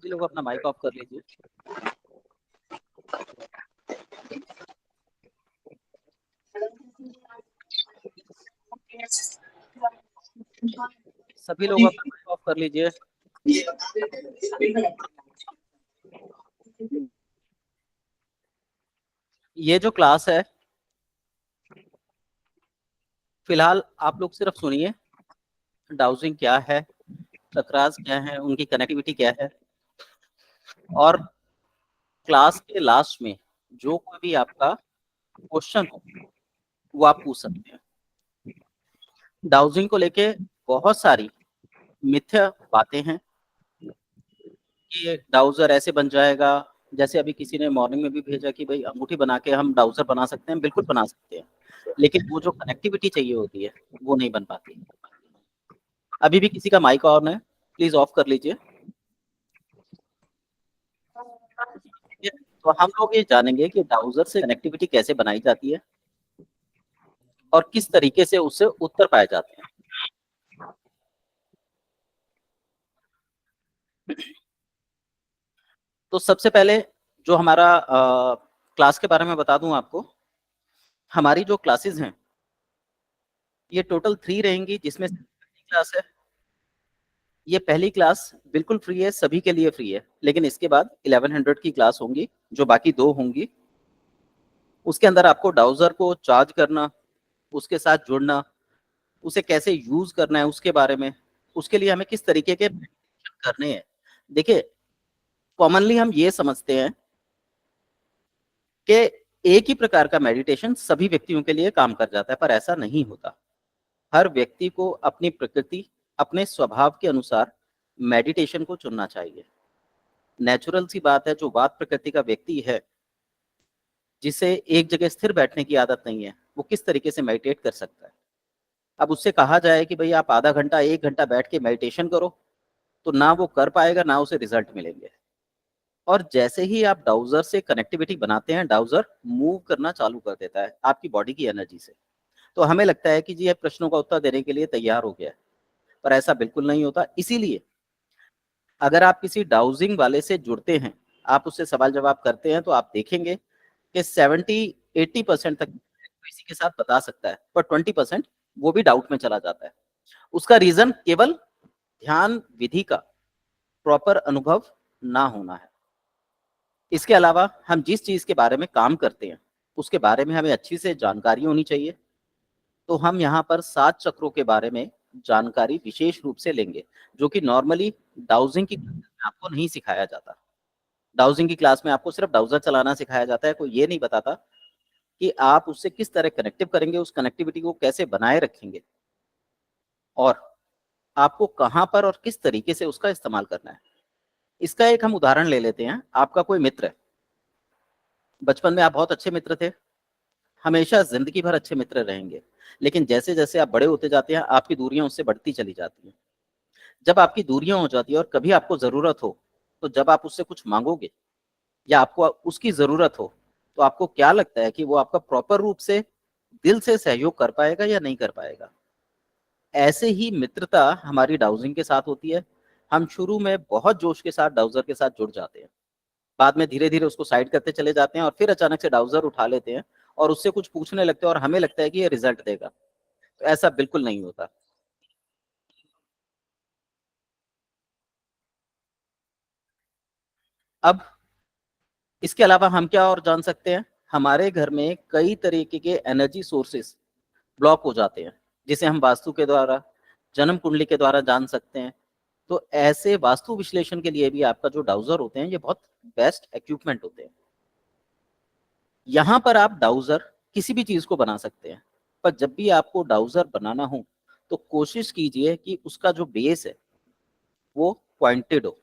सभी लोग अपना माइक ऑफ कर लीजिए। सभी लोग अपना माइक ऑफ कर लीजिए। ये जो क्लास है, फिलहाल आप लोग सिर्फ सुनिए डाउजिंग क्या है, चक्रास क्या है, उनकी कनेक्टिविटी क्या है, और क्लास के लास्ट में जो कोई भी आपका क्वेश्चन हो वो आप पूछ सकते हैं। डाउजिंग को लेके बहुत सारी मिथ्या बातें हैं कि डाउजर ऐसे बन जाएगा। जैसे अभी किसी ने मॉर्निंग में भी भेजा कि भाई अंगूठी बना के हम डाउजर बना सकते हैं। बिल्कुल बना सकते हैं, लेकिन वो जो कनेक्टिविटी चाहिए होती है वो नहीं बन पाती। अभी भी किसी का माइक ऑन है, प्लीज ऑफ कर लीजिए। तो हम लोग ये जानेंगे कि डाउजर से कनेक्टिविटी कैसे बनाई जाती है और किस तरीके से उससे उत्तर पाए जाते हैं। तो सबसे पहले जो हमारा क्लास के बारे में बता दूं आपको। हमारी जो क्लासेस हैं ये टोटल 3 रहेंगी, जिसमें पहली क्लास है। ये पहली क्लास बिल्कुल फ्री है, सभी के लिए फ्री है, लेकिन इसके बाद 1100 की क्लास होंगी, जो बाकी 2 होंगी। उसके अंदर आपको डाउजर को चार्ज करना, उसके साथ जुड़ना, उसे कैसे यूज करना है उसके बारे में, उसके लिए हमें किस तरीके के करने हैं। देखिए, कॉमनली हम ये समझते हैं कि एक ही प्रकार का मेडिटेशन सभी व्यक्तियों के लिए काम कर जाता है, पर ऐसा नहीं होता। हर व्यक्ति को अपनी प्रकृति, अपने स्वभाव के अनुसार मेडिटेशन को चुनना चाहिए। नेचुरल सी बात है, जो वात प्रकृति का व्यक्ति है, जिसे एक जगह स्थिर बैठने की आदत नहीं है, वो किस तरीके से मेडिटेट कर सकता है। अब उससे कहा जाए कि भाई आप आधा घंटा 1 घंटा बैठ के मेडिटेशन करो, तो ना वो कर पाएगा, ना उसे रिजल्ट मिलेंगे। और जैसे ही आप डाउजर से कनेक्टिविटी बनाते हैं, डाउजर मूव करना चालू कर देता है आपकी बॉडी की एनर्जी से। तो हमें लगता है कि जी ये प्रश्नों का उत्तर देने के लिए तैयार हो गया है, पर ऐसा बिल्कुल नहीं होता। इसीलिए अगर आप किसी डाउजिंग वाले से जुड़ते हैं, आप उससे सवाल जवाब करते हैं, तो आप देखेंगे कि 70-80% तक किसी के साथ बता सकता है, पर 20% वो भी डाउट में चला जाता है। उसका रीजन केवल ध्यान विधि का प्रॉपर अनुभव ना होना है। इसके अलावा हम जिस चीज के बारे में काम करते हैं उसके बारे में हमें अच्छी से जानकारी होनी चाहिए। तो हम यहाँ पर 7 चक्रों के बारे में जानकारी विशेष रूप से लेंगे, जो कि नॉर्मली डाउजिंग की क्लास में आपको नहीं सिखाया जाता। डाउजिंग की क्लास में आपको सिर्फ डाउजर चलाना सिखाया जाता है, कोई ये नहीं बताता कि आप उससे किस तरह कनेक्टिव करेंगे, उस कनेक्टिविटी को कैसे बनाए रखेंगे, और आपको कहाँ पर और किस तरीके से उसका इस्तेमाल करना है। इसका एक हम उदाहरण ले लेते हैं। आपका कोई मित्र है, बचपन में आप बहुत अच्छे मित्र थे, हमेशा जिंदगी भर अच्छे मित्र रहेंगे, लेकिन जैसे जैसे आप बड़े होते जाते हैं आपकी दूरियां उससे बढ़ती चली जाती हैं। जब आपकी दूरियां हो जाती है और कभी आपको जरूरत हो, तो जब आप उससे कुछ मांगोगे या आपको उसकी जरूरत हो, तो आपको क्या लगता है कि वो आपका प्रॉपर रूप से दिल से सहयोग कर पाएगा या नहीं कर पाएगा। ऐसे ही मित्रता हमारी डाउजिंग के साथ होती है। हम शुरू में बहुत जोश के साथ डाउजर के साथ जुड़ जाते हैं, बाद में धीरे धीरे उसको साइड करते चले जाते हैं, और फिर अचानक से डाउजर उठा लेते हैं और उससे कुछ पूछने लगते हैं, और हमें लगता है कि ये रिजल्ट देगा। तो ऐसा बिल्कुल नहीं होता। अब इसके अलावा हम क्या और जान सकते हैं। हमारे घर में कई तरीके के एनर्जी सोर्सेस ब्लॉक हो जाते हैं, जिसे हम वास्तु के द्वारा, जन्म कुंडली के द्वारा जान सकते हैं। तो ऐसे वास्तु विश्लेषण के लिए भी आपका जो डाउजर होते हैं ये बहुत बेस्ट इक्विपमेंट होते हैं। यहाँ पर आप डाउजर किसी भी चीज को बना सकते हैं, पर जब भी आपको डाउजर बनाना हो तो कोशिश कीजिए कि उसका जो बेस है वो पॉइंटेड हो।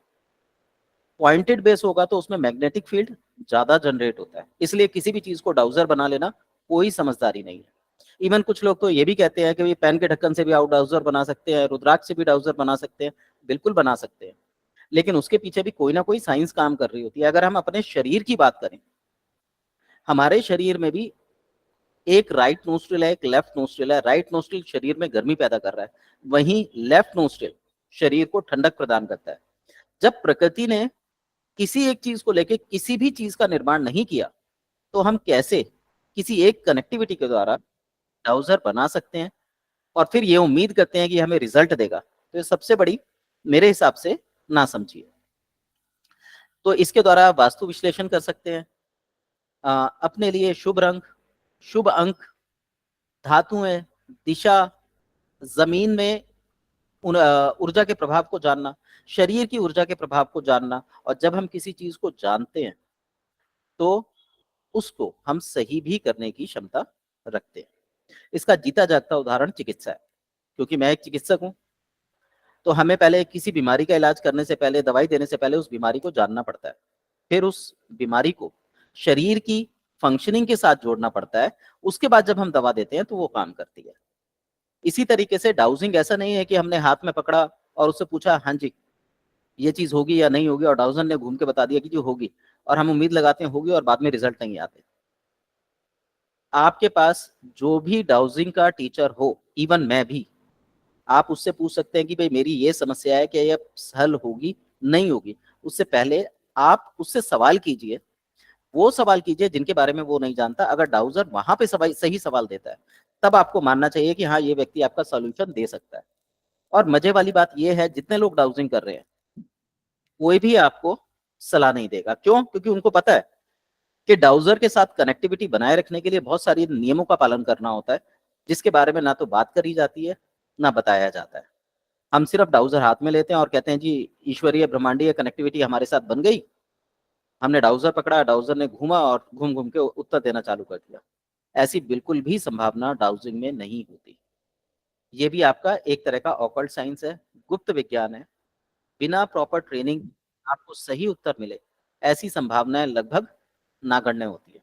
पॉइंटेड बेस होगा तो उसमें मैग्नेटिक फील्ड ज्यादा जनरेट होता है, इसलिए किसी भी चीज को डाउजर बना लेना कोई समझदारी नहीं है। इवन कुछ लोग तो ये भी कहते हैं कि पेन के ढक्कन से भी आप डाउजर बना सकते हैं, रुद्राक्ष से भी डाउजर बना सकते हैं। बिल्कुल बना सकते हैं, लेकिन उसके पीछे भी कोई ना कोई साइंस काम कर रही होती है। अगर हम अपने शरीर की बात करें, हमारे शरीर में भी एक राइट नोस्ट्रिल है, एक लेफ्ट नोस्ट्रिल है। राइट नोस्ट्रिल शरीर में गर्मी पैदा कर रहा है, वहीं लेफ्ट नोस्ट्रिल शरीर को ठंडक प्रदान करता है। जब प्रकृति ने किसी एक चीज को लेके किसी भी चीज का निर्माण नहीं किया, तो हम कैसे किसी एक कनेक्टिविटी के द्वारा डाउजर बना सकते हैं और फिर ये उम्मीद करते हैं कि हमें रिजल्ट देगा? तो ये सबसे बड़ी मेरे हिसाब से ना समझिए। तो इसके द्वारा वास्तु विश्लेषण कर सकते हैं, अपने लिए शुभ रंग, शुभ अंक, धातुएं, दिशा, जमीन में ऊर्जा के प्रभाव को जानना, शरीर की ऊर्जा के प्रभाव को जानना, और जब हम किसी चीज को जानते हैं तो उसको हम सही भी करने की क्षमता रखते हैं। इसका जीता जागता उदाहरण चिकित्सा है, क्योंकि मैं एक चिकित्सक हूं। तो हमें पहले किसी बीमारी का इलाज करने से पहले, दवाई देने से पहले उस बीमारी को जानना पड़ता है, फिर उस बीमारी को शरीर की फंक्शनिंग के साथ जोड़ना पड़ता है, उसके बाद जब हम दवा देते हैं तो वो काम करती है। इसी तरीके से डाउजिंग ऐसा नहीं है कि हमने हाथ में पकड़ा और उससे पूछा हाँ जी ये चीज होगी या नहीं होगी, और डाउजर ने घूम के बता दिया कि जी होगी, और हम उम्मीद लगाते हैं होगी और बाद में रिजल्ट नहीं आते। आपके पास जो भी डाउजिंग का टीचर हो, इवन मैं भी, आप उससे पूछ सकते हैं कि भाई मेरी ये समस्या है कि ये हल होगी नहीं होगी। उससे पहले आप उससे सवाल कीजिए, वो सवाल कीजिए जिनके बारे में वो नहीं जानता। अगर डाउजर वहां पे सही सवाल देता है, तब आपको मानना चाहिए कि हाँ ये व्यक्ति आपका सॉल्यूशन दे सकता है। और मजे वाली बात ये है, जितने लोग डाउजिंग कर रहे हैं कोई भी आपको सलाह नहीं देगा। क्यों? क्योंकि उनको पता है कि डाउजर के साथ कनेक्टिविटी बनाए रखने के लिए बहुत सारी नियमों का पालन करना होता है, जिसके बारे में ना तो बात करी जाती है ना बताया जाता है। हम सिर्फ डाउजर हाथ में लेते हैं और कहते हैं जी ईश्वरीय ब्रह्मांडीय कनेक्टिविटी हमारे साथ बन गई, हमने डाउजर पकड़ा, डाउजर ने घूमा और घूम घूम के उत्तर देना चालू कर दिया। ऐसी बिल्कुल भी संभावना डाउजिंग में नहीं होती। ये भी आपका एक तरह का ऑकल्ट साइंस है, गुप्त विज्ञान है। बिना प्रॉपर ट्रेनिंग आपको सही उत्तर मिले, ऐसी संभावनाएं लगभग नागण्य होती है।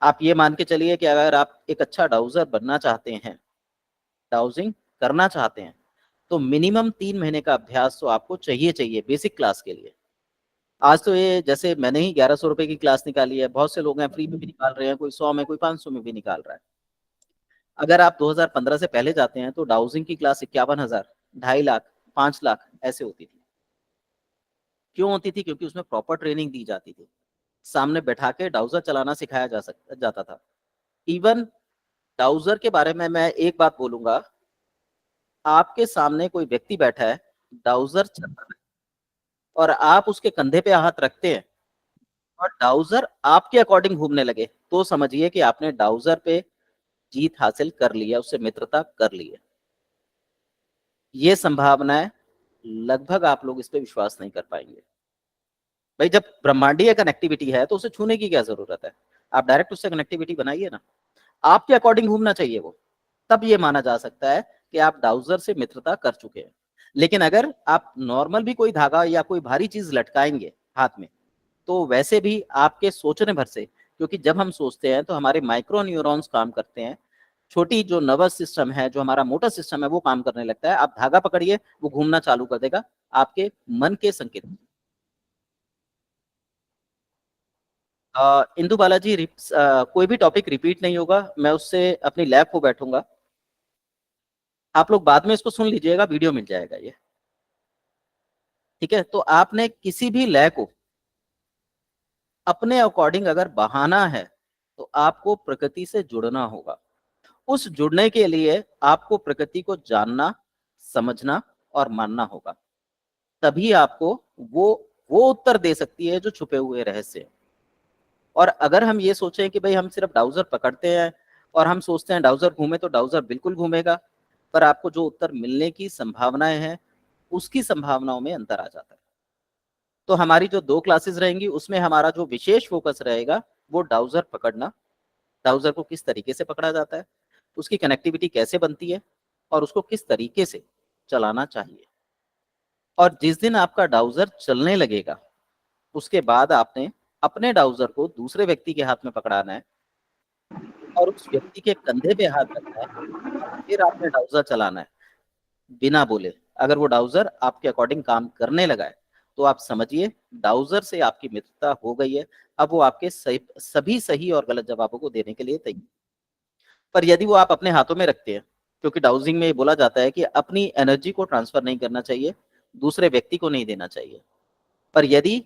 आप ये मान के चलिए कि अगर आप एक अच्छा डाउजर बनना चाहते हैं, डाउजिंग करना चाहते हैं, तो मिनिमम 3 महीने का अभ्यास तो आपको चाहिए बेसिक क्लास के लिए। आज तो ये जैसे मैंने ही 1100 रुपए की क्लास निकाली है, बहुत से लोग हैं फ्री में भी निकाल रहे हैं, कोई 100 में, कोई 500 में भी निकाल रहा है। अगर आप 2015 से पहले जाते हैं तो डाउजिंग की क्लास 51,000, 2.5 लाख, 5 लाख ऐसे होती थी। क्यों होती थी? क्योंकि उसमें प्रॉपर ट्रेनिंग दी जाती थी, सामने बैठा के डाउजर चलाना सिखाया जाता था। इवन डाउजर के बारे में मैं एक बात बोलूंगा, आपके सामने कोई व्यक्ति बैठा है, डाउजर चल रहा है, और आप उसके कंधे पे हाथ रखते हैं और डाउजर आपके अकॉर्डिंग घूमने लगे, तो समझिए कि आपने डाउजर पे जीत हासिल कर ली है, उससे मित्रता कर ली है। ये संभावनाएं लगभग आप लोग इस पे विश्वास नहीं कर पाएंगे। भाई जब ब्रह्मांडीय कनेक्टिविटी है तो उसे छूने की क्या जरूरत है? आप डायरेक्ट उससे कनेक्टिविटी बनाइए ना, आपके अकॉर्डिंग घूमना चाहिए वो, तब ये माना जा सकता है कि आप डाउजर से मित्रता कर चुके हैं। लेकिन अगर आप नॉर्मल भी कोई धागा या कोई भारी चीज लटकाएंगे हाथ में, तो वैसे भी आपके सोचने भर से, क्योंकि जब हम सोचते हैं तो हमारे माइक्रो न्यूरॉन्स काम करते हैं, छोटी जो नर्वस सिस्टम है, जो हमारा मोटर सिस्टम है, वो काम करने लगता है। आप धागा पकड़िए, वो घूमना चालू कर देगा आपके मन के संकेत। इंदु बालाजी, कोई भी टॉपिक रिपीट नहीं होगा, मैं उससे अपनी लैब को बैठूंगा। आप लोग बाद में इसको सुन लीजिएगा, वीडियो मिल जाएगा ये, ठीक है? तो आपने किसी भी लय को अपने अकॉर्डिंग अगर बहाना है, तो आपको प्रकृति से जुड़ना होगा। उस जुड़ने के लिए आपको प्रकृति को जानना, समझना और मानना होगा। तभी आपको वो उत्तर दे सकती है जो छुपे हुए रहस्य हैं। और अगर हम ये सोचें कि भाई हम सिर्फ डाउजर पकड़ते हैं और हम सोचते हैं डाउजर घूमे, तो डाउजर बिल्कुल घूमेगा, पर आपको जो उत्तर मिलने की संभावनाएं हैं, उसकी संभावनाओं में अंतर आ जाता है। तो हमारी जो 2 क्लासेस रहेंगी, उसमें हमारा जो विशेष फोकस रहेगा वो डाउजर पकड़ना, डाउजर को किस तरीके से पकड़ा जाता है, उसकी कनेक्टिविटी कैसे बनती है, और उसको किस तरीके से चलाना चाहिए। और जिस दिन आपका डाउजर चलने लगेगा, उसके बाद आपने अपने डाउजर को दूसरे व्यक्ति के हाथ में पकड़ाना है और उस व्यक्ति के कंधे पे हाथ रखना है, फिर आपने डाउजर चलाना है बिना बोले। अगर वो डाउजर आपके अकॉर्डिंग काम करने लगा है, तो आप समझिए डाउजर से आपकी मित्रता हो गई है। अब वो आपके सभी सही और गलत जवाबों को देने के लिए तैयार। पर यदि वो आप अपने हाथों में रखते हैं, क्योंकि डाउजिंग में बोला जाता है कि अपनी एनर्जी को ट्रांसफर नहीं करना चाहिए, दूसरे व्यक्ति को नहीं देना चाहिए। पर यदि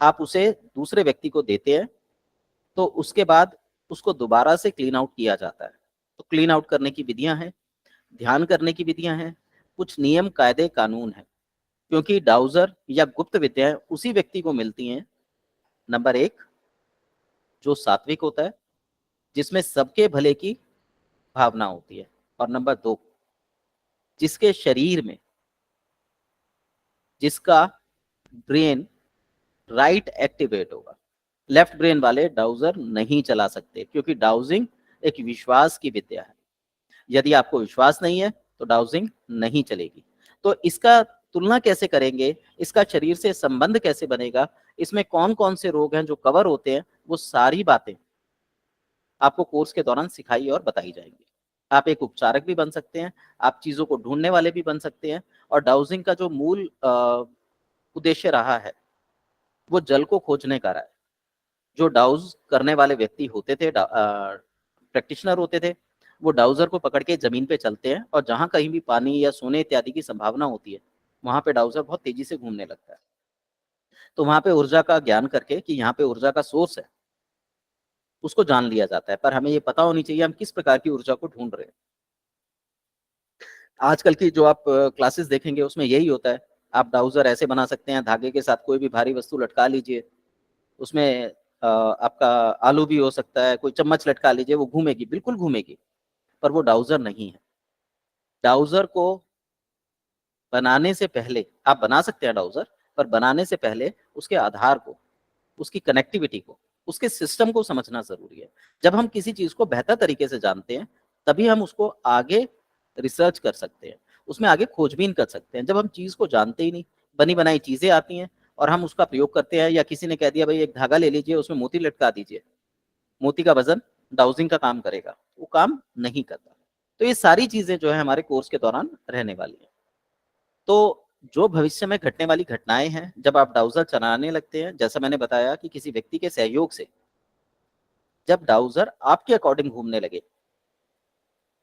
आप उसे दूसरे व्यक्ति को देते हैं, तो उसके बाद उसको दोबारा से क्लीन आउट किया जाता है। तो क्लीन आउट करने की विधियां हैं, ध्यान करने की विधियां हैं, कुछ नियम कायदे कानून हैं, क्योंकि डाउजर या गुप्त विद्याएं उसी व्यक्ति को मिलती हैं, नंबर 1 जो सात्विक होता है, जिसमें सबके भले की भावना होती है, और नंबर 2 जिसके शरीर में, जिसका ब्रेन राइट एक्टिवेट होगा। लेफ्ट ब्रेन वाले डाउजर नहीं चला सकते, क्योंकि डाउजिंग एक विश्वास की विद्या है। यदि आपको विश्वास नहीं है तो डाउजिंग नहीं चलेगी। तो इसका तुलना कैसे करेंगे, इसका शरीर से संबंध कैसे बनेगा, इसमें कौन कौन से रोग हैं जो कवर होते हैं, वो सारी बातें आपको कोर्स के दौरान सिखाई और बताई जाएंगी। आप एक उपचारक भी बन सकते हैं, आप चीजों को ढूंढने वाले भी बन सकते हैं, और डाउजिंग का जो मूल उद्देश्य रहा है वो जल को खोजने का रहा है। जो डाउज करने वाले व्यक्ति होते थे, प्रैक्टिशनर होते थे, वो डाउजर को पकड़ के जमीन पे चलते हैं, और जहां कहीं भी पानी या सोने इत्यादि की संभावना होती है, वहां पे डाउजर बहुत तेजी से घूमने लगता है। तो वहां पे ऊर्जा का ज्ञान करके कि यहाँ पे ऊर्जा का सोर्स है, उसको जान लिया जाता है। पर हमें ये पता होनी चाहिए हम किस प्रकार की ऊर्जा को ढूंढ रहे हैं। आजकल की जो आप क्लासेस देखेंगे उसमें यही होता है। आप डाउजर ऐसे बना सकते हैं, धागे के साथ कोई भी भारी वस्तु लटका लीजिए, उसमें आपका आलू भी हो सकता है, कोई चम्मच लटका लीजिए, वो घूमेगी, बिल्कुल घूमेगी, पर वो डाउजर नहीं है। डाउजर को बनाने से पहले, आप बना सकते हैं डाउजर, पर बनाने से पहले उसके आधार को, उसकी कनेक्टिविटी को, उसके सिस्टम को समझना जरूरी है। जब हम किसी चीज को बेहतर तरीके से जानते हैं, तभी हम उसको आगे रिसर्च कर सकते हैं, उसमें आगे खोजबीन कर सकते हैं। जब हम चीज को जानते ही नहीं, बनी बनाई चीजें आती हैं और हम उसका प्रयोग करते हैं, या किसी ने कह दिया भाई एक धागा ले लीजिए, उसमें मोती लटका दीजिए, मोती का वजन डाउजिंग का काम करेगा, वो काम नहीं करता। तो ये सारी चीजें जो है हमारे कोर्स के दौरान रहने वाली है। तो जो भविष्य में घटने वाली घटनाएं हैं, जब आप डाउजर चलाने लगते हैं, जैसा मैंने बताया कि किसी व्यक्ति के सहयोग से जब डाउजर आपके अकॉर्डिंग घूमने लगे,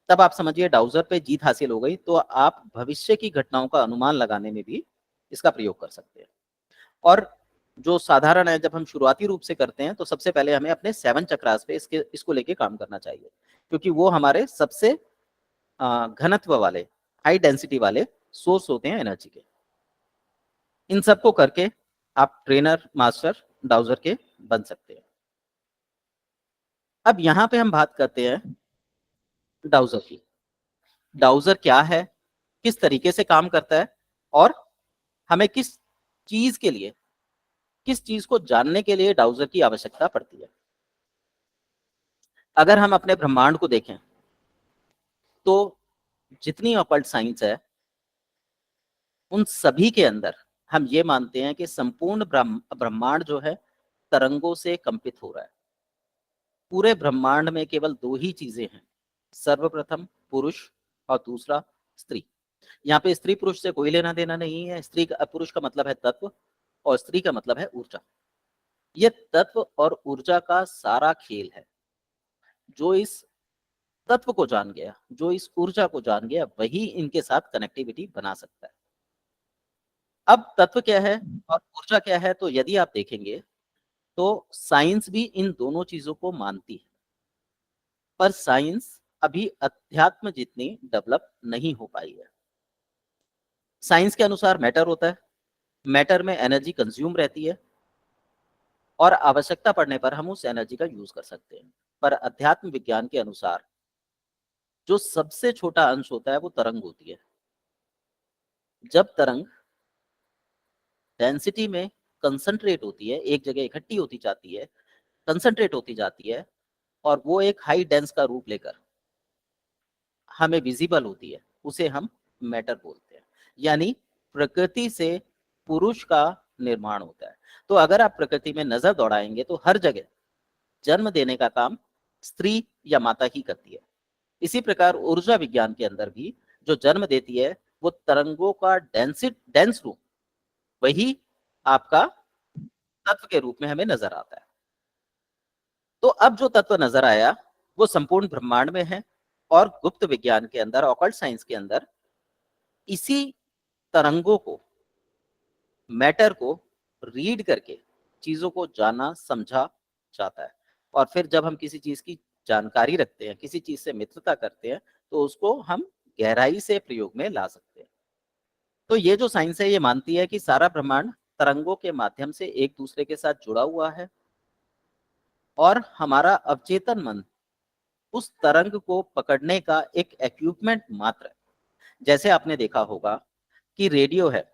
तब आप समझिए डाउजर पे जीत हासिल हो गई। तो आप भविष्य की घटनाओं का अनुमान लगाने में भी इसका प्रयोग कर सकते हैं। और जो साधारण है, जब हम शुरुआती रूप से करते हैं, तो सबसे पहले हमें अपने 7 चक्रास पे इसको लेके काम करना चाहिए, क्योंकि वो हमारे सबसे घनत्व वाले, हाई डेंसिटी वाले सोर्स होते हैं एनर्जी के। इन सबको करके आप ट्रेनर मास्टर डाउजर के बन सकते हैं। अब यहाँ पे हम बात करते हैं डाउजर की। डाउजर क्या है, किस तरीके से काम करता है, और हमें किस चीज के लिए, किस चीज को जानने के लिए डाउजर की आवश्यकता पड़ती है। अगर हम अपने ब्रह्मांड को देखें, तो जितनी ऑकल्ट साइंस है, उन सभी के अंदर हम ये मानते हैं कि संपूर्ण ब्रह्मांड जो है तरंगों से कंपित हो रहा है। पूरे ब्रह्मांड में केवल 2 ही चीजें हैं, सर्वप्रथम पुरुष, और दूसरा स्त्री। यहाँ पे स्त्री पुरुष से कोई लेना देना नहीं है। स्त्री का, पुरुष का मतलब है तत्व, और स्त्री का मतलब है ऊर्जा। ये तत्व और ऊर्जा का सारा खेल है। जो इस तत्व को जान गया, जो इस ऊर्जा को जान गया, वही इनके साथ कनेक्टिविटी बना सकता है। अब तत्व क्या है और ऊर्जा क्या है, तो यदि आप देखेंगे तो साइंस भी इन दोनों चीजों को मानती है, पर साइंस अभी अध्यात्म जितनी डेवलप नहीं हो पाई है। साइंस के अनुसार मैटर होता है, मैटर में एनर्जी कंज्यूम रहती है, और आवश्यकता पड़ने पर हम उस एनर्जी का यूज कर सकते हैं। पर अध्यात्म विज्ञान के अनुसार जो सबसे छोटा अंश होता है वो तरंग होती है। जब तरंग डेंसिटी में कंसंट्रेट होती है, एक जगह इकट्ठी होती जाती है, कंसंट्रेट होती जाती है, और वो एक हाई डेंस का रूप लेकर हमें विजिबल होती है, उसे हम मैटर बोलते हैं। यानी प्रकृति से पुरुष का निर्माण होता है। तो अगर आप प्रकृति में नजर दौड़ाएंगे तो हर जगह जन्म देने का काम स्त्री या माता ही करती है। इसी प्रकार ऊर्जा विज्ञान के अंदर भी जो जन्म देती है वो तरंगों का डेंस रूप, वही आपका तत्व के रूप में हमें नजर आता है। तो अब जो तत्व नजर आया वो संपूर्ण ब्रह्मांड में है, और गुप्त विज्ञान के अंदर, ऑकल्ट साइंस के अंदर, इसी तरंगों को, मैटर को रीड करके चीजों को जाना समझा जाता है। और फिर जब हम किसी चीज की जानकारी रखते हैं, किसी चीज से मित्रता करते हैं, तो उसको हम गहराई से प्रयोग में ला सकते हैं। तो ये जो साइंस है ये मानती है कि सारा ब्रह्मांड तरंगों के माध्यम से एक दूसरे के साथ जुड़ा हुआ है और हमारा अवचेतन मन उस तरंग को पकड़ने का एक इक्विपमेंट मात्र है। जैसे आपने देखा होगा कि रेडियो है,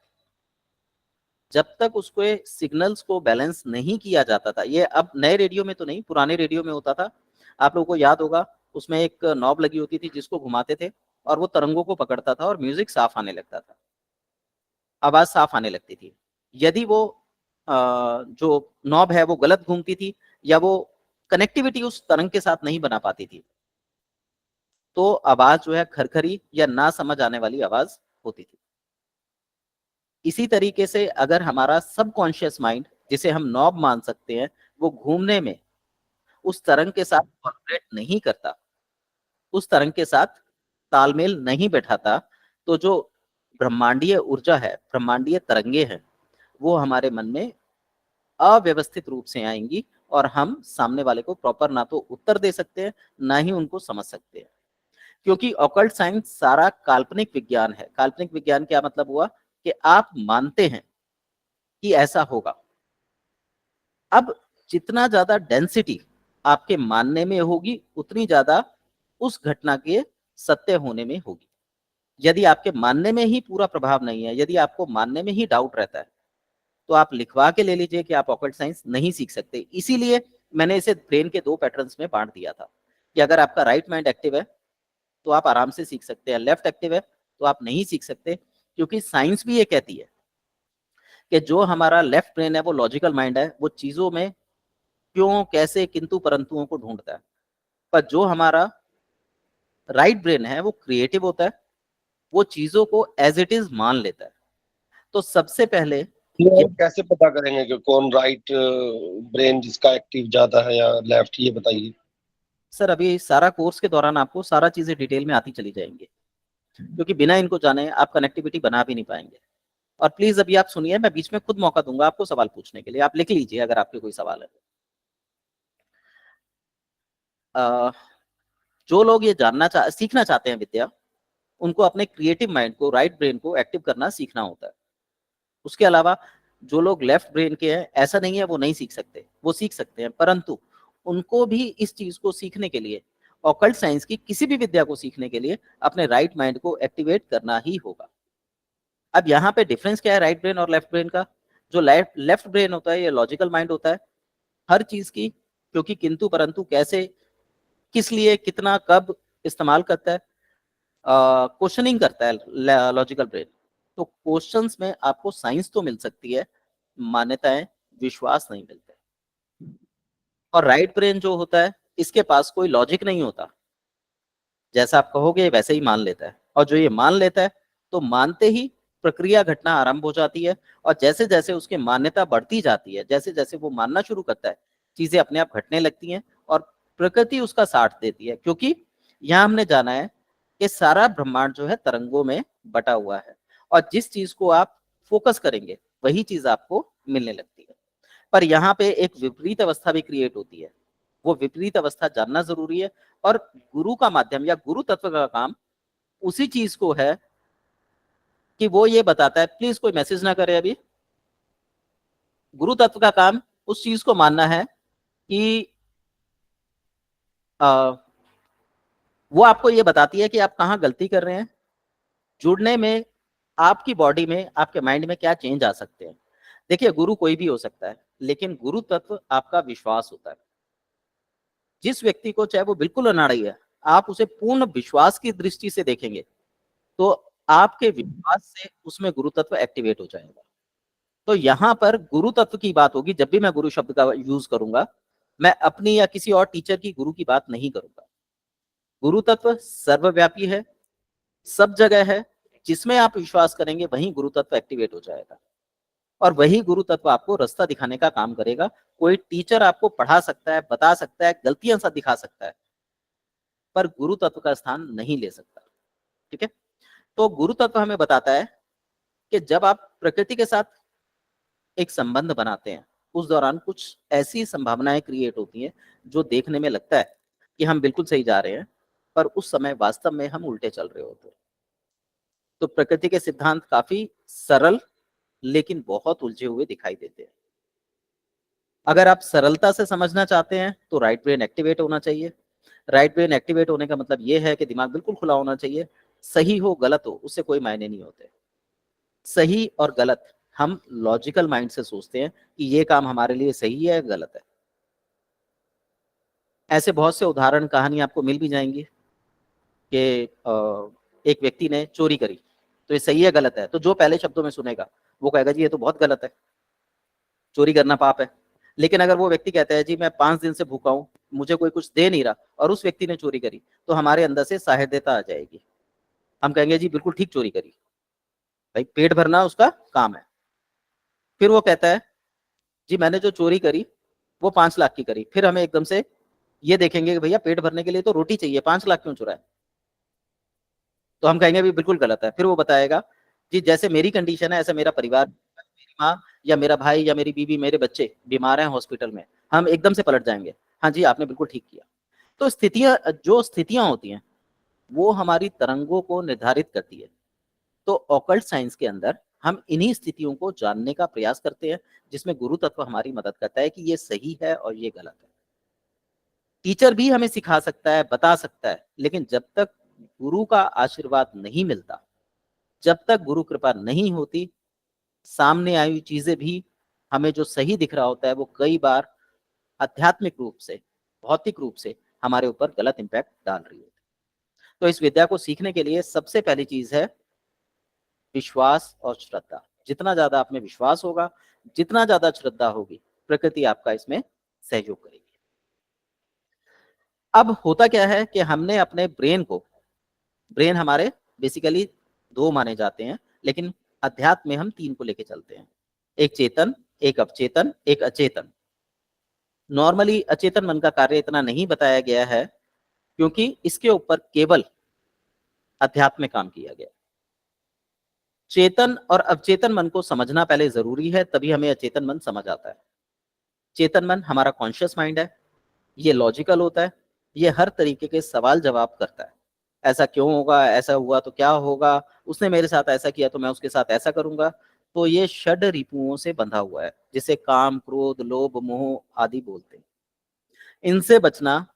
जब तक उसको सिग्नल्स को बैलेंस नहीं किया जाता था, ये अब नए रेडियो में तो नहीं, पुराने रेडियो में होता था। आप लोगों को याद होगा, उसमें एक नॉब लगी होती थी जिसको घुमाते थे और वो तरंगों को पकड़ता था और म्यूजिक साफ आने लगता था, आवाज साफ आने लगती थी। यदि वो जो नॉब है वो गलत घूमती थी या वो कनेक्टिविटी उस तरंग के साथ नहीं बना पाती थी, तो आवाज जो है खरखरी या ना समझ आने वाली आवाज होती थी। इसी तरीके से अगर हमारा सबकॉन्शियस माइंड, जिसे हम नॉब मान सकते हैं, वो घूमने में उस तरंग के साथ कोऑपरेट नहीं करता, उस तरंग के साथ तालमेल नहीं बैठाता, तो जो ब्रह्मांडीय ऊर्जा है, ब्रह्मांडीय तरंगे हैं, वो हमारे मन में अव्यवस्थित रूप से आएंगी और हम सामने वाले को प्रॉपर ना तो उत्तर दे सकते हैं, ना ही उनको समझ सकते हैं। क्योंकि ऑकल्ट साइंस सारा काल्पनिक विज्ञान है। काल्पनिक विज्ञान क्या मतलब हुआ कि आप मानते हैं कि ऐसा होगा। अब जितना ज्यादा डेंसिटी आपके मानने में होगी, उतनी ज्यादा उस घटना के सत्य होने में होगी। यदि आपके मानने में ही पूरा प्रभाव नहीं है, यदि आपको मानने में ही डाउट रहता है, तो आप लिखवा के ले लीजिए कि आप ऑकल्ट साइंस नहीं सीख सकते। इसीलिए मैंने इसे ब्रेन के 2 पैटर्न्स में बांट दिया था कि अगर आपका राइट माइंड एक्टिव है तो आप आराम से सीख सकते हैं, लेफ्ट एक्टिव है तो आप नहीं सीख सकते। क्योंकि साइंस भी ये कहती है कि जो हमारा लेफ्ट ब्रेन है वो लॉजिकल माइंड है, वो चीजों में क्यों, कैसे, किंतु परंतुओं को ढूंढता है। पर जो हमारा राइट ब्रेन है वो क्रिएटिव होता है, वो चीजों को एज इट इज मान लेता है। तो सबसे पहले ये कैसे पता करेंगे कि कौन राइट ब्रेन जिसका एक्टिव ज्यादा है या लेफ्ट, ये बताइए। सर अभी सारा कोर्स के दौरान आपको सारा चीजें डिटेल में आती चली जाएंगी, क्योंकि बिना इनको जाने आप कनेक्टिविटी बना भी नहीं पाएंगे। और प्लीज अभी आप सुनिए, मैं बीच में खुद मौका दूंगा आपको सवाल पूछने के लिए, आप लिख लीजिए अगर आपके कोई सवाल है। जो लोग ये सीखना चाहते हैं विद्या, उनको अपने क्रिएटिव माइंड को, राइट ब्रेन को एक्टिव करना सीखना होता है। उसके अलावा जो लोग लेफ्ट ब्रेन के हैं, ऐसा नहीं है वो नहीं सीख सकते, वो सीख सकते हैं, परंतु उनको भी इस चीज को सीखने के लिए, ऑकल्ट साइंस की किसी भी विद्या को सीखने के लिए, अपने राइट माइंड को एक्टिवेट करना ही होगा। अब यहाँ पे डिफरेंस क्या है राइट ब्रेन और लेफ्ट ब्रेन का? जो लेफ्ट ब्रेन होता है ये लॉजिकल माइंड होता है, हर चीज की क्योंकि, किंतु, परंतु, कैसे, किस लिए, कितना, कब इस्तेमाल करता है, क्वेश्चनिंग करता है लॉजिकल ब्रेन। तो क्वेश्चंस में आपको साइंस तो मिल सकती है, मान्यताएं, विश्वास नहीं मिलते। और राइट ब्रेन जो होता है, इसके पास कोई लॉजिक नहीं होता, जैसा आप कहोगे वैसे ही मान लेता है। और जो ये मान लेता है, तो मानते ही प्रक्रिया घटना आरंभ हो जाती है। और जैसे जैसे उसकी मान्यता बढ़ती जाती है, जैसे जैसे वो मानना शुरू करता है, चीजें अपने आप घटने लगती हैं और प्रकृति उसका साथ देती है। क्योंकि यहाँ हमने जाना है कि सारा ब्रह्मांड जो है तरंगों में बटा हुआ है, और जिस चीज को आप फोकस करेंगे वही चीज आपको मिलने लगती है। पर यहाँ पे एक विपरीत अवस्था भी क्रिएट होती है, वो विपरीत अवस्था जानना जरूरी है। और गुरु का माध्यम या गुरु तत्व का काम उसी चीज को है कि वो ये बताता है, प्लीज कोई मैसेज ना करे अभी। गुरु तत्व का काम उस चीज को मानना है कि वो आपको ये बताती है कि आप कहाँ गलती कर रहे हैं, जुड़ने में आपकी बॉडी में, आपके माइंड में क्या चेंज आ सकते हैं। देखिए गुरु कोई भी हो सकता है, लेकिन गुरु तत्व आपका विश्वास होता है। जिस व्यक्ति को, चाहे वो बिल्कुल अनाड़ी है, आप उसे पूर्ण विश्वास की दृष्टि से देखेंगे, तो आपके विश्वास से उसमें गुरु तत्व एक्टिवेट हो जाएगा। तो यहाँ पर गुरु तत्व की बात होगी। जब भी मैं गुरु शब्द का यूज करूंगा, मैं अपनी या किसी और टीचर की गुरु की बात नहीं करूंगा। गुरु तत्व सर्वव्यापी है, सब जगह है। जिसमें आप विश्वास करेंगे वहीं गुरु तत्व एक्टिवेट हो जाएगा, और वही गुरु तत्व आपको रास्ता दिखाने का काम करेगा। कोई टीचर आपको पढ़ा सकता है, बता सकता है, गलतियां सा दिखा सकता है, पर गुरु तत्व का स्थान नहीं ले सकता। ठीक है? तो गुरु तत्व हमें बताता है कि जब आप प्रकृति के साथ एक संबंध बनाते हैं, उस दौरान कुछ ऐसी संभावनाएं क्रिएट होती हैं जो देखने में लगता है कि हम बिल्कुल सही जा रहे हैं, पर उस समय वास्तव में हम उल्टे चल रहे होते हैं। तो प्रकृति के सिद्धांत काफी सरल लेकिन बहुत उलझे हुए दिखाई देते हैं। अगर आप सरलता से समझना चाहते हैं तो राइट ब्रेन एक्टिवेट होना चाहिए। राइट ब्रेन एक्टिवेट होने का मतलब ये है कि दिमाग बिल्कुल खुला होना चाहिए। सही हो गलत हो उससे कोई मायने नहीं होते। सही और गलत हम लॉजिकल माइंड से सोचते हैं कि ये काम हमारे लिए सही है या गलत है। ऐसे बहुत से उदाहरण कहानी आपको मिल भी जाएंगी कि एक व्यक्ति ने चोरी करी, तो ये सही है गलत है, तो जो पहले शब्दों में सुनेगा वो कहेगा जी ये तो बहुत गलत है, चोरी करना पाप है। लेकिन अगर वो व्यक्ति कहता है जी मैं 5 दिन से भूखा हूं, मुझे कोई कुछ दे नहीं रहा, और उस व्यक्ति ने चोरी करी, तो हमारे अंदर से साहृदयता आ जाएगी। हम कहेंगे जी बिल्कुल ठीक चोरी करी, भाई पेट भरना उसका काम है। फिर वो कहता है जी मैंने जो चोरी करी वो 5 लाख की करी, फिर हमें एकदम से ये देखेंगे कि भैया पेट भरने के लिए तो रोटी चाहिए, 5 लाख क्यों चुराए? तो हम कहेंगे भी बिल्कुल गलत है। फिर वो बताएगा जी जैसे मेरी कंडीशन है ऐसे मेरा परिवार, मेरी माँ या मेरा भाई या मेरी बीवी, मेरे बच्चे बीमार हैं हॉस्पिटल में, हम एकदम से पलट जाएंगे, हाँ जी आपने बिल्कुल ठीक किया। तो स्थितियां होती हैं वो हमारी तरंगों को निर्धारित करती है। तो ऑकल्ट साइंस के अंदर हम इन्हीं स्थितियों को जानने का प्रयास करते हैं, जिसमें गुरु तत्व हमारी मदद करता है कि ये सही है और ये गलत है। टीचर भी हमें सिखा सकता है, बता सकता है, लेकिन जब तक गुरु का आशीर्वाद नहीं मिलता, जब तक गुरु कृपा नहीं होती, सामने आई हुई चीजें भी हमें जो सही दिख रहा होता है वो कई बार आध्यात्मिक रूप से, भौतिक रूप से हमारे ऊपर गलत इंपैक्ट डाल रही होती है। तो इस विद्या को सीखने के लिए सबसे पहली चीज है विश्वास और श्रद्धा। जितना ज्यादा आप में विश्वास होगा, जितना ज्यादा श्रद्धा होगी, प्रकृति आपका इसमें सहयोग करेगी। अब होता क्या है कि हमने अपने ब्रेन हमारे बेसिकली 2 माने जाते हैं, लेकिन अध्यात्म में हम 3 को लेके चलते हैं, एक चेतन, एक अवचेतन, एक अचेतन। नॉर्मली अचेतन मन का कार्य इतना नहीं बताया गया है क्योंकि इसके ऊपर केवल अध्यात्म में काम किया गया। चेतन और अवचेतन मन को समझना पहले जरूरी है, तभी हमें अचेतन मन समझ आता है। चेतन मन हमारा कॉन्शियस माइंड है, ये लॉजिकल होता है, ये हर तरीके के सवाल जवाब करता है। ऐसा क्यों होगा, ऐसा हुआ तो क्या होगा, उसने मेरे साथ ऐसा किया तो मैं उसके साथ ऐसा करूंगा। तो ये षड रिपुओं से बंधा हुआ है, जिसे काम, क्रोध, लोभ, मोह आदि बोलते हैं। इनसे बचना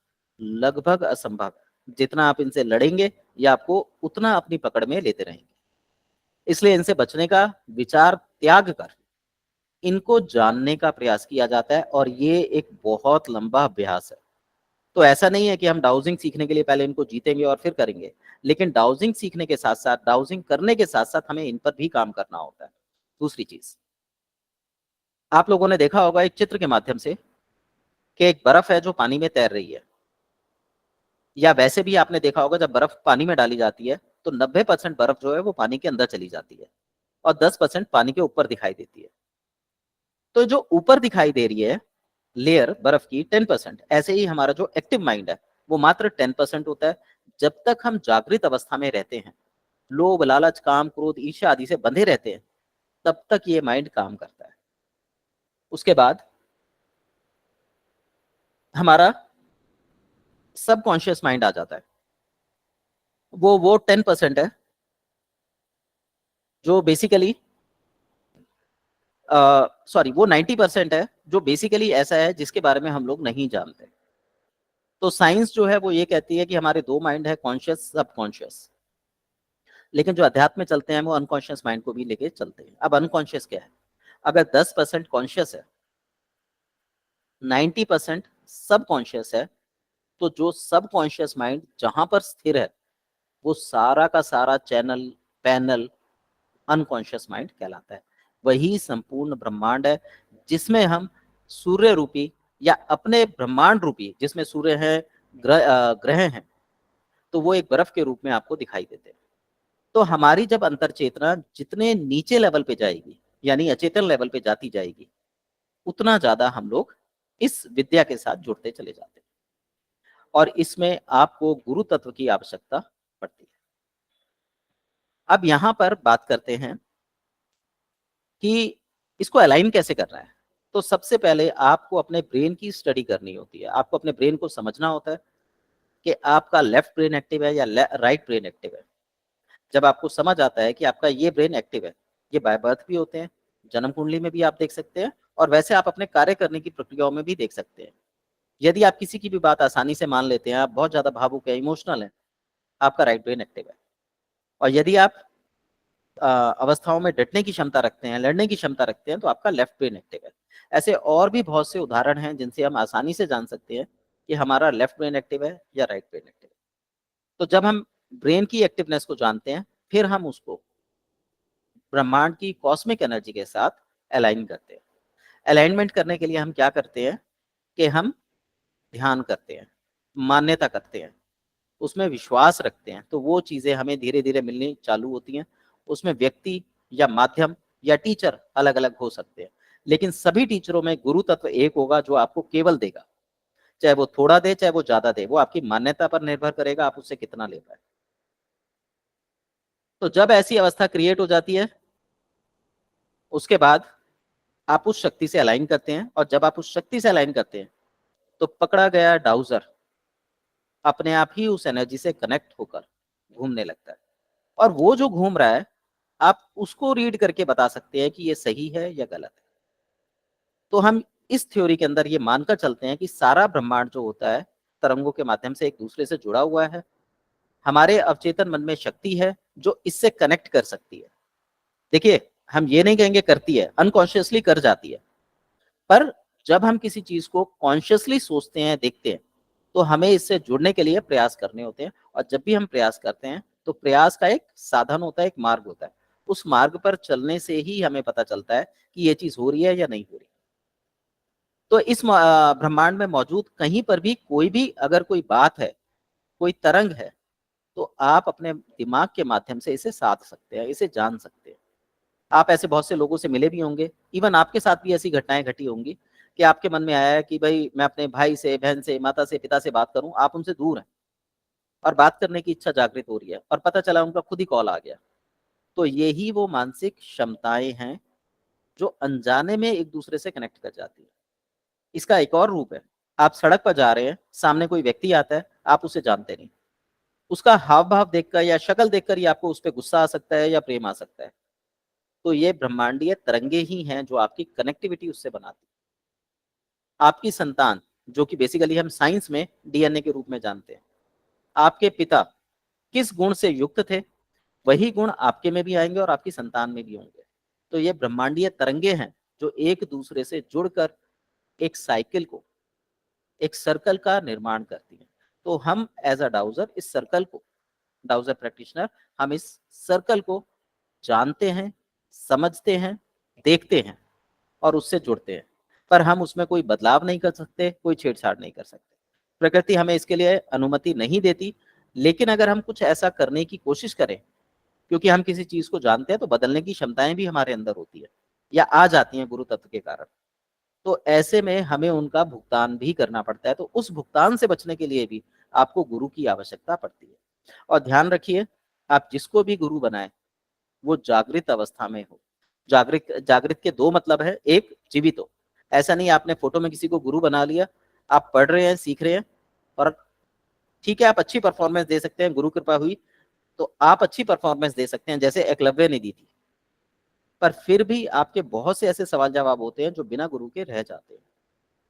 लगभग असंभव है। जितना आप इनसे लड़ेंगे ये आपको उतना अपनी पकड़ में लेते रहेंगे। इसलिए इनसे बचने का विचार त्याग कर इनको जानने का प्रयास किया जाता है, और ये एक बहुत लंबा अभ्यास है। तो ऐसा नहीं है कि हम डाउजिंग सीखने के लिए पहले इनको जीतेंगे और फिर करेंगे, लेकिन डाउजिंग सीखने के साथ साथ, डाउजिंग करने के साथ साथ हमें इन पर भी काम करना होता है। दूसरी चीज, आप लोगों ने देखा होगा एक चित्र के माध्यम से कि एक बर्फ है जो पानी में तैर रही है, या वैसे भी आपने देखा होगा जब बर्फ पानी में डाली जाती है तो 90% बर्फ जो है वो पानी के अंदर चली जाती है और 10% पानी के ऊपर दिखाई देती है। तो जो ऊपर दिखाई दे रही है लेयर बर्फ की 10%, ऐसे ही हमारा जो एक्टिव माइंड है वो मात्र 10% होता है। जब तक हम जागृत अवस्था में रहते हैं, लोभ, लालच, काम, क्रोध, ईर्ष्या आदि से बंधे रहते हैं, तब तक ये माइंड काम करता है। उसके बाद हमारा सबकॉन्शियस माइंड आ जाता है। वो 10% है जो बेसिकली सॉरी वो 90% है जो बेसिकली ऐसा है जिसके बारे में हम लोग नहीं जानते। तो साइंस जो है वो ये कहती है कि हमारे 2 माइंड है, कॉन्शियस, सबकॉन्शियस। लेकिन जो अध्यात्म में चलते हैं वो अनकॉन्शियस माइंड को भी लेके चलते हैं। अब अनकॉन्शियस क्या है? अगर 10% कॉन्शियस है, 90% सबकॉन्शियस है, तो जो सबकॉन्शियस माइंड जहां पर स्थिर है वो सारा का सारा चैनल, पैनल अनकॉन्शियस माइंड कहलाता है। वही संपूर्ण ब्रह्मांड है जिसमें हम सूर्य रूपी या अपने ब्रह्मांड रूपी, जिसमें सूर्य है, ग्रह हैं, तो वो एक बर्फ के रूप में आपको दिखाई देते हैं। तो हमारी जब अंतर चेतना जितने नीचे लेवल पे जाएगी, यानी अचेतन लेवल पे जाती जाएगी, उतना ज्यादा हम लोग इस विद्या के साथ जुड़ते चले जाते हैं, और इसमें आपको गुरु तत्व की आवश्यकता पड़ती है। अब यहां पर बात करते हैं कि इसको अलाइन कैसे करना है। तो सबसे पहले आपको अपने ब्रेन की स्टडी करनी होती है, आपको अपने ब्रेन को समझना होता है कि आपका लेफ्ट ब्रेन एक्टिव है या राइट ब्रेन एक्टिव है। जब आपको समझ आता है कि आपका ये ब्रेन एक्टिव है, ये बाय बर्थ भी होते हैं, जन्म कुंडली में भी आप देख सकते हैं, और वैसे आप अपने कार्य करने की प्रक्रियाओं में भी देख सकते हैं। यदि आप किसी की भी बात आसानी से मान लेते हैं, आप बहुत ज्यादा भावुक है, इमोशनल है, आपका राइट ब्रेन एक्टिव है। और यदि आप अवस्थाओं में डटने की क्षमता रखते हैं, लड़ने की क्षमता रखते हैं, तो आपका लेफ्ट ब्रेन एक्टिव है। ऐसे और भी बहुत से उदाहरण हैं जिनसे हम आसानी से जान सकते हैं कि हमारा लेफ्ट ब्रेन एक्टिव है या राइट ब्रेन एक्टिव है। तो जब हम ब्रेन की एक्टिवनेस को जानते हैं, फिर हम उसको ब्रह्मांड की कॉस्मिक एनर्जी के साथ अलाइन करते हैं। अलाइनमेंट करने के लिए हम क्या करते हैं कि हम ध्यान करते हैं, मान्यता करते हैं, उसमें विश्वास रखते हैं, तो वो चीजें हमें धीरे धीरे मिलनी चालू होती हैं। उसमें व्यक्ति या माध्यम या टीचर अलग अलग हो सकते हैं, लेकिन सभी टीचरों में गुरु तत्व एक होगा जो आपको केवल देगा। चाहे वो थोड़ा दे, चाहे वो ज्यादा दे, वो आपकी मान्यता पर निर्भर करेगा, आप उससे कितना ले पाए। तो जब ऐसी अवस्था क्रिएट हो जाती है, उसके बाद आप उस शक्ति से अलाइन करते हैं, और जब आप उस शक्ति से अलाइन करते हैं, तो पकड़ा गया डाउजर अपने आप ही उस एनर्जी से कनेक्ट होकर घूमने लगता है। और वो जो घूम रहा है, आप उसको रीड करके बता सकते हैं कि ये सही है या गलत है। तो हम इस थ्योरी के अंदर ये मानकर चलते हैं कि सारा ब्रह्मांड जो होता है, तरंगों के माध्यम से एक दूसरे से जुड़ा हुआ है। हमारे अवचेतन मन में शक्ति है जो इससे कनेक्ट कर सकती है। देखिए, हम ये नहीं कहेंगे करती है, अनकॉन्शियसली कर जाती है, पर जब हम किसी चीज को कॉन्शियसली सोचते हैं, देखते हैं, तो हमें इससे जुड़ने के लिए प्रयास करने होते हैं। और जब भी हम प्रयास करते हैं, तो प्रयास का एक साधन होता है, एक मार्ग होता है। उस मार्ग पर चलने से ही हमें पता चलता है कि ये चीज हो रही है या नहीं हो रही। तो इस ब्रह्मांड में मौजूद कहीं पर भी कोई भी अगर कोई बात है, कोई तरंग है, तो आप अपने दिमाग के माध्यम से इसे साध सकते हैं, इसे जान सकते हैं। आप ऐसे बहुत से लोगों से मिले भी होंगे, इवन आपके साथ भी ऐसी घटनाएं घटी होंगी कि आपके मन में आया है कि भाई मैं अपने भाई से, बहन से, माता से, पिता से बात करूं, आप उनसे दूर हैं और बात करने की इच्छा जागृत हो रही है, और पता चला उनका खुद ही कॉल आ गया। तो यही वो मानसिक क्षमताएं हैं जो अनजाने में एक दूसरे से कनेक्ट कर जाती है। इसका एक और रूप है, आप सड़क पर जा रहे हैं, सामने कोई व्यक्ति आता है, आप उसे जानते नहीं, उसका हाव भाव देखकर या शक्ल देखकर ही आपको उस पर गुस्सा आ सकता है या प्रेम आ सकता है। तो ये ब्रह्मांडीय तरंगे ही हैं जो आपकी कनेक्टिविटी उससे बनाती है। आपकी संतान, जो कि बेसिकली हम साइंस में डीएनए के रूप में जानते हैं, आपके पिता किस गुण से युक्त थे, वही गुण आपके में भी आएंगे और आपकी संतान में भी होंगे। तो ये ब्रह्मांडीय तरंगे हैं जो एक दूसरे से जुड़कर एक साइकिल को, एक सर्कल का निर्माण करती हैं। तो हम एज अ डाउजर इस सर्कल को, डाउजर प्रैक्टिशनर, हम इस सर्कल को जानते हैं, समझते हैं, देखते हैं और उससे जुड़ते हैं। पर हम उसमें कोई बदलाव नहीं कर सकते, कोई छेड़छाड़ नहीं कर सकते। प्रकृति हमें इसके लिए अनुमति नहीं देती। लेकिन अगर हम कुछ ऐसा करने की कोशिश करें, क्योंकि हम किसी चीज को जानते हैं, तो बदलने की क्षमताएं भी हमारे अंदर होती है या आ जाती हैं गुरु तत्व के कारण। तो ऐसे में हमें उनका भुगतान भी करना पड़ता है। तो उस भुगतान से बचने के लिए भी आपको गुरु की आवश्यकता पड़ती है। और ध्यान रखिए, आप जिसको भी गुरु बनाए, वो जागृत अवस्था में हो। जागृत जागृत के दो मतलब है, एक जीवित हो। ऐसा नहीं आपने फोटो में किसी को गुरु बना लिया, आप पढ़ रहे हैं, सीख रहे हैं, और ठीक है आप अच्छी परफॉर्मेंस दे सकते हैं, गुरु कृपा हुई तो आप अच्छी परफॉर्मेंस दे सकते हैं जैसे एकलव्य ने दी थी। पर फिर भी आपके बहुत से ऐसे सवाल जवाब होते हैं जो बिना गुरु के रह जाते हैं।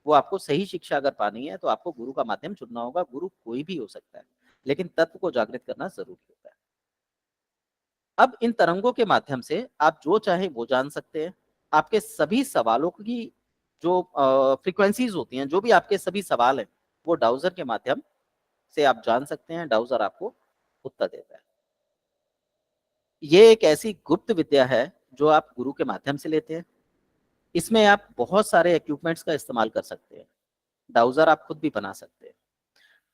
वो आपको सही शिक्षा अगर पानी है, तो आपको गुरु का माध्यम चुनना होगा। गुरु कोई भी हो सकता है, लेकिन तत्व को जागृत करना जरूरी होता है। अब इन तरंगों के माध्यम से आप जो चाहे वो जान सकते हैं। आपके सभी सवालों की जो फ्रीक्वेंसीज होती हैं, जो भी आपके सभी सवाल हैं, वो डाउजर के माध्यम से आप जान सकते हैं। डाउजर आपको उत्तर देता है। ये एक ऐसी गुप्त विद्या है जो आप गुरु के माध्यम से लेते हैं। इसमें आप बहुत सारे इक्विपमेंट्स का इस्तेमाल कर सकते हैं। डाउजर आप खुद भी बना सकते हैं।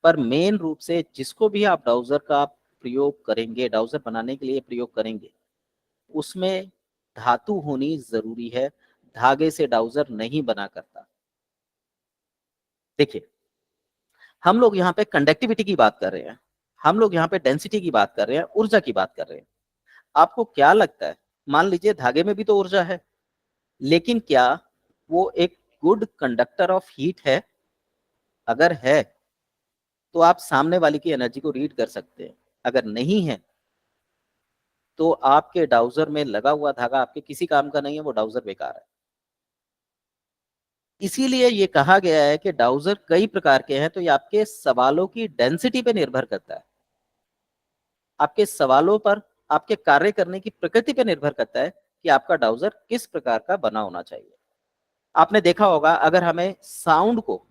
पर मेन रूप से जिसको भी आप डाउजर का प्रयोग करेंगे, डाउजर बनाने के लिए प्रयोग करेंगे, उसमें धातु होनी जरूरी है। धागे से डाउजर नहीं बना करता। देखिए, हम लोग यहाँ पे कंडक्टिविटी की बात कर रहे हैं, हम लोग यहाँ पे डेंसिटी की बात कर रहे हैं, ऊर्जा की बात कर रहे हैं। आपको क्या लगता है, मान लीजिए धागे में भी तो ऊर्जा है, लेकिन क्या वो एक गुड कंडक्टर ऑफ हीट है, अगर है तो आप सामने वाले की एनर्जी को रीड कर सकते हैं, अगर नहीं है तो आपके डाउजर में लगा हुआ धागा आपके किसी काम का नहीं है, वो डाउजर बेकार है। इसीलिए ये कहा गया है कि डाउजर कई प्रकार के हैं, तो ये आपके सवालों की डेंसिटी पे निर्भर करता है, आपके सवालों पर, आपके कार्य करने की प्रकृति पे निर्भर करता है कि आपका डाउजर किस प्रकार का बना होना चाहिए। आपने देखा होगा, अगर हमें साउंड को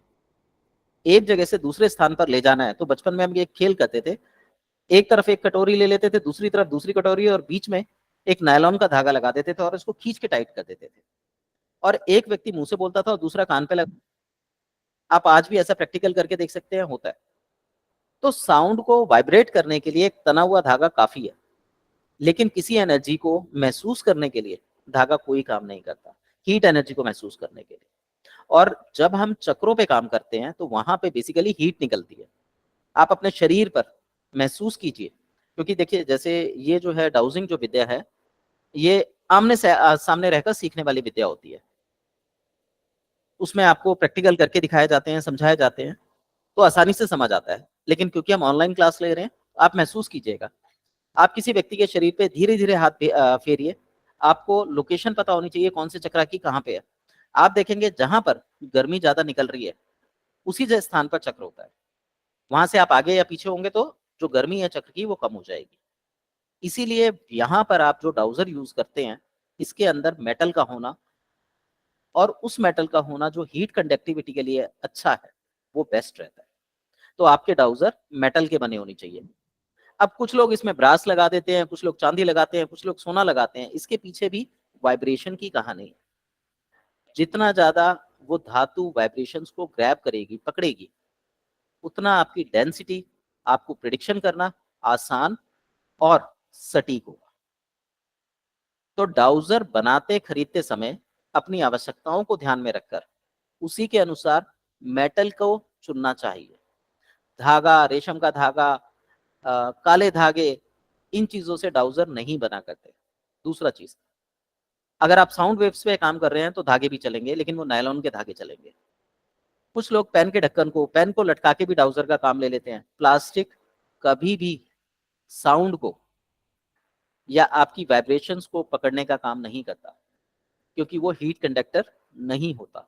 एक जगह से दूसरे स्थान पर ले जाना है तो बचपन में हम ये खेल करते थे, एक तरफ एक कटोरी ले लेते थे, दूसरी तरफ दूसरी कटोरी, और बीच में एक नायलॉन का धागा लगा देते थे और इसको खींच के टाइट कर देते थे, और एक व्यक्ति मुंह से बोलता था और दूसरा कान पे लगा। आप आज भी ऐसा प्रैक्टिकल करके देख सकते हैं, होता है। तो साउंड को वाइब्रेट करने के लिए एक तना हुआ धागा काफी है, लेकिन किसी एनर्जी को महसूस करने के लिए धागा कोई काम नहीं करता, हीट एनर्जी को महसूस करने के लिए। और जब हम चक्रों पे काम करते हैं तो वहां पे बेसिकली हीट निकलती है। आप अपने शरीर पर महसूस कीजिए, क्योंकि देखिए जैसे ये जो है डाउजिंग जो विद्या है, ये आमने से सामने रहकर सीखने वाली विद्या होती है। उसमें आपको प्रैक्टिकल करके दिखाए जाते हैं, समझाए जाते हैं, तो आसानी से समझ आता है। लेकिन क्योंकि हम ऑनलाइन क्लास ले रहे हैं, आप महसूस कीजिएगा। आप किसी व्यक्ति के शरीर पे धीरे धीरे हाथ फेरिए, आपको लोकेशन पता होनी चाहिए कौन से चक्रा की कहाँ पे है। आप देखेंगे जहां पर गर्मी ज्यादा निकल रही है उसी स्थान पर चक्र होता है, वहां से आप आगे या पीछे होंगे तो जो गर्मी है चक्र की वो कम हो जाएगी। इसीलिए यहाँ पर आप जो डाउजर यूज करते हैं, इसके अंदर मेटल का होना, और उस मेटल का होना जो हीट कंडक्टिविटी के लिए अच्छा है, वो बेस्ट रहता है। तो आपके डाउजर मेटल के बने होने चाहिए। अब कुछ लोग इसमें ब्रास लगा देते हैं, कुछ लोग चांदी लगाते हैं, कुछ लोग सोना लगाते हैं, इसके पीछे भी वाइब्रेशन की कहानी है। जितना ज्यादा वो धातु वाइब्रेशंस को ग्रैब करेगी, पकड़ेगी, उतना आपकी डेंसिटी, आपको प्रिडिक्शन करना आसान और सटीक होगा। तो डाउजर बनाते खरीदते समय अपनी आवश्यकताओं को ध्यान में रखकर उसी के अनुसार मेटल को चुनना चाहिए। धागा, रेशम का धागा, काले धागे, इन चीजों से डाउजर नहीं बना करते। दूसरा चीज, अगर आप साउंड वेव्स पे काम कर रहे हैं तो धागे भी चलेंगे, लेकिन वो नायलॉन के धागे चलेंगे। कुछ लोग पेन के ढक्कन को, पेन को लटका के भी डाउजर का काम ले लेते हैं। प्लास्टिक कभी भी साउंड को या आपकी वाइब्रेशंस को पकड़ने का काम नहीं करता, क्योंकि वो हीट कंडक्टर नहीं होता।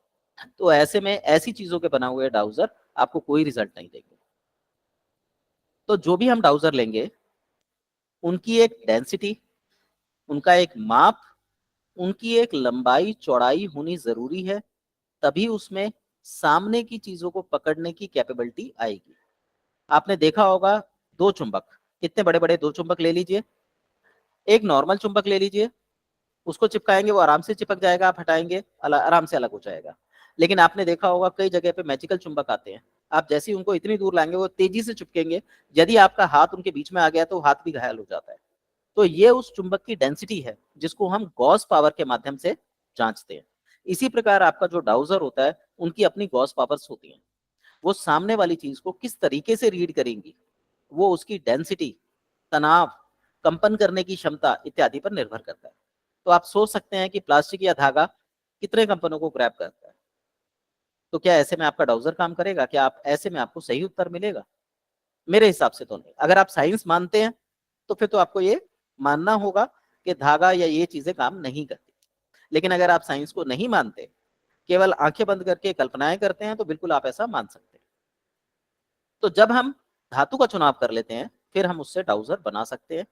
तो ऐसे में ऐसी चीजों के बना हुए डाउजर आपको कोई रिजल्ट नहीं देंगे। तो जो भी हम डाउजर लेंगे, उनकी एक डेंसिटी, उनका एक माप, उनकी एक लंबाई चौड़ाई होनी जरूरी है, तभी उसमें सामने की चीजों को पकड़ने की कैपेबिलिटी आएगी। आपने देखा होगा, दो चुंबक, कितने बड़े बड़े दो चुंबक ले लीजिए, एक नॉर्मल चुंबक ले लीजिए, उसको चिपकाएंगे वो आराम से चिपक जाएगा, आप हटाएंगे आराम से अलग हो जाएगा। लेकिन आपने देखा होगा कई जगह पे मैजिकल चुंबक आते हैं, आप जैसे ही उनको इतनी दूर लाएंगे वो तेजी से चिपकेंगे, यदि आपका हाथ उनके बीच में आ गया तो हाथ भी घायल हो जाता है। तो ये उस चुंबक की डेंसिटी है जिसको हम गॉस पावर के माध्यम से जांचते हैं। इसी प्रकार आपका जो डाउजर होता है, उनकी अपनी गॉस पावर्स होती हैं। वो सामने वाली चीज को किस तरीके से रीड करेंगी, वो उसकी डेंसिटी, तनाव, कंपन करने की क्षमता इत्यादि पर निर्भर करता है। तो आप सोच सकते हैं कि प्लास्टिक या धागा कितने कंपनों को ग्रैब करता है। तो क्या ऐसे में आपका डाउजर काम करेगा? क्या आप ऐसे में आपको सही उत्तर मिलेगा? मेरे हिसाब से तो नहीं। अगर आप साइंस मानते हैं तो फिर तो आपको ये मानना होगा कि धागा या ये चीजें काम नहीं करती। लेकिन अगर आप साइंस को नहीं मानते, केवल आंखें बंद करके कल्पनाएं करते हैं, तो बिल्कुल आप ऐसा मान सकते हैं। तो जब हम धातु का चुनाव कर लेते हैं, फिर हम उससे डाउजर बना सकते हैं।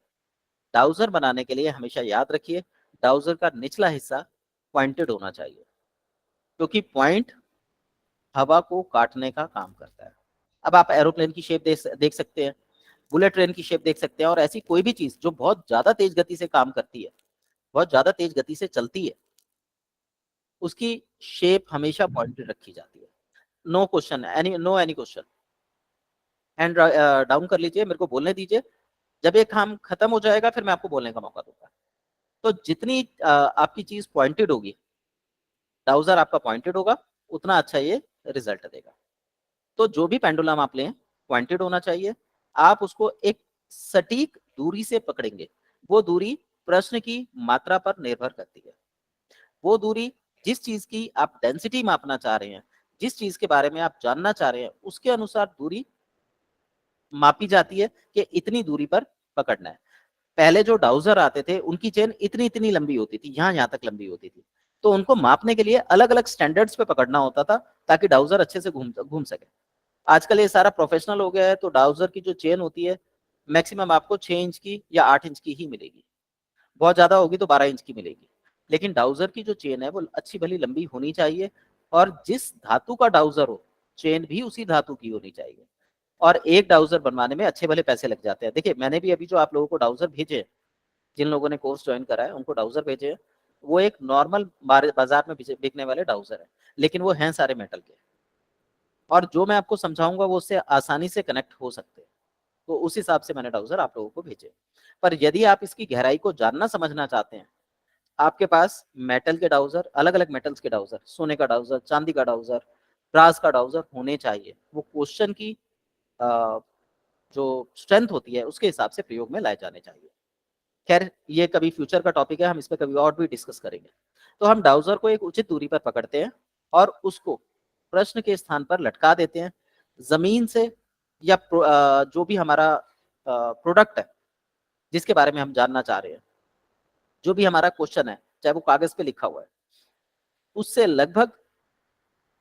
डाउजर बनाने के लिए हमेशा याद रखिए, डाउजर का निचला हिस्सा पॉइंटेड होना चाहिए, क्योंकि पॉइंट हवा को काटने का काम करता है। अब आप एरोप्लेन की शेप देख सकते हैं, बुलेट ट्रेन की शेप देख सकते हैं, और ऐसी कोई भी चीज जो बहुत ज्यादा तेज गति से काम करती है, बहुत ज्यादा तेज गति से चलती है, उसकी शेप हमेशा पॉइंटेड रखी जाती है। No question, any question, hand down कर लीजिए, मेरे को बोलने दीजिए। जब ये काम खत्म हो जाएगा फिर मैं आपको बोलने का मौका दूंगा। तो जितनी आपकी चीज पॉइंटेड होगी, डाउजर आपका पॉइंटेड होगा, उतना अच्छा ये रिजल्ट देगा। तो जो भी पेंडुलम आप लें, पॉइंटेड होना चाहिए। आप उसको एक सटीक दूरी से पकड़ेंगे, वो दूरी प्रश्न की मात्रा पर निर्भर करती है। वो दूरी जिस चीज की आप डेंसिटी मापना चाह रहे हैं, जिस चीज के बारे में आप जानना चाह रहे हैं, उसके अनुसार दूरी मापी जाती है कि इतनी दूरी पर पकड़ना है। पहले जो डाउजर आते थे उनकी चेन इतनी इतनी लंबी होती थी, यहाँ तक लंबी होती थी, तो उनको मापने के लिए अलग अलग स्टैंडर्ड्स पे पकड़ना होता था ताकि डाउजर अच्छे से घूम सके। आजकल ये सारा प्रोफेशनल हो गया है, तो डाउजर की जो चेन होती है मैक्सिमम आपको 6 इंच की या 8 इंच की ही मिलेगी, बहुत ज्यादा होगी तो 12 इंच की मिलेगी। लेकिन डाउजर की जो चेन है वो अच्छी भली लंबी होनी चाहिए, और जिस धातु का डाउजर हो चेन भी उसी धातु की होनी चाहिए। और एक डाउजर बनवाने में अच्छे भले पैसे लग जाते हैं। देखिए मैंने भी अभी जो आप लोगों को डाउजर भेजे, जिन लोगों ने कोर्स ज्वाइन करा है उनको डाउजर भेजे हैं, वो एक नॉर्मल बाजार में बिकने वाले डाउजर है, लेकिन वो हैं सारे मेटल के, और जो मैं आपको समझाऊंगा वो उससे आसानी से कनेक्ट हो सकते हैं। तो उस हिसाब से मैंने डाउजर आप लोगों को भेजे। पर यदि आप इसकी गहराई को जानना समझना चाहते हैं, आपके पास मेटल के डाउजर, अलग अलग मेटल्स के डाउजर, सोने का डाउजर, चांदी का डाउजर, ब्रास का डाउजर होने चाहिए। वो क्वेश्चन की जो स्ट्रेंथ होती है उसके हिसाब से प्रयोग में लाए जाने चाहिए। खैर ये कभी फ्यूचर का टॉपिक है, हम इस पर कभी और भी डिस्कस करेंगे। तो हम डाउजर को एक उचित दूरी पर पकड़ते हैं और उसको प्रश्न के स्थान पर लटका देते हैं, जमीन से या जो भी हमारा प्रोडक्ट है जिसके बारे में हम जानना चाह रहे हैं, जो भी हमारा क्वेश्चन है चाहे वो कागज पे लिखा हुआ है, उससे लगभग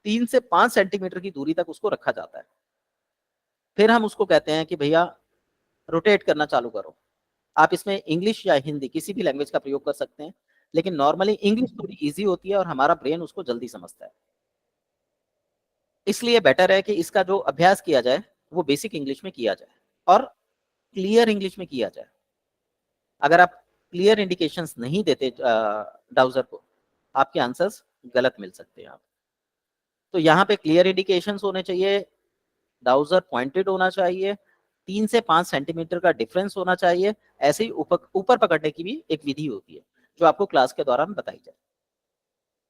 3 से 5 सेंटीमीटर की दूरी तक उसको रखा जाता है। फिर हम उसको कहते हैं कि भैया रोटेट करना चालू करो। आप इसमें इंग्लिश या हिंदी किसी भी लैंग्वेज का प्रयोग कर सकते हैं, लेकिन नॉर्मली इंग्लिश थोड़ी इजी होती है और हमारा ब्रेन उसको जल्दी समझता है। इसलिए बेटर है कि इसका जो अभ्यास किया जाए वो बेसिक इंग्लिश में किया जाए और क्लियर इंग्लिश में किया जाए। अगर आप क्लियर इंडिकेशंस नहीं देते डाउजर को, आपके आंसर्स गलत मिल सकते हैं आप। तो यहाँ पे क्लियर इंडिकेशंस होने चाहिए, डाउजर पॉइंटेड होना चाहिए, 3 से 5 सेंटीमीटर का डिफरेंस होना चाहिए। ऐसे ही ऊपर पकड़ने की भी एक विधि होती है जो आपको क्लास के दौरान बताई जाए।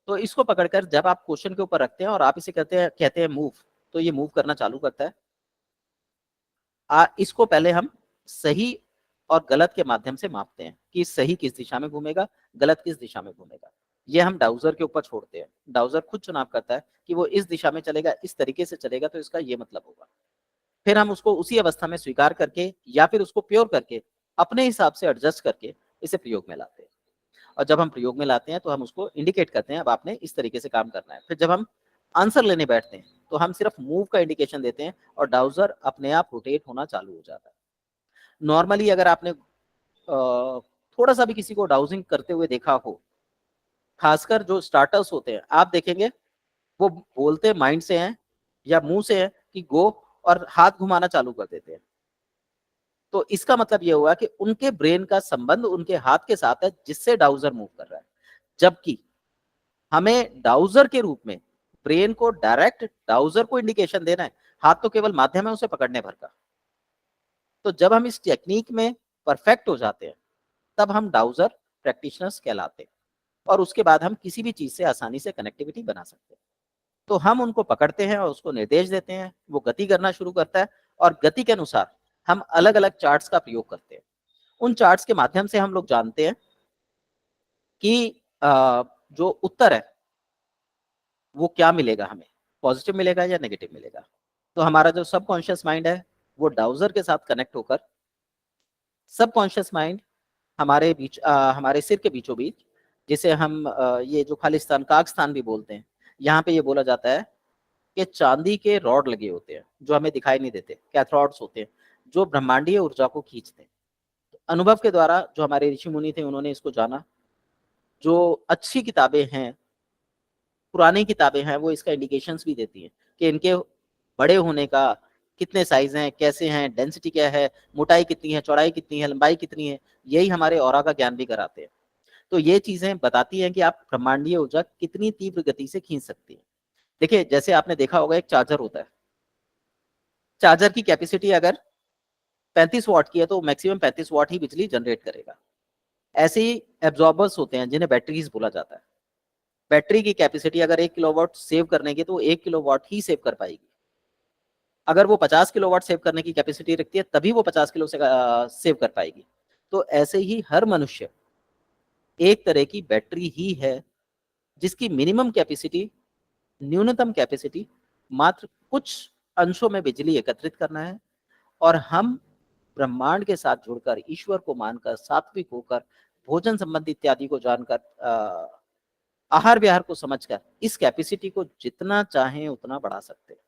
तो इसको पकड़कर जब आप क्वेश्चन के ऊपर रखते हैं और आप इसे कहते हैं मूव, तो ये मूव करना चालू करता है। इसको पहले हम सही और गलत के माध्यम से मापते हैं कि सही किस दिशा में घूमेगा, गलत किस दिशा में घूमेगा। ये हम डाउजर के ऊपर छोड़ते हैं। डाउजर खुद चुनाव करता है कि वो इस दिशा में चलेगा, इस तरीके से चलेगा, तो इसका ये मतलब होगा। फिर हम उसको उसी अवस्था में स्वीकार करके या फिर उसको प्योर करके अपने हिसाब से एडजस्ट करके इसे प्रयोग में लाते हैं। और जब हम प्रयोग में लाते हैं तो हम उसको इंडिकेट करते हैं अब आपने इस तरीके से काम करना है। फिर जब हम आंसर लेने बैठते हैं तो हम सिर्फ मूव का इंडिकेशन देते हैं और डाउजर अपने आप रोटेट होना चालू हो जाता है। नॉर्मली अगर आपने थोड़ा सा भी किसी को डाउजिंग करते हुए देखा हो, खासकर जो स्टार्टर्स होते हैं, आप देखेंगे वो बोलते माइंड से हैं या मुंह से है कि गो, और हाथ घुमाना चालू कर देते हैं। तो इसका मतलब ये हुआ कि उनके ब्रेन का संबंध उनके हाथ के साथ है जिससे डाउजर मूव कर रहा है। जबकि हमें डाउजर के रूप में ब्रेन को डायरेक्ट डाउजर को इंडिकेशन देना है, हाथ तो केवल माध्यम है उसे पकड़ने भर का। तो जब हम इस टेक्निक में परफेक्ट हो जाते हैं तब हम डाउजर प्रैक्टिशनर्स कहलाते हैं, और उसके बाद हम किसी भी चीज से आसानी से कनेक्टिविटी बना सकते हैं। तो हम उनको पकड़ते हैं और उसको निर्देश देते हैं, वो गति करना शुरू करता है, और गति के अनुसार हम अलग अलग चार्ट्स का प्रयोग करते हैं। उन चार्ट्स के माध्यम से हम लोग जानते हैं कि जो उत्तर है वो क्या मिलेगा, हमें पॉजिटिव मिलेगा या नेगेटिव मिलेगा। तो हमारा जो सबकॉन्शियस माइंड है वो डाउजर के साथ कनेक्ट होकर सबकॉन्शियस माइंड हमारे सिर के बीचों बीच, जिसे हम ये जो खालिस्तान कागस्थान भी बोलते हैं, यहाँ पे ये बोला जाता है कि चांदी के रॉड लगे होते हैं जो हमें दिखाई नहीं देते, कैथोड्स होते हैं जो ब्रह्मांडीय ऊर्जा को खींचते हैं। तो अनुभव के द्वारा जो हमारे ऋषि मुनि थे उन्होंने इसको जाना। जो अच्छी किताबें हैं, पुरानी किताबें हैं, वो इसका इंडिकेशंस भी देती हैं कि इनके बड़े होने का कितने साइज हैं, कैसे हैं, डेंसिटी क्या है, मोटाई कितनी है, चौड़ाई कितनी है, लंबाई कितनी है, यही हमारे ऑरा का ज्ञान भी कराते हैं। तो ये चीजें बताती हैं कि आप ब्रह्मांडीय ऊर्जा कितनी तीव्र गति से खींच सकती है। देखिए जैसे आपने देखा होगा एक चार्जर होता है, चार्जर की कैपेसिटी अगर 35 वाट की है तो मैक्सिमम 35 वाट ही बिजली जनरेट करेगा। ऐसे ही एब्जॉर्बर्स होते हैं जिन्हें बैटरीज बोला जाता है। बैटरी की कैपेसिटी अगर 1 किलोवाट सेव करने की तो 1 किलोवाट ही सेव कर पाएगी। अगर वो 50 किलोवाट सेव करने की कैपेसिटी रखती है तभी वो 50 किलो से सेव कर पाएगी। तो ऐसे ही हर मनुष्य एक तरह की बैटरी ही है जिसकी मिनिमम कैपेसिटी, न्यूनतम कैपेसिटी मात्र कुछ अंशों में बिजली एकत्रित करना है, और हम ब्रह्मांड के साथ जुड़कर, ईश्वर को मानकर, सात्विक होकर, भोजन संबंधी इत्यादि को जानकर, आहार विहार को समझकर इस कैपेसिटी को जितना चाहें उतना बढ़ा सकते हैं।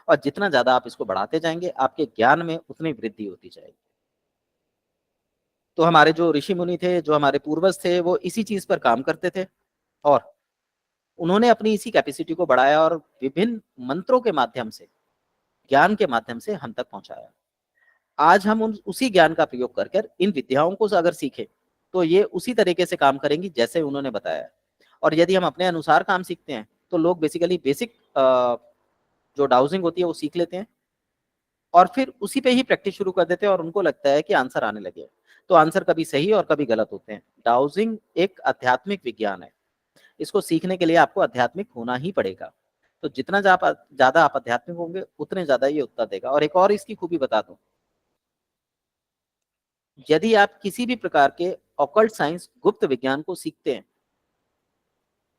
और जितना ज्यादा आप इसको बढ़ाते जाएंगे, आपके ज्ञान में उतनी वृद्धि होती जाएगी। तो हमारे जो ऋषि मुनि थे, जो हमारे पूर्वज थे, वो इसी चीज पर काम करते थे, और उन्होंने अपनी इसी कैपेसिटी को बढ़ाया और विभिन्न मंत्रों के माध्यम से, ज्ञान के माध्यम से हम तक पहुंचाया। आज हम उसी ज्ञान का प्रयोग कर इन विद्याओं को अगर सीखें तो ये उसी तरीके से काम करेंगी जैसे उन्होंने बताया। और यदि हम अपने अनुसार काम सीखते हैं तो लोग बेसिकली बेसिक जो डाउजिंग होती है वो सीख लेते हैं, और फिर उसी पे ही प्रैक्टिस शुरू कर देते हैं, और उनको लगता है कि आंसर आने लगे। तो आंसर कभी सही और कभी गलत होते हैं। डाउजिंग एक आध्यात्मिक विज्ञान है, इसको सीखने के लिए आपको आध्यात्मिक होना ही पड़ेगा। तो जितना ज्यादा आप आध्यात्मिक होंगे उतने ज्यादा ये उत्तर देगा। और एक और इसकी खूबी बता दूं, यदि आप किसी भी प्रकार के ऑकल्ट साइंस, गुप्त विज्ञान को सीखते हैं,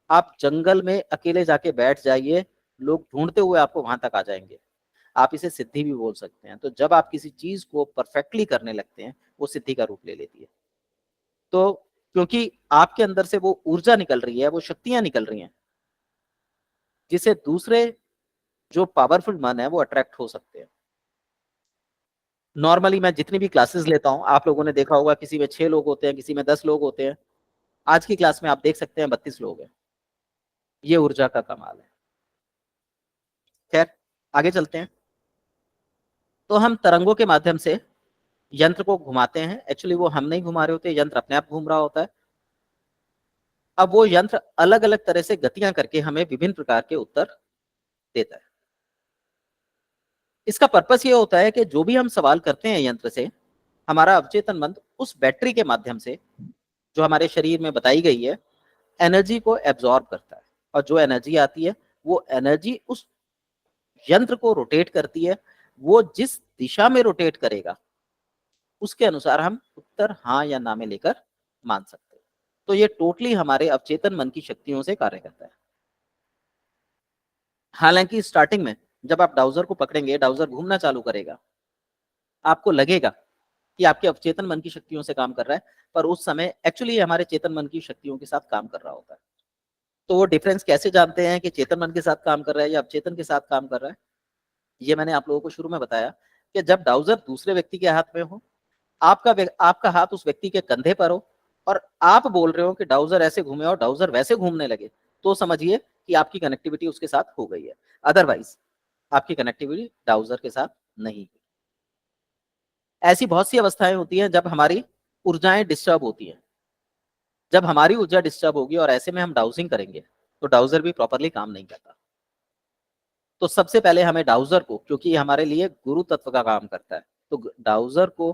आप जंगल में अकेले जाके बैठ जाइए, लोग ढूंढते हुए आपको वहां तक आ जाएंगे। आप इसे सिद्धि भी बोल सकते हैं। तो जब आप किसी चीज को परफेक्टली करने लगते हैं, वो सिद्धि का रूप ले लेती है। तो क्योंकि आपके अंदर से वो ऊर्जा निकल रही है, वो शक्तियां निकल रही हैं, जिसे दूसरे जो पावरफुल मन है वो अट्रैक्ट हो सकते हैं। नॉर्मली मैं जितनी भी क्लासेस लेता हूं, आप लोगों ने देखा होगा, किसी में 6 लोग होते हैं, किसी में 10 लोग होते हैं। आज की क्लास में आप देख सकते हैं 32 लोग हैं। ये ऊर्जा का कमाल है। खैर, आगे चलते हैं। तो हम तरंगों के माध्यम से यंत्र को घुमाते हैं। एक्चुअली वो हम नहीं घुमा रहे होते, यंत्र अपने आप घूम रहा होता है। अब वो यंत्र अलग अलग तरह से गतियां करके हमें विभिन्न प्रकार के उत्तर देता है। इसका पर्पस ये होता है कि जो भी हम सवाल करते हैं यंत्र से, हमारा अवचेतन मन उस बैटरी के माध्यम से, जो हमारे शरीर में बताई गई है, एनर्जी को एब्जॉर्ब करता है। और जो एनर्जी आती है, वो एनर्जी उस यंत्र को रोटेट करती है। वो जिस दिशा में रोटेट करेगा, उसके अनुसार हम उत्तर हाँ या ना में लेकर मान सकते हैं। तो ये टोटली हमारे अवचेतन मन की शक्तियों से कार्य करता है। हालांकि स्टार्टिंग में जब आप डाउजर को पकड़ेंगे, डाउजर घूमना चालू करेगा, आपको लगेगा कि आपके अवचेतन मन की शक्तियों से काम कर रहा है, पर उस समय एक्चुअली हमारे चेतन मन की शक्तियों के साथ काम कर रहा होता है। तो वो डिफरेंस कैसे जानते हैं कि चेतन मन के साथ काम कर रहा है या अवचेतन के साथ काम कर रहा है? ये मैंने आप लोगों को शुरू में बताया कि जब डाउजर दूसरे व्यक्ति के हाथ में हो, आपका हाथ उस व्यक्ति के कंधे पर हो, और आप बोल रहे हो कि डाउजर ऐसे घूमे और डाउजर वैसे घूमने लगे, तो समझिए कि आपकी कनेक्टिविटी उसके साथ हो गई है। अदरवाइज आपकी कनेक्टिविटी डाउजर के साथ नहीं है। ऐसी बहुत सी अवस्थाएं होती हैं जब हमारी ऊर्जाएं डिस्टर्ब होती हैं। जब हमारी ऊर्जा डिस्टर्ब होगी और ऐसे में हम डाउजिंग करेंगे, तो डाउजर भी प्रॉपरली काम नहीं करता। तो सबसे पहले हमें डाउजर को, क्योंकि ये हमारे लिए गुरु तत्व का काम करता है, तो डाउजर को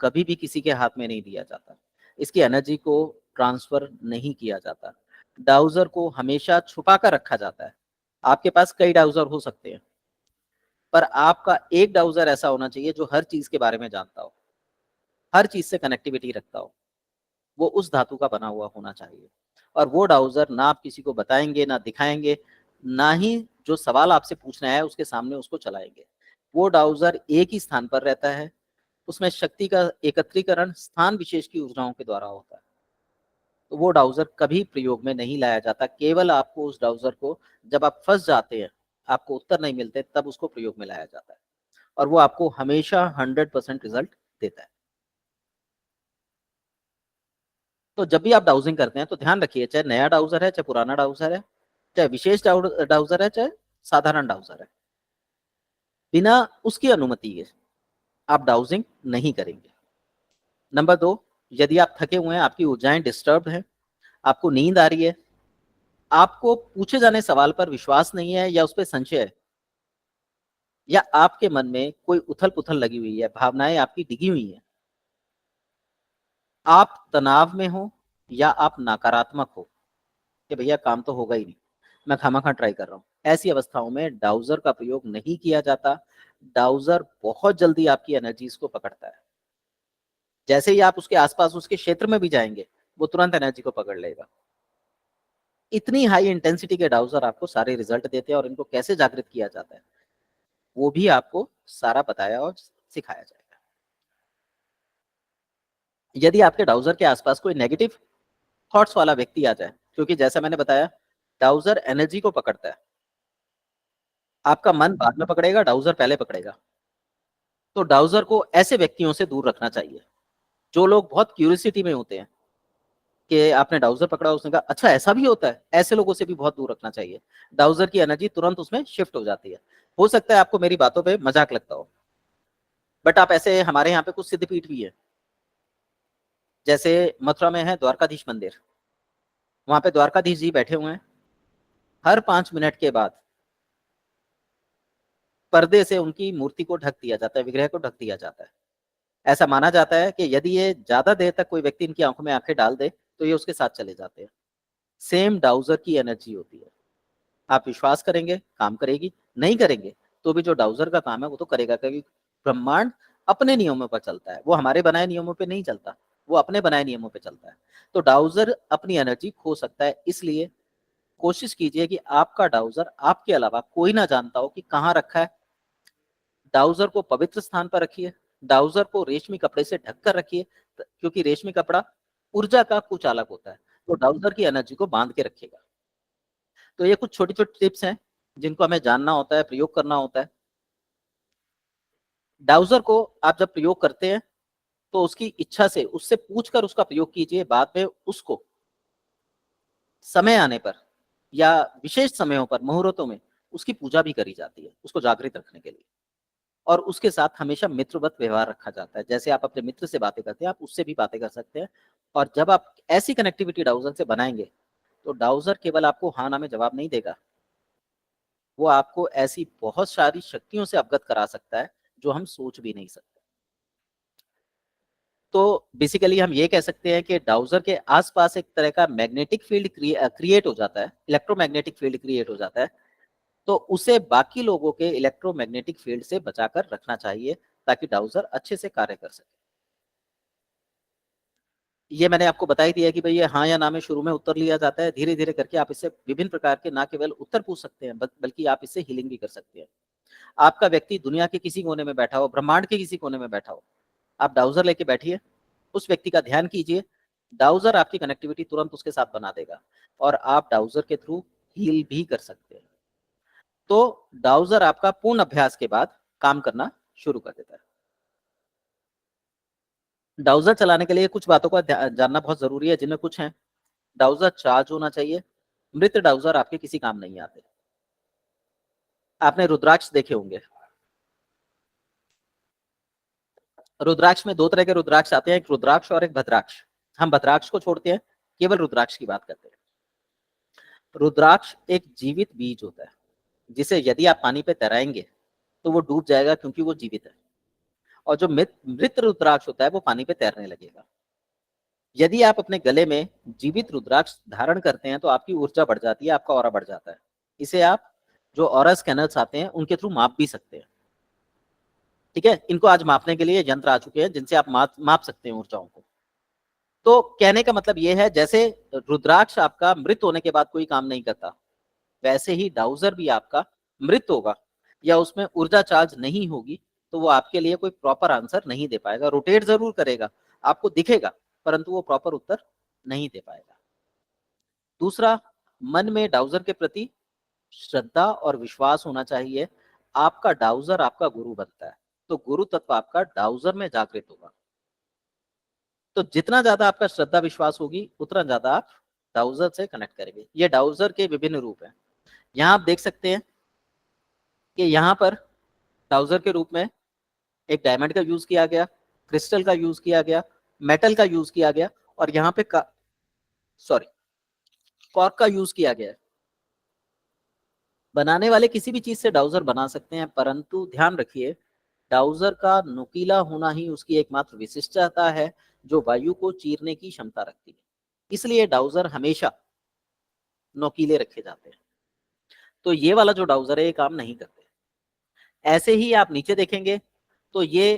कभी भी किसी के हाथ में नहीं दिया जाता। इसकी एनर्जी को ट्रांसफर नहीं किया जाता। डाउजर को हमेशा छुपा कर रखा जाता है। आपके पास कई डाउजर हो सकते हैं, पर आपका एक डाउजर ऐसा होना चाहिए जो हर चीज के बारे में जानता हो, हर चीज से कनेक्टिविटी रखता हो। वो उस धातु का बना हुआ होना चाहिए। और वो डाउजर ना आप किसी को बताएंगे, ना दिखाएंगे, ना ही जो सवाल आपसे पूछना है उसके सामने उसको चलाएंगे। वो डाउजर एक ही स्थान पर रहता है। उसमें शक्ति का एकत्रीकरण स्थान विशेष की ऊर्जाओं के द्वारा होता है। तो वो डाउजर कभी प्रयोग में नहीं लाया जाता। केवल आपको उस डाउजर को, जब आप फंस जाते हैं, आपको उत्तर नहीं मिलते, तब उसको प्रयोग में लाया जाता है। और वो आपको हमेशा 100% रिजल्ट देता है। तो जब भी आप डाउजिंग करते हैं तो ध्यान रखिए, चाहे नया डाउजर है, चाहे पुराना डाउजर है, चाहे विशेष डाउजर है, चाहे साधारण डाउजर है, बिना उसकी अनुमति के आप डाउजिंग नहीं करेंगे। नंबर 2, यदि आप थके हुए हैं, आपकी ऊर्जाएं डिस्टर्ब्ड हैं, आपको नींद आ रही है, आपको पूछे जाने सवाल पर विश्वास नहीं है या उस पर संशय है, या आपके मन में कोई उथल पुथल लगी हुई है, भावनाएं आपकी डिगी हुई हैं, आप तनाव में हो या आप नकारात्मक हो कि भैया काम तो होगा ही नहीं, मैं खामखा ट्राई कर रहा हूँ, ऐसी अवस्थाओं में डाउजर का प्रयोग नहीं किया जाता। डाउजर बहुत जल्दी आपकी एनर्जीज को पकड़ता है। जैसे ही आप उसके आसपास, उसके क्षेत्र में भी जाएंगे, वो तुरंत एनर्जी को पकड़ लेगा। इतनी हाई इंटेंसिटी के डाउजर आपको सारे रिजल्ट देते हैं और इनको कैसे जागृत किया जाता है वो भी आपको सारा बताया और सिखाया जाएगा। यदि आपके डाउजर के आसपास कोई नेगेटिव थॉट्स वाला व्यक्ति आ जाए, क्योंकि जैसा मैंने बताया डाउजर एनर्जी को पकड़ता है, आपका मन बाद में पकड़ेगा, डाउजर पहले पकड़ेगा। तो डाउजर को ऐसे व्यक्तियों से दूर रखना चाहिए। जो लोग बहुत क्यूरियोसिटी में होते हैं कि आपने डाउजर पकड़ा, उसने कहा अच्छा ऐसा भी होता है, ऐसे लोगों से भी बहुत दूर रखना चाहिए। डाउजर की एनर्जी तुरंत उसमें शिफ्ट हो जाती है। हो सकता है आपको मेरी बातों पे मजाक लगता हो, बट आप ऐसे, हमारे यहाँ पे कुछ सिद्धपीठ भी है, जैसे मथुरा में है द्वारकाधीश मंदिर, वहां पे द्वारकाधीश जी बैठे हुए हैं। हर 5 मिनट के बाद पर्दे से उनकी मूर्ति को ढक दिया जाता है, विग्रह को ढक दिया जाता है। ऐसा माना जाता है कि यदि ये ज्यादा देर तक कोई व्यक्ति इनकी आंखों में आंखें डाल दे तो ये उसके साथ चले जाते हैं। सेम डाउजर की एनर्जी होती है। आप विश्वास करेंगे काम करेगी, नहीं करेंगे तो भी जो डाउजर का काम है वो तो करेगा, क्योंकि ब्रह्मांड अपने नियमों पर चलता है, वो हमारे बनाए नियमों पे नहीं चलता, वो अपने बनाए नियमों पे चलता है। तो डाउजर अपनी एनर्जी खो सकता है, इसलिए कोशिश कीजिए कि आपका डाउजर आपके अलावा कोई ना जानता हो कि कहाँ रखा है। डाउजर को पवित्र स्थान पर रखिए, डाउजर को रेशमी कपड़े से ढक कर रखिए, क्योंकि रेशमी कपड़ा ऊर्जा का कुचालक होता है, तो डाउजर की एनर्जी को बांध के रखिएगा। तो ये कुछ छोटी छोटी टिप्स हैं जिनको हमें जानना होता है, प्रयोग करना होता है। डाउजर को आप जब प्रयोग करते हैं तो उसकी इच्छा से उससे पूछकर उसका प्रयोग कीजिए। बाद में उसको समय आने पर या विशेष समयों पर, मुहूर्तों में उसकी पूजा भी करी जाती है, उसको जागृत रखने के लिए। और उसके साथ हमेशा मित्रवत व्यवहार रखा जाता है। जैसे आप अपने मित्र से बातें करते हैं, आप उससे भी बातें कर सकते हैं। और जब आप ऐसी कनेक्टिविटी डाउजर से बनाएंगे तो डाउजर केवल आपको हाँ ना में जवाब नहीं देगा, वो आपको ऐसी बहुत सारी शक्तियों से अवगत करा सकता है जो हम सोच भी नहीं सकते। तो बेसिकली हम ये कह सकते हैं कि डाउजर के आसपास एक तरह का मैग्नेटिक फील्ड क्रिएट हो जाता है, इलेक्ट्रोमैग्नेटिक फील्ड क्रिएट हो जाता है। तो उसे बाकी लोगों के इलेक्ट्रोमैग्नेटिक फील्ड से बचाकर रखना चाहिए ताकि डाउजर अच्छे से कार्य कर सके। ये मैंने आपको बता ही दिया कि भाई ये हाँ या ना में शुरू में उत्तर लिया जाता है। धीरे धीरे करके आप इससे विभिन्न प्रकार के ना केवल उत्तर पूछ सकते हैं बल्कि आप इससे हीलिंग भी कर सकते हैं। आपका व्यक्ति दुनिया के किसी कोने में बैठा हो, ब्रह्मांड के किसी कोने में बैठा हो, आप डाउजर लेके बैठिए, उस व्यक्ति का ध्यान कीजिए, डाउजर आपकी कनेक्टिविटी तुरंत उसके साथ बना देगा और आप डाउजर के थ्रू हील भी कर सकते हैं। तो डाउजर आपका पूर्ण अभ्यास के बाद काम करना शुरू कर देता है। डाउजर चलाने के लिए कुछ बातों का जानना बहुत जरूरी है, जिनमें कुछ हैं। डाउजर चार्ज होना चाहिए। मृत डाउजर आपके किसी काम नहीं आते। आपने रुद्राक्ष देखे होंगे। रुद्राक्ष में दो तरह के रुद्राक्ष आते हैं, एक रुद्राक्ष और एक भद्राक्ष। हम भद्राक्ष को छोड़ते हैं, केवल रुद्राक्ष की बात करते हैं। रुद्राक्ष एक जीवित बीज होता है जिसे यदि आप पानी पे तैराएंगे तो वो डूब जाएगा, क्योंकि वो जीवित है। और जो मृत रुद्राक्ष होता है वो पानी पे तैरने लगेगा। यदि आप अपने गले में जीवित रुद्राक्ष धारण करते हैं तो आपकी ऊर्जा बढ़ जाती है, आपका ऑरा बढ़ जाता है। इसे आप जो ऑरा स्कैनर्स आते हैं उनके थ्रू माप भी सकते हैं। ठीक है, इनको आज मापने के लिए यंत्र आ चुके हैं जिनसे आप माप सकते हैं ऊर्जाओं को। तो कहने का मतलब ये है, जैसे रुद्राक्ष आपका मृत होने के बाद कोई काम नहीं करता, वैसे ही डाउजर भी आपका मृत होगा या उसमें ऊर्जा चार्ज नहीं होगी तो वो आपके लिए कोई प्रॉपर आंसर नहीं दे पाएगा। रोटेट जरूर करेगा, आपको दिखेगा, परंतु वो प्रॉपर उत्तर नहीं दे पाएगा। दूसरा, मन में डाउजर के प्रति श्रद्धा और विश्वास होना चाहिए। आपका डाउजर आपका गुरु बनता है, तो गुरु तत्व आपका डाउजर में जागृत होगा। तो जितना ज्यादा आपका श्रद्धा विश्वास होगी उतना ज्यादा आप डाउजर से कनेक्ट करेंगे। ये डाउजर के विभिन्न रूप हैं। यहाँ आप देख सकते हैं कि यहाँ पर डाउजर के रूप में एक डायमंड का यूज किया गया, क्रिस्टल का यूज किया गया, मेटल का यूज किया गया और यहाँ पे कॉर्क का यूज किया गया है। बनाने वाले किसी भी चीज से डाउजर बना सकते हैं, परंतु ध्यान रखिए डाउजर का नुकीला होना ही उसकी एकमात्र विशिष्टता है जो वायु को चीरने की क्षमता रखती है। इसलिए डाउजर हमेशा नोकीले रखे जाते हैं। तो ये वाला जो डाउजर है ये काम नहीं करते। ऐसे ही आप नीचे देखेंगे तो ये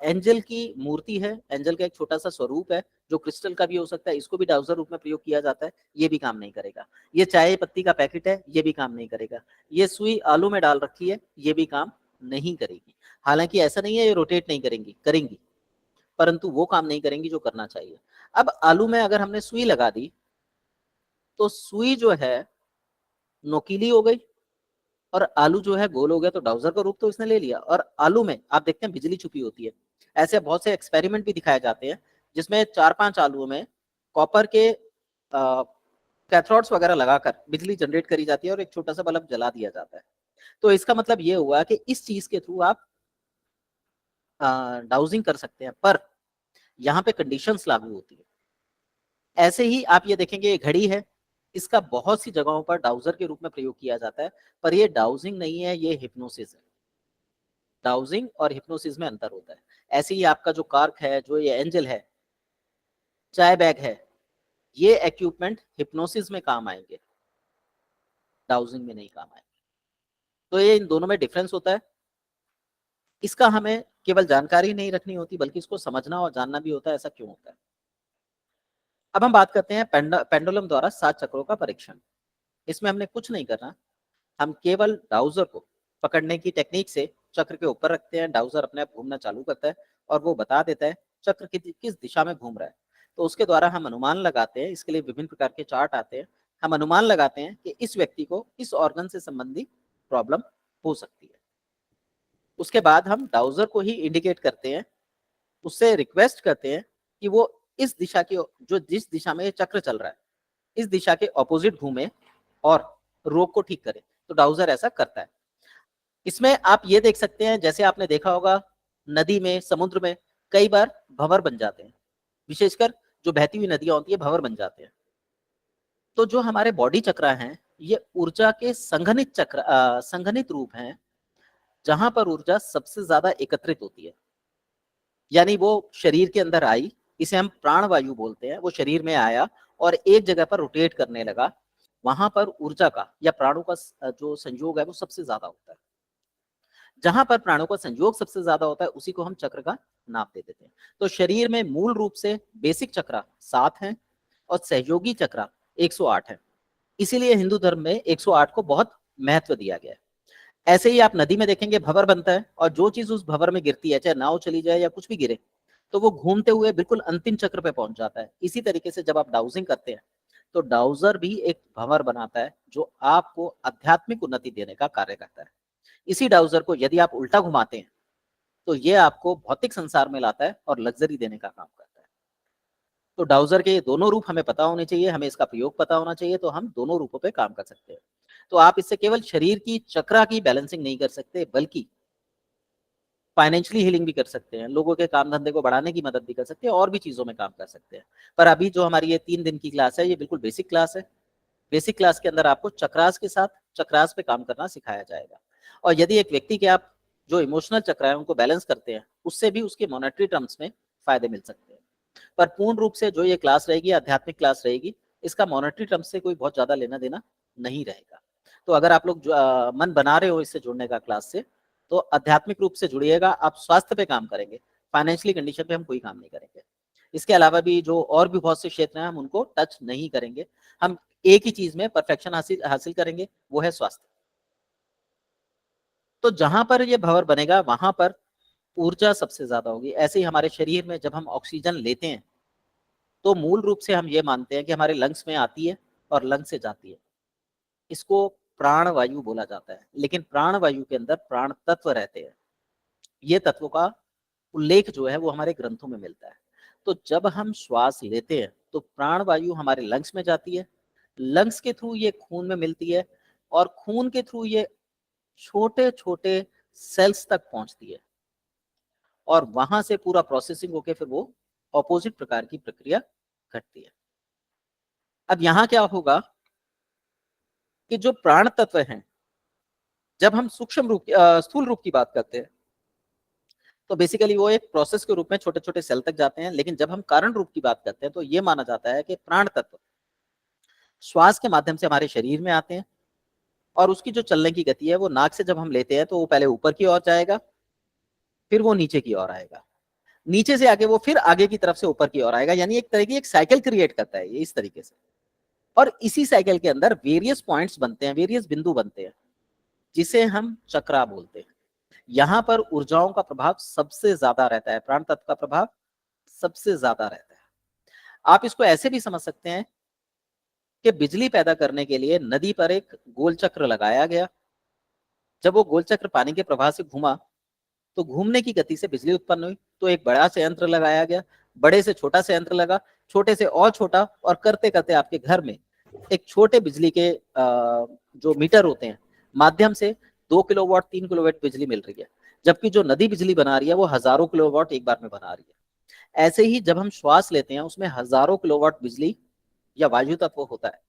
एंजल की मूर्ति है, एंजल का एक छोटा सा स्वरूप है जो क्रिस्टल का भी हो सकता है, इसको भी डाउजर रूप में प्रयोग किया जाता है, ये भी काम नहीं करेगा। ये चाय पत्ती का पैकेट है, ये भी काम नहीं करेगा। ये सुई आलू में डाल रखी है, ये भी काम नहीं करेगी। हालांकि ऐसा नहीं है ये रोटेट नहीं करेंगी, करेंगी, परंतु वो काम नहीं करेंगी जो करना चाहिए। अब आलू में अगर हमने सुई लगा दी तो सुई जो है नोकीली हो गई और आलू जो है गोल हो गया, तो डाउजर का रूप तो इसने ले लिया। और आलू में आप देखते हैं बिजली छुपी होती है। ऐसे बहुत से एक्सपेरिमेंट भी दिखाए जाते हैं जिसमें 4-5 आलूओं में कॉपर के कैथोड्स वगैरह लगाकर बिजली जनरेट करी जाती है और एक छोटा सा बल्ब जला दिया जाता है। तो इसका मतलब ये हुआ कि इस चीज के थ्रू आप डाउजिंग कर सकते हैं, पर यहाँ पे कंडीशंस लागू होती है। ऐसे ही आप ये देखेंगे, ये घड़ी है, इसका बहुत सी जगहों पर डाउजर के रूप में प्रयोग किया जाता है, पर ये डाउजिंग नहीं है, ये हिप्नोसिस है। डाउजिंग और हिप्नोसिस में अंतर होता है। ऐसे ही आपका जो कार्क है, जो ये एंजल है, चाय बैग है, ये इक्विपमेंट हिप्नोसिस में काम आएंगे, डाउजिंग में नहीं काम आएंगे। तो ये इन दोनों में डिफरेंस होता है। इसका हमें केवल जानकारी नहीं रखनी होती, बल्कि इसको समझना और जानना भी होता है, ऐसा क्यों होता है। अब हम बात करते हैं पेंडुलम द्वारा 7 चक्रों का परीक्षण। इसमें हमने कुछ नहीं करना, हम केवल डाउजर को पकड़ने की टेक्निक से चक्र के ऊपर रखते हैं, डाउजर अपने आप घूमना चालू करता है और वो बता देता है चक्र किस दिशा में घूम रहा है। तो उसके द्वारा हम अनुमान लगाते हैं, इसके लिए विभिन्न प्रकार के चार्ट आते हैं। हम अनुमान लगाते हैं कि इस व्यक्ति को इस ऑर्गन से संबंधित प्रॉब्लम हो सकती है। उसके बाद हम डाउजर को ही इंडिकेट करते हैं, उससे रिक्वेस्ट करते हैं कि वो इस दिशा की, जो जिस दिशा में ये चक्र चल रहा है, इस दिशा के ऑपोजिट घूमे और रोग को ठीक करे। तो डाउजर ऐसा करता है। इसमें आप ये देख सकते हैं, जैसे आपने देखा होगा नदी में, समुद्र में कई बार भंवर बन जाते हैं, विशेषकर जो बहती हुई नदियां होती है भंवर बन जाते हैं। तो जो हमारे बॉडी चक्र हैं, ये ऊर्जा के संघनित चक्र, संघनित रूप हैं, जहां पर ऊर्जा सबसे ज्यादा एकत्रित होती है। यानी वो शरीर के अंदर आई, इसे हम प्राण वायु बोलते हैं, वो शरीर में आया और एक जगह पर रोटेट करने लगा। वहां पर ऊर्जा का या प्राणों का जो संयोग है वो सबसे ज्यादा होता है। जहां पर प्राणों का संयोग सबसे ज्यादा होता है उसी को हम चक्र का नाम दे देते हैं। तो शरीर में मूल रूप से बेसिक चक्र 7 हैं और सहयोगी चक्र 108 है। इसीलिए हिंदू धर्म में 108 को बहुत महत्व दिया गया है। ऐसे ही आप नदी में देखेंगे भंवर बनता है और जो चीज उस भंवर में गिरती है, चाहे नाव चली जाए या कुछ भी गिरे, तो वो घूमते हुए बिल्कुल अंतिम चक्र पे पहुंच जाता है। इसी तरीके से जब आप डाउजिंग करते हैं तो डाउजर भी एक भंवर बनाता है जो आपको आध्यात्मिक उन्नति देने का कार्य करता है। इसी डाउजर को यदि आप उल्टा घुमाते हैं तो ये आपको भौतिक संसार में लाता है और लग्जरी देने का काम करता है। तो डाउजर के दोनों रूप हमें पता होने चाहिए, हमें इसका प्रयोग पता होना चाहिए, तो हम दोनों रूपों पे काम कर सकते हैं। तो आप इससे केवल शरीर की चक्रा की बैलेंसिंग नहीं कर सकते, बल्कि फाइनेंशियली हीलिंग भी कर सकते हैं, लोगों के काम धंधे को बढ़ाने की मदद भी कर सकते हैं और भी चीजों में काम कर सकते हैं। पर अभी जो हमारी ये 3 दिन की क्लास है, ये बिल्कुल बेसिक क्लास है। बेसिक क्लास के अंदर आपको चक्रास के साथ चक्रास पे काम करना सिखाया जाएगा। और यदि एक व्यक्ति के आप जो इमोशनल चक्र है उनको बैलेंस करते हैं, उससे भी उसके मॉनेटरी टर्म्स में फायदे मिल सकते हैं। पर पूर्ण रूप से जो ये क्लास रहेगी, आध्यात्मिक क्लास रहेगी, इसका मॉनेटरी टर्म्स से कोई बहुत ज्यादा लेना देना नहीं रहेगा। तो अगर आप लोग मन बना रहे हो इससे जुड़ने का क्लास से, तो आध्यात्मिक रूप से जुड़िएगा। आप स्वास्थ्य पे काम करेंगे, फाइनेंशियली कंडीशन पे हम कोई काम नहीं करेंगे। इसके अलावा भी जो और भी बहुत से क्षेत्र हैं हम उनको टच नहीं करेंगे। हम एक ही चीज में परफेक्शन हासिल करेंगे, वो है स्वास्थ्य। तो जहां पर ये भंवर बनेगा वहां पर ऊर्जा सबसे ज्यादा होगी। ऐसे ही हमारे शरीर में जब हम ऑक्सीजन लेते हैं तो मूल रूप से हम ये मानते हैं कि हमारे लंग्स में आती है और लंग्स से जाती है। इसको प्राण वायु बोला जाता है, लेकिन प्राण वायु के अंदर प्राण तत्व रहते हैं। ये तत्वों का उल्लेख जो है वो हमारे ग्रंथों में मिलता है। तो जब हम श्वास लेते हैं तो प्राण वायु हमारे लंग्स में जाती है, लंग्स के थ्रू ये खून में मिलती है और खून के थ्रू ये छोटे छोटे सेल्स तक पहुंचती है और वहां से पूरा प्रोसेसिंग होके फिर वो ऑपोजिट प्रकार की प्रक्रिया घटती है। अब यहाँ क्या होगा कि जो प्राण तत्व हैं, जब हम सूक्ष्म रूप स्थूल रूप की बात करते हैं तो बेसिकली वो एक प्रोसेस के रूप में छोटे छोटे सेल तक जाते हैं। लेकिन जब हम कारण रूप की बात करते हैं तो ये माना जाता है कि प्राण तत्व श्वास के माध्यम से हमारे शरीर में आते हैं और उसकी जो चलने की गति है वो नाक से जब हम लेते हैं तो वो पहले ऊपर की ओर जाएगा, फिर वो नीचे की ओर आएगा, नीचे से आके वो फिर आगे की तरफ से ऊपर की ओर आएगा, यानी एक तरह की एक साइकिल क्रिएट करता है ये इस तरीके से। और इसी साइकिल के अंदर वेरियस पॉइंट्स बनते हैं, वेरियस बिंदु बनते हैं, जिसे हम चक्रा बोलते हैं। यहां पर ऊर्जाओं का प्रभाव सबसे ज्यादा रहता है, प्राण तत्व का प्रभाव सबसे ज्यादा रहता है। आप इसको ऐसे भी समझ सकते हैं कि बिजली पैदा करने के लिए नदी पर एक गोल चक्र लगाया गया, जब वो गोल चक्र पानी के प्रवाह से घूमा तो घूमने की गति से बिजली उत्पन्न हुई, तो एक बड़ा संयंत्र लगाया गया, बड़े से छोटा संयंत्र लगा, छोटे से और छोटा, और करते करते आपके घर में एक छोटे बिजली के जो मीटर होते हैं माध्यम से 2 किलोवाट 3 किलोवाट बिजली मिल रही है, जबकि जो नदी बिजली बना रही है वो हजारों किलोवाट एक बार में बना रही है। ऐसे ही जब हम श्वास लेते हैं उसमें हजारों किलोवाट बिजली या वायु तत्व होता है,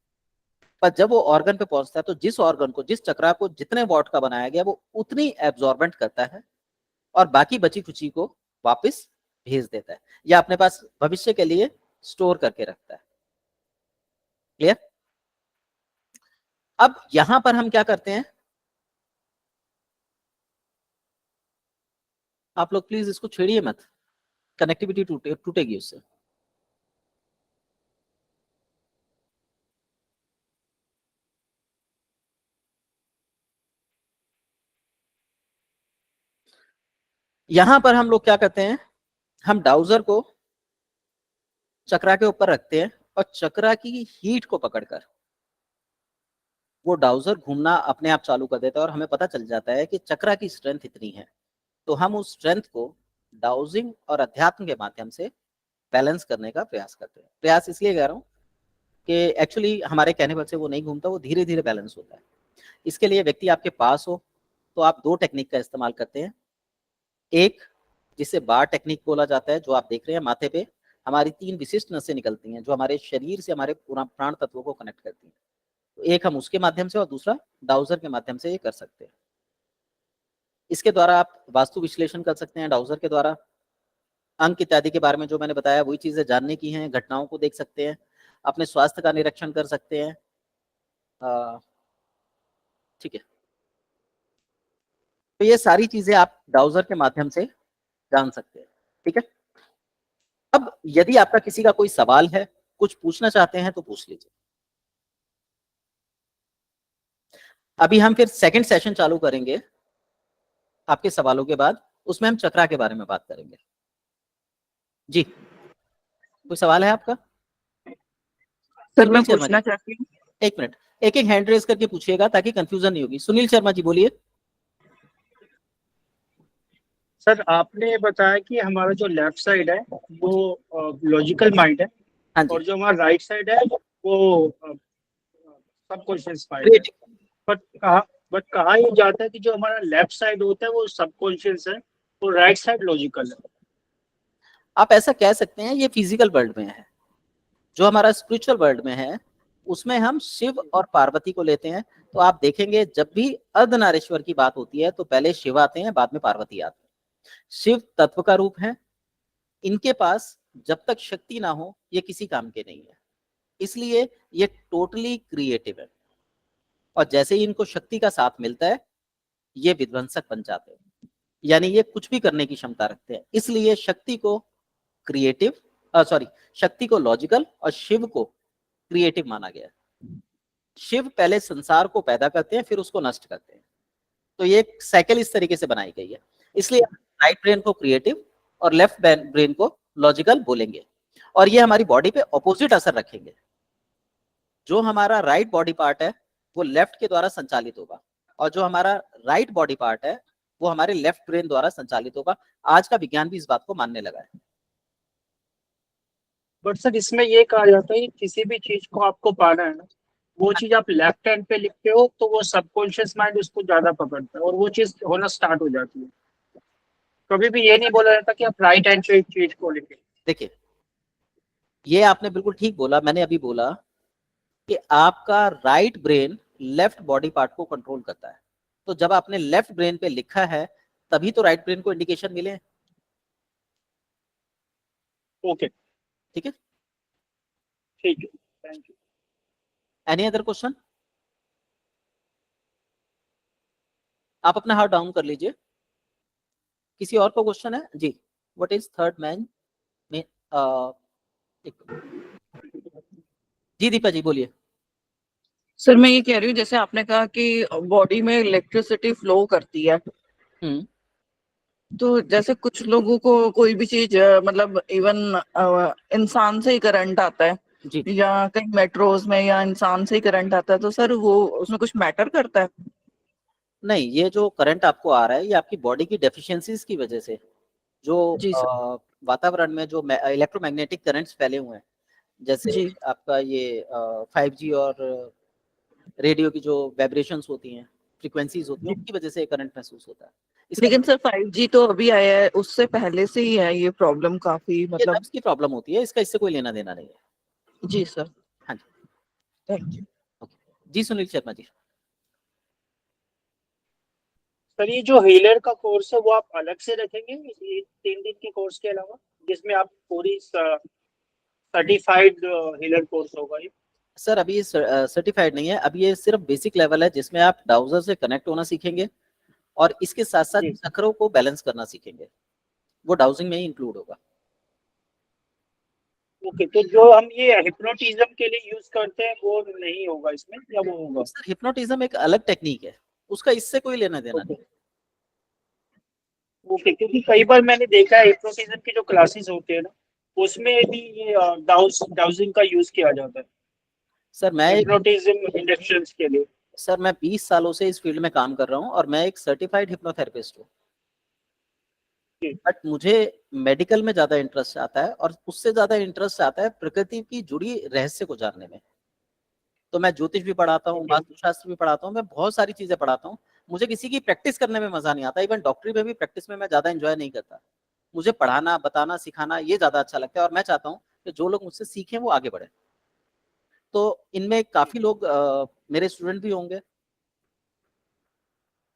पर जब वो ऑर्गन पे पहुंचता है तो जिस ऑर्गन को, जिस चक्रा को जितने वॉट का बनाया गया वो उतनी एब्जॉर्बेंट करता है और बाकी बची खुची को वापस भेज देता है या अपने पास भविष्य के लिए स्टोर करके रखता है। क्लियर? अब यहां पर हम क्या करते हैं, आप लोग प्लीज इसको छेड़िए मत, कनेक्टिविटी टूटेगी उससे। यहां पर हम लोग क्या करते हैं, हम डाउजर को चक्रा के ऊपर रखते हैं और चक्रा की हीट को पकड़कर वो डाउजर घूमना अपने आप चालू कर देता है और हमें पता चल जाता है कि चक्रा की स्ट्रेंथ इतनी है, तो हम उस स्ट्रेंथ को डाउजिंग और अध्यात्म के माध्यम से बैलेंस करने का प्रयास करते हैं। प्रयास इसलिए कर रहा हूं कि एक्चुअली हमारे कहने पर से वो नहीं घूमता, वो धीरे धीरे बैलेंस होता है। इसके लिए व्यक्ति आपके पास हो तो आप 2 टेक्निक का इस्तेमाल करते हैं। एक जिसे बार टेक्निक बोला जाता है, जो आप देख रहे हैं माथे पे हमारी 3 विशिष्ट नसें निकलती हैं जो हमारे शरीर से हमारे पूरा प्राण तत्वों को कनेक्ट करती हैं, तो एक हम उसके माध्यम से और दूसरा डाउजर के माध्यम से ये कर सकते हैं। इसके द्वारा आप वास्तु विश्लेषण कर सकते हैं, डाउजर के द्वारा अंक इत्यादि के बारे में जो मैंने बताया वही चीजें जानने की हैं, घटनाओं को देख सकते हैं, अपने स्वास्थ्य का निरीक्षण कर सकते हैं। ठीक है, तो ये सारी चीजें आप डाउजर के माध्यम से जान सकते हैं। ठीक है, अब यदि आपका किसी का कोई सवाल है, कुछ पूछना चाहते हैं तो पूछ लीजिए। अभी हम फिर सेकंड सेशन चालू करेंगे आपके सवालों के बाद, उसमें हम चक्रा के बारे में बात करेंगे। जी, कोई सवाल है आपका? सर मैं सुनील शर्मा पूछना जी, चाहती हूँ। एक मिनट, एक एक हैंड रेज करके पूछिएगा ताकि कंफ्यूजन नहीं होगी। सुनील शर्मा जी बोलिए। सर आपने बताया कि हमारा जो लेफ्ट साइड है वो लॉजिकल माइंड है हाँ जी, और जो हमारा राइट साइड है वो सबकॉन्शियस माइंड है। क्रिएटिव। बट कहा ये जाता है कि जो हमारा लेफ्ट साइड होता है वो सबकॉन्शियस है और राइट साइड लॉजिकल है। आप ऐसा कह सकते हैं, ये फिजिकल वर्ल्ड में है। जो हमारा स्पिरिचुअल वर्ल्ड में है उसमें हम शिव और पार्वती को लेते हैं, तो आप देखेंगे जब भी अर्धनारीश्वर की बात होती है तो पहले शिव आते हैं, बाद में पार्वती आते हैं। शिव तत्व का रूप है, इनके पास जब तक शक्ति ना हो ये किसी काम के नहीं है, इसलिए ये टोटली क्रिएटिव है। और जैसे ही इनको शक्ति का साथ मिलता है ये विध्वंसक बन जाते हैं, यानी ये कुछ भी करने की क्षमता रखते हैं। इसलिए शक्ति को क्रिएटिव सॉरी शक्ति को लॉजिकल और शिव को क्रिएटिव माना गया है। शिव पहले संसार को पैदा करते हैं फिर उसको नष्ट करते हैं, तो ये एक साइकिल इस तरीके से बनाई गई है। इसलिए राइट ब्रेन को क्रिएटिव और लेफ्ट ब्रेन को लॉजिकल बोलेंगे, और ये हमारी बॉडी पे ऑपोजिट असर रखेंगे। जो हमारा राइट बॉडी पार्ट है वो लेफ्ट के द्वारा संचालित होगा, और जो हमारा राइट बॉडी पार्ट है वो हमारे लेफ्ट ब्रेन द्वारा संचालित होगा। आज का विज्ञान भी इस बात को मानने लगा है। बट सर इसमें ये कहा जाता है कि किसी भी चीज को आपको पाना है ना, वो चीज आप लेफ्ट हैंड पे लिखते हो तो वो सबकॉन्शियस माइंड उसको ज्यादा पकड़ता है और वो चीज होना स्टार्ट हो जाती है। कभी भी ये नहीं बोला जाता कि आप राइट हैंड से एक चीज को लिखें। देखिए, ये आपने बिल्कुल ठीक बोला। मैंने अभी बोला कि आपका right brain left body part को कंट्रोल करता है, तो जब आपने लेफ्ट ब्रेन पे लिखा है तभी तो राइट ब्रेन को इंडिकेशन मिले। ओके, ठीक है, ठीक है, thank you. Any other question? आप अपना हाथ डाउन कर लीजिए। किसी और को क्वेश्चन है जी? व्हाट इज थर्ड मैन में जी दीपा जी बोलिए। सर मैं ये कह रही हूँ, जैसे आपने कहा कि बॉडी में इलेक्ट्रिसिटी फ्लो करती है, तो जैसे कुछ लोगों को कोई भी चीज मतलब इवन इंसान से ही करंट आता है जी या कहीं मेट्रोज में या इंसान से ही करंट आता है, तो सर वो उसमें कुछ मैटर करता है? नहीं, ये जो करंट आपको आ रहा है ये आपकी बॉडी की डेफिशिएंसीज की वजह से, जो जी सर। वातावरण में जो इलेक्ट्रोमैग्नेटिक करंट्स फैले हुए हैं, जैसे जी आपका ये 5G और रेडियो की जो वाइब्रेशंस होती हैं, फ्रीक्वेंसीज होती हैं, जी। उनकी वजह से करंट महसूस होता है। इसका लेकिन सर 5G तो अभी आया है, उससे पहले से ही है ये प्रॉब्लम काफी, ये मतलब। नर्व्स की प्रॉब्लम होती है, इसका इससे कोई लेना देना नहीं है। जी सर, हाँ जी, थैंक यू। ओके जी। सुनील शर्मा जी। सर ये जो हीलर का कोर्स है वो आप अलग से रखेंगे ये 3 दिन के कोर्स के अलावा, जिसमें आप पूरी सर्टिफाइड हीलर कोर्स होगा ये? सर अभी ये सर्टिफाइड नहीं है, अभी ये सिर्फ बेसिक लेवल है जिसमें आप डाउजर से कनेक्ट होना सीखेंगे और इसके साथ साथ जी। चक्रों को बैलेंस करना सीखेंगे, वो डाउजिंग में ही इंक्लूड होगा। ओके, तो जो हम ये हिप्नोटिज्म के लिए यूज करते हैं वो नहीं होगा इसमें, या वो होगा? सर हिप्नोटिज्म एक अलग टेक्निक है, उसका इससे कोई लेना देना ओके नहीं। ओके, क्योंकि कई बार मैंने देखा है हिप्नोटिज्म की जो क्लासेस होते हैं ना, उसमें भी ये डाउजिंग का यूज किया जाता है सर मैं हिप्नोटिज्म इंडक्शंस के लिए। सर मैं 20 सालों से इस फील्ड में काम कर रहा हूँ और मैं एक सर्टिफाइड हिप्नोथेरेपिस्ट हूँ, जी। बट मुझे मेडिकल में ज्यादा इंटरेस्ट आता है और उससे ज्यादा इंटरेस्ट आता है प्रकृति की जुड़ी रहस्य को जानने में। तो मैं ज्योतिष भी पढ़ाता हूँ, ओके वास्तुशास्त्र भी पढ़ाता हूँ, मैं बहुत सारी चीजें पढ़ाता हूँ। मुझे किसी की प्रैक्टिस करने में मजा नहीं आता, इवन डॉक्टरी में भी प्रैक्टिस में मैं ज्यादा एंजॉय नहीं करता। मुझे पढ़ाना, बताना, सिखाना ये ज्यादा अच्छा लगता है और मैं चाहता हूँ कि जो लोग मुझसे सीखें वो आगे बढ़े। तो इनमें काफी लोग मेरे स्टूडेंट भी होंगे,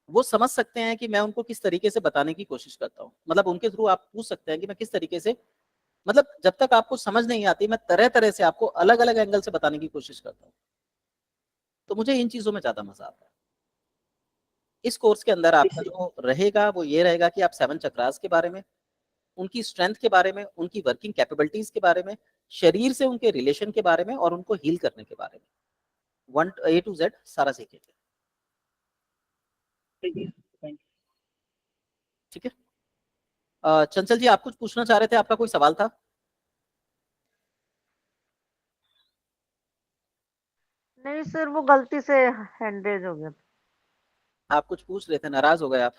वो समझ सकते हैं कि मैं उनको किस तरीके से बताने की कोशिश करता हूँ। मतलब उनके थ्रू आप पूछ सकते हैं कि मैं किस तरीके से, मतलब जब तक आपको समझ नहीं आती मैं तरह तरह से आपको अलग अलग एंगल से बताने की कोशिश करता हूँ। तो मुझे इन चीजों में ज्यादा मजा आता है। इस कोर्स के अंदर आपका जो रहेगा वो ये रहेगा कि आप 7 चक्रास के बारे में, उनकी स्ट्रेंथ के बारे में, उनकी वर्किंग कैपेबिलिटीज के बारे में, शरीर से उनके रिलेशन के बारे में और उनको हील करने के बारे में 1 A to Z सारा सीखेंगे। ठीक है, थैंक यू। ठीक है। चंचल जी आप कुछ पूछना चाह रहे थे, आपका कोई सवाल था? नहीं सर, वो गलती से हैंड रेज हो गया था। आप कुछ पूछ रहे थे, नाराज हो गए आप?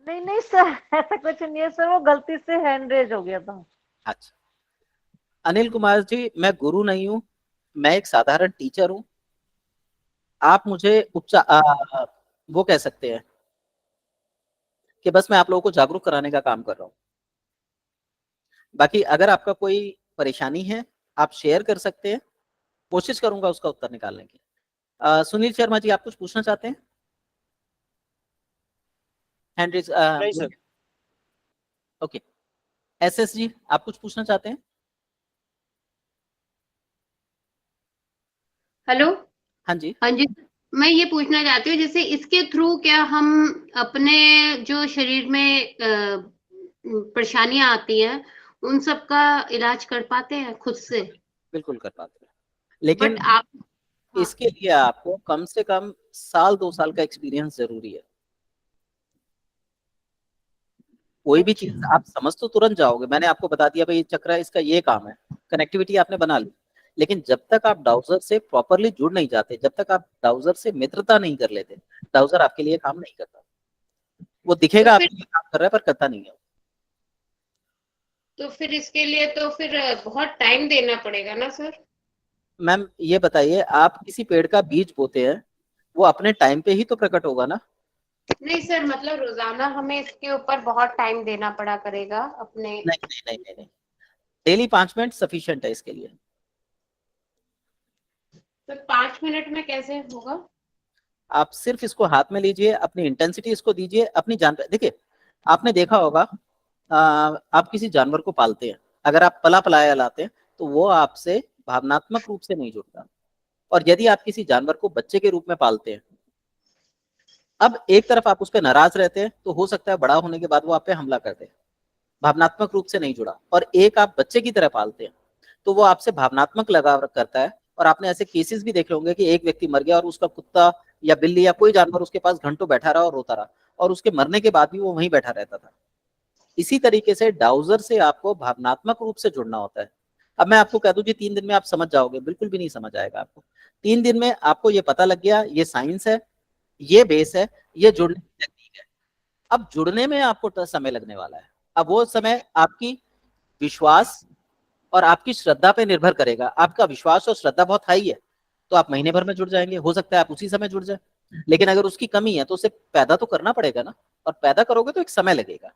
नहीं नहीं सर, ऐसा कुछ नहीं है सर, वो गलती से हैंड रेज हो गया था। अच्छा, अनिल कुमार जी मैं गुरु नहीं हूँ, मैं एक साधारण टीचर हूँ। आप मुझे वो कह सकते हैं कि बस मैं आप लोगों को जागरूक कराने का काम कर रहा हूँ। बाकी अगर आपका कोई परेशानी है आप शेयर कर सकते हैं, कोशिश करूंगा उसका उत्तर निकालने की। सुनील शर्मा जी आप कुछ पूछना चाहते हैं? हैंड रेज नहीं सर। ओके। SS जी आप कुछ पूछना चाहते हैं? हेलो। हाँ जी। हाँ जी, मैं ये पूछना चाहती हूँ, जैसे इसके थ्रू क्या हम अपने जो शरीर में परेशानियां आती हैं उन सब का इलाज कर पाते हैं खुद से? बिल्कुल कर पाते हैं, लेकिन बट आप हाँ, इसके लिए आपको कम से कम 1-2 साल का एक्सपीरियंस जरूरी है। कोई भी चीज अच्छा आप समझ तो तुरंत जाओगे, मैंने आपको बता दिया भाई चक्र इसका ये काम है, कनेक्टिविटी आपने बना ली, लेकिन जब तक आप डाउजर से प्रॉपरली जुड़ नहीं जाते, जब तक आप डाउजर से मित्रता नहीं कर लेते, डाउजर आपके लिए काम नहीं करता। वो दिखेगा तो आपके लिए काम कर रहा है पर करता नहीं है। फिर इसके लिए तो फिर बहुत टाइम देना पड़ेगा ना सर? मैम ये बताइए, आप किसी पेड़ का बीज बोते हैं, वो अपने टाइम पे ही तो प्रकट होगा ना? नहीं सर, मतलब रोजाना हमें इसके ऊपर बहुत टाइम देना पड़ा करेगा अपने। नहीं नहीं नहीं नहीं, नहीं। डेली 5 मिनट सफिशिएंट है इसके लिए। तो 5 मिनट में कैसे होगा? आप सिर्फ इसको हाथ में लीजिए, अपनी इंटेंसिटी इसको दीजिए, अपनी जान पे देखिए। आपने देखा होगा आप किसी जानवर को पालते हैं, अगर आप पला पलाया लाते हैं तो वो आपसे भावनात्मक रूप से नहीं जुड़ता। और यदि आप किसी जानवर को बच्चे के रूप में पालते हैं अब एक तरफ आप उस पर नाराज रहते हैं तो हो सकता है बड़ा होने के बाद वो आप पे हमला कर दे, भावनात्मक रूप से नहीं जुड़ा। और एक आप बच्चे की तरह पालते हैं तो वो आपसे भावनात्मक लगाव करता है। और आपने ऐसे केसेस भी देखे होंगे कि एक व्यक्ति मर गया और उसका कुत्ता या बिल्ली या कोई जानवर उसके पास घंटों बैठा रहा और रोता रहा, और उसके मरने के बाद भी वो वहीं बैठा रहता था। इसी तरीके से डाउजर से आपको भावनात्मक रूप से जुड़ना होता है। अब मैं आपको कह दूं जी 3 दिन में आप समझ जाओगे, बिल्कुल भी नहीं समझ आएगा आपको। 3 दिन में आपको ये पता लग गया, ये साइंस है, ये बेस है, ये जुड़ने की टेक्निक है। अब जुड़ने में आपको समय लगने वाला है। अब वो समय आपकी विश्वास और आपकी श्रद्धा पे निर्भर करेगा। आपका विश्वास और श्रद्धा बहुत हाई है तो आप महीने भर में जुड़ जाएंगे, हो सकता है आप उसी समय जुड़ जाए। लेकिन अगर उसकी कमी है तो उसे पैदा तो करना पड़ेगा ना, और पैदा करोगे तो एक समय लगेगा।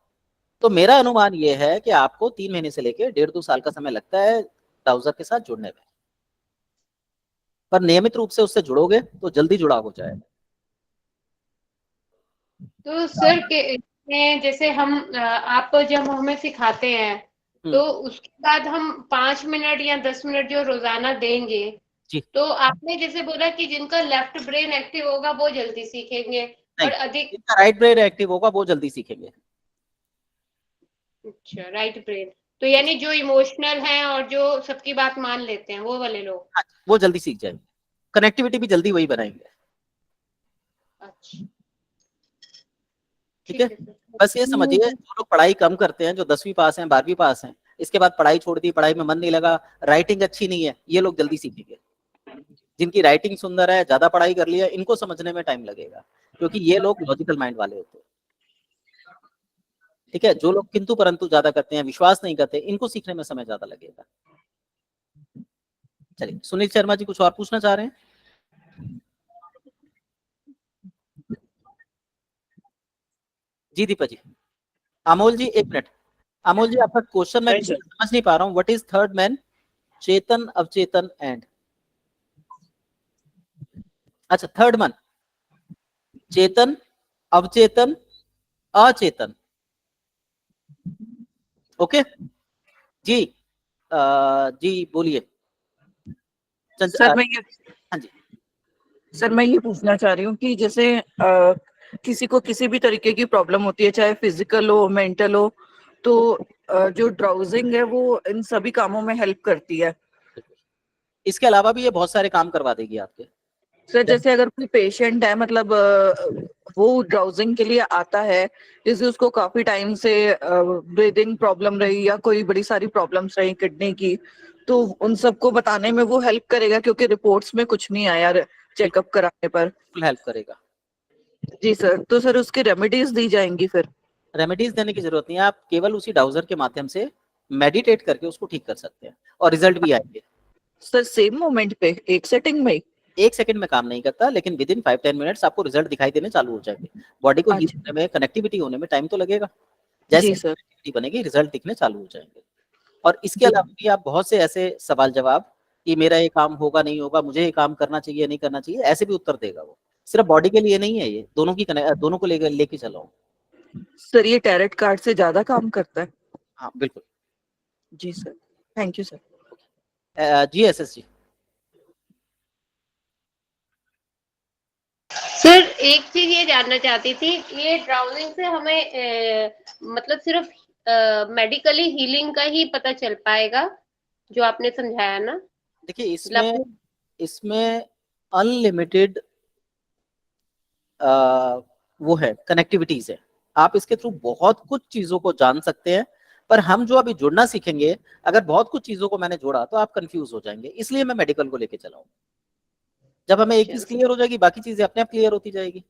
तो मेरा अनुमान ये है कि आपको 3 महीने से लेकर 1.5-2 साल का समय लगता है डाउजर के साथ जुड़ने में, पर नियमित रूप से उससे जुड़ोगे तो जल्दी जुड़ाव हो जाएगा। तो सर के जैसे हम आप जब हमें सिखाते हैं तो उसके बाद हम 5 मिनट या 10 मिनट जो रोजाना देंगे जी। तो आपने जैसे बोला कि जिनका लेफ्ट ब्रेन एक्टिव होगा वो जल्दी सीखेंगे और अधिक जिनका राइट ब्रेन एक्टिव होगा वो जल्दी सीखेंगे। अच्छा, राइट ब्रेन, तो यानी जो इमोशनल हैं और जो सबकी बात मान लेते हैं वो वाले लोग, हाँ, वो जल्दी सीख जाएंगे, कनेक्टिविटी भी जल्दी वही बनाएंगे। अच्छा ठीक है, बस ये समझिए जो लोग पढ़ाई कम करते हैं, जो 10वीं पास हैं 12वीं पास हैं, इसके बाद पढ़ाई छोड़ दी, पढ़ाई में मन नहीं लगा, राइटिंग अच्छी नहीं है, ये लोग जल्दी सीखेंगे। जिनकी राइटिंग सुंदर है, ज्यादा पढ़ाई कर लिया, इनको समझने में टाइम लगेगा, क्योंकि ये लोग लॉजिकल माइंड वाले होते हैं। ठीक है, जो लोग किंतु परंतु ज्यादा करते हैं, विश्वास नहीं करते, इनको सीखने में समय ज्यादा लगेगा। चलिए, सुनील शर्मा जी कुछ और पूछना चाह रहे हैं? जी दीपा जी। अमोल जी 1 मिनट, अमोल जी आपका क्वेश्चन मैं समझ नहीं पा रहा हूँ। What is third man? चेतन, अवचेतन एंड, अच्छा थर्ड मन, चेतन, अवचेतन, अचेतन। ओके जी, जी बोलिए। सर मैं ये हाँ जी, सर मैं ये पूछना चाह रही हूँ कि जैसे किसी को किसी भी तरीके की प्रॉब्लम होती है, चाहे फिजिकल हो मेंटल हो, तो जो ड्राउजिंग है वो इन सभी कामों में हेल्प करती है। इसके अलावा भी ये बहुत सारे काम करवा देगी आपके। सर जैसे अगर कोई पेशेंट है, मतलब वो ड्राउजिंग के लिए आता है, जैसे उसको काफी टाइम से ब्रीदिंग प्रॉब्लम रही या कोई बड़ी सारी प्रॉब्लम्स रही किडनी की, तो उन सबको बताने में वो हेल्प करेगा, क्योंकि रिपोर्ट्स में कुछ नहीं आया चेकअप कराने पर। हेल्प करेगा जी सर, तो सर उसकी रेमेडीज दी जाएंगी फिर? रेमेडीज देने की जरूरत नहीं है, आप केवल उसी डाउजर के माध्यम से मेडिटेट करके उसको ठीक कर सकते हैं और रिजल्ट भी आएंगे। सर सेम मोमेंट पे, एक सेटिंग में? 1 सेकंड में काम नहीं करता, लेकिन विद इन 5-10 मिनट्स आपको रिजल्ट दिखाई देने चालू हो जाएंगे। बॉडी को हील होने में, कनेक्टिविटी होने में टाइम तो लगेगा, जैसे कनेक्टिविटी बनेगी रिजल्ट दिखने चालू हो जाएंगे। और इसके अलावा भी आप बहुत से ऐसे सवाल जवाब कि मेरा ये काम होगा नहीं होगा, मुझे ये काम करना चाहिए नहीं करना चाहिए, ऐसे भी उत्तर देगा वो। सिर्फ बॉडी के लिए नहीं है, ये दोनों को लेके चलो। सर ये टैरेट कार्ड से ज्यादा काम करता है? हाँ बिल्कुल। जी सर, थैंक यू सर। जी एस जी। सर एक चीज ये जानना चाहती थी, ये ड्राउजिंग से हमें मतलब सिर्फ मेडिकली हीलिंग का ही पता चल पाएगा जो आपने समझाया ना? देखिए इसमें अनलिमिटेड वो है, कनेक्टिविटीज है। आप इसके थ्रू बहुत कुछ चीजों को जान सकते हैं, पर हम जो अभी जुड़ना सीखेंगे, अगर बहुत कुछ चीजों को मैंने जोड़ा तो आप कंफ्यूज हो जाएंगे, इसलिए मैं मेडिकल को लेके चला हूं। जब हमें एक चीज क्लियर हो जाएगी, बाकी चीजें अपने आप क्लियर होती जाएगी।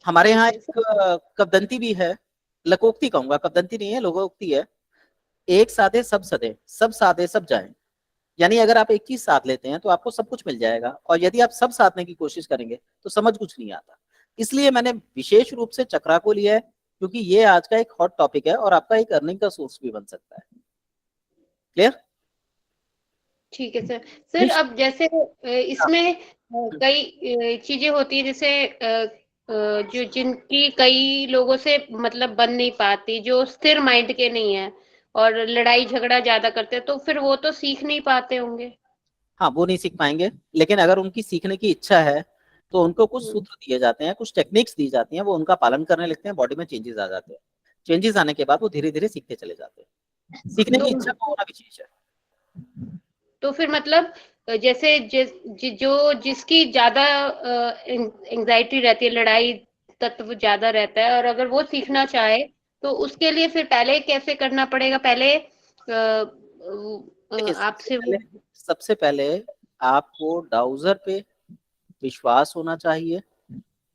हमारे यहाँ एक कवदंती भी है, लकोक्ति कहूंगा, कवदंती नहीं है, लोकोक्ति है, एक साधे सब सधे, सब साधे सब जाए। यानी अगर आप एक चीज साथ लेते हैं तो आपको सब कुछ मिल जाएगा, और यदि आप सब साधने की कोशिश करेंगे तो समझ कुछ नहीं आता। इसलिए मैंने विशेष रूप से चक्रा को लिया है, क्योंकि ये आज का एक हॉट टॉपिक है और आपका एक अर्निंग का सोर्स भी बन सकता है। क्लियर? ठीक है सर अब जैसे इसमें कई चीजें होती है, जैसे जो जिनकी कई लोगों से मतलब बन नहीं पाती, जो स्थिर माइंड के नहीं है और लड़ाई झगड़ा ज्यादा करते हैं, तो फिर वो तो सीख नहीं पाते होंगे। हाँ, वो नहीं सीख पाएंगे, लेकिन अगर उनकी सीखने की इच्छा है तो उनको कुछ सूत्र दिए जाते हैं, कुछ टेक्निक्स दी जाती हैं, वो उनका पालन करने लगते हैं, बॉडी में चेंजेस आ जाते हैं। चेंजेस आने के बाद वो धीरे धीरे सीखते चले जाते हैं। सीखने की इच्छा का होना भी चीज है। तो फिर मतलब जैसे जो जिसकी ज्यादा एंजाइटी रहती है, लड़ाई तत्व ज्यादा रहता है, और अगर वो सीखना चाहे तो उसके लिए फिर पहले कैसे करना पड़ेगा? पहले देखिए, आपसे सबसे पहले आपको डाउजर पे विश्वास होना चाहिए।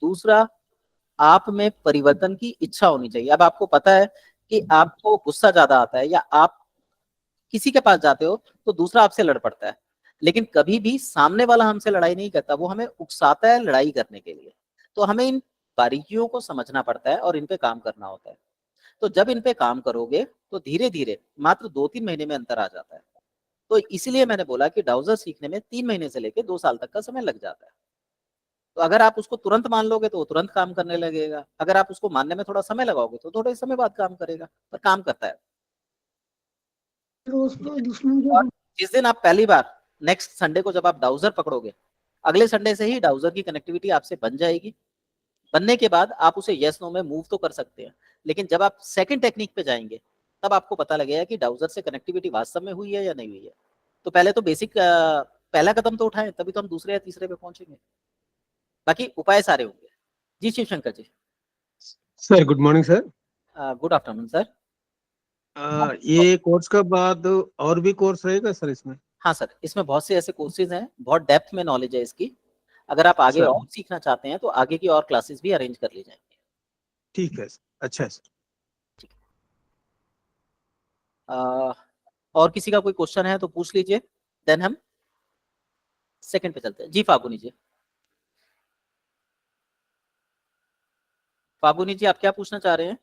दूसरा, आप में परिवर्तन की इच्छा होनी चाहिए। अब आपको पता है कि आपको गुस्सा ज्यादा आता है, या आप किसी के पास जाते हो तो दूसरा आपसे लड़ पड़ता है, लेकिन कभी भी सामने वाला हमसे लड़ाई नहीं करता, वो हमें उकसाता है लड़ाई करने के लिए। तो हमें इन बारीकियों को समझना पड़ता है और इन पे काम करना होता है। तो जब इन पे काम करोगे तो धीरे धीरे मात्र 2-3 महीने में अंतर आ जाता है। तो इसलिए मैंने बोला कि डाउजर सीखने में 3 महीने से लेकर 2 साल तक का समय लग जाता है। तो अगर आप उसको तुरंत मान लोगे तो वो तुरंत काम करने लगेगा, अगर आप उसको मानने में थोड़ा समय लगाओगे तो थोड़े समय बाद काम करेगा, पर काम करता है। और जिस दिन आप पहली बार नेक्स्ट संडे को जब आप डाउजर पकड़ोगे, अगले संडे से ही डाउजर की कनेक्टिविटी आपसे बन जाएगी। बनने के बाद आप उसे यस नो में मूव तो कर सकते हैं, लेकिन जब आप सेकंड टेक्निक पे जाएंगे तब आपको पता लगेगा कि डाउजर से कनेक्टिविटी वास्तव में हुई है या नहीं हुई है। तो पहले तो बेसिक पहला कदम तो उठाएं, तभी तो हम दूसरे या तीसरे पे पहुंचेंगे। बाकी उपाय सारे होंगे। जी Shivshankar ji. Sir good morning sir. Good afternoon sir. ये कोर्स के बाद और भी कोर्स रहेगा सर इसमें? हाँ सर, इसमें बहुत से ऐसे कोर्सेज हैं, बहुत डेप्थ में नॉलेज है इसकी। अगर आप आगे सर। और सीखना चाहते हैं तो आगे की और क्लासेस भी अरेंज कर ली जाएंगी। ठीक है सर, अच्छा है सर। और किसी का कोई क्वेश्चन है तो पूछ लीजिए, देन हम सेकंड पे चलते हैं। जी फागुनी जी। फागुनी जी, आप क्या पूछना चाह रहे हैं?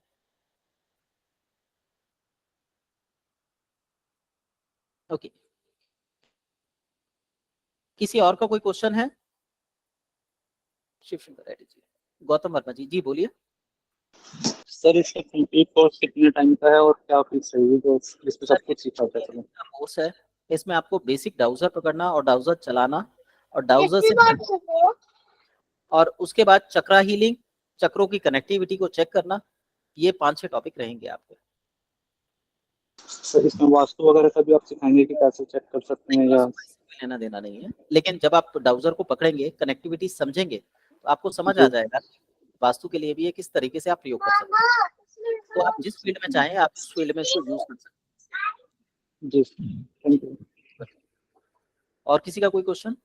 ओके, किसी और का कोई क्वेश्चन है? शिवशंकर रेड्डी जी। गौतम वर्मा जी, जी बोलिए। सर इसका कंप्लीट कोर्स कितने टाइम का है और क्या फीस रहेगी जो इसमें सब कुछ सिखाता है? कोर्स है, इसमें आपको बेसिक डाउजर पकड़ना और डाउजर चलाना और डाउजर से और उसके बाद चक्रा हीलिंग, चक्रों की कनेक्टिविटी को चेक करना, ये 5-6 टॉपिक रहेंगे आपके। सर इसमें वास्तु वगैरह का भी आप सिखाएंगे कि कैसे चेक कर सकते हैं या? लेना देना नहीं है, लेकिन जब आप डाउजर को पकड़ेंगे, कनेक्टिविटी समझेंगे, तो आपको समझ आ जाएगा वास्तु के लिए भी ये किस तरीके से आप प्रयोग कर सकते हैं। तो आप जिस फील्ड में चाहें आप उस फील्ड में इसको यूज कर सकते हैं। जी थैंक यू। और किसी का कोई क्वेश्चन?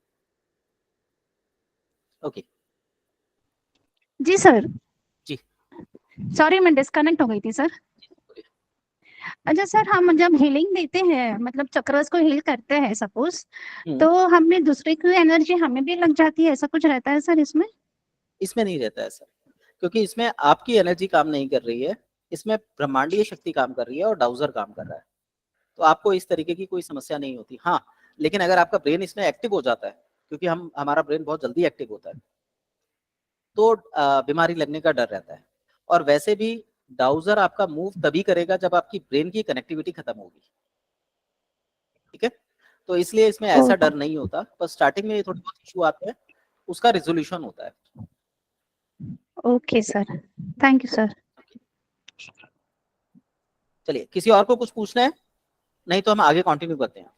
ओके जी सर। जी सॉरी मैं डिस्कनेक्ट हो गई थी सर। अच्छा सर, हम जब हीलिंग देते हैं मतलब चक्रस को हील करते हैं सपोज, तो हमने दूसरे की एनर्जी हमें भी लग जाती है, ऐसा कुछ रहता है सर इसमें? इसमें नहीं रहता है सर, क्योंकि इसमें आपकी एनर्जी काम नहीं कर रही है, इसमें ब्रह्मांडीय शक्ति काम कर रही है और डाउजर काम कर रहा है। तो आपको इस तरीके की कोई समस्या नहीं होती। हाँ, लेकिन अगर आपका ब्रेन इसमें एक्टिव हो जाता है, क्योंकि हमारा ब्रेन बहुत जल्दी एक्टिव होता है, तो बीमारी लगने का डर रहता है। और वैसे भी डाउजर आपका मूव तभी करेगा जब आपकी ब्रेन की कनेक्टिविटी खत्म होगी। ठीक है, तो इसलिए इसमें ऐसा डर नहीं होता, पर स्टार्टिंग में थोड़े बहुत इशू आते हैं, उसका रिजोल्यूशन होता है। Okay sir, thank you sir. चलिए, किसी और को कुछ पूछना है? नहीं तो हम आगे कंटिन्यू करते हैं।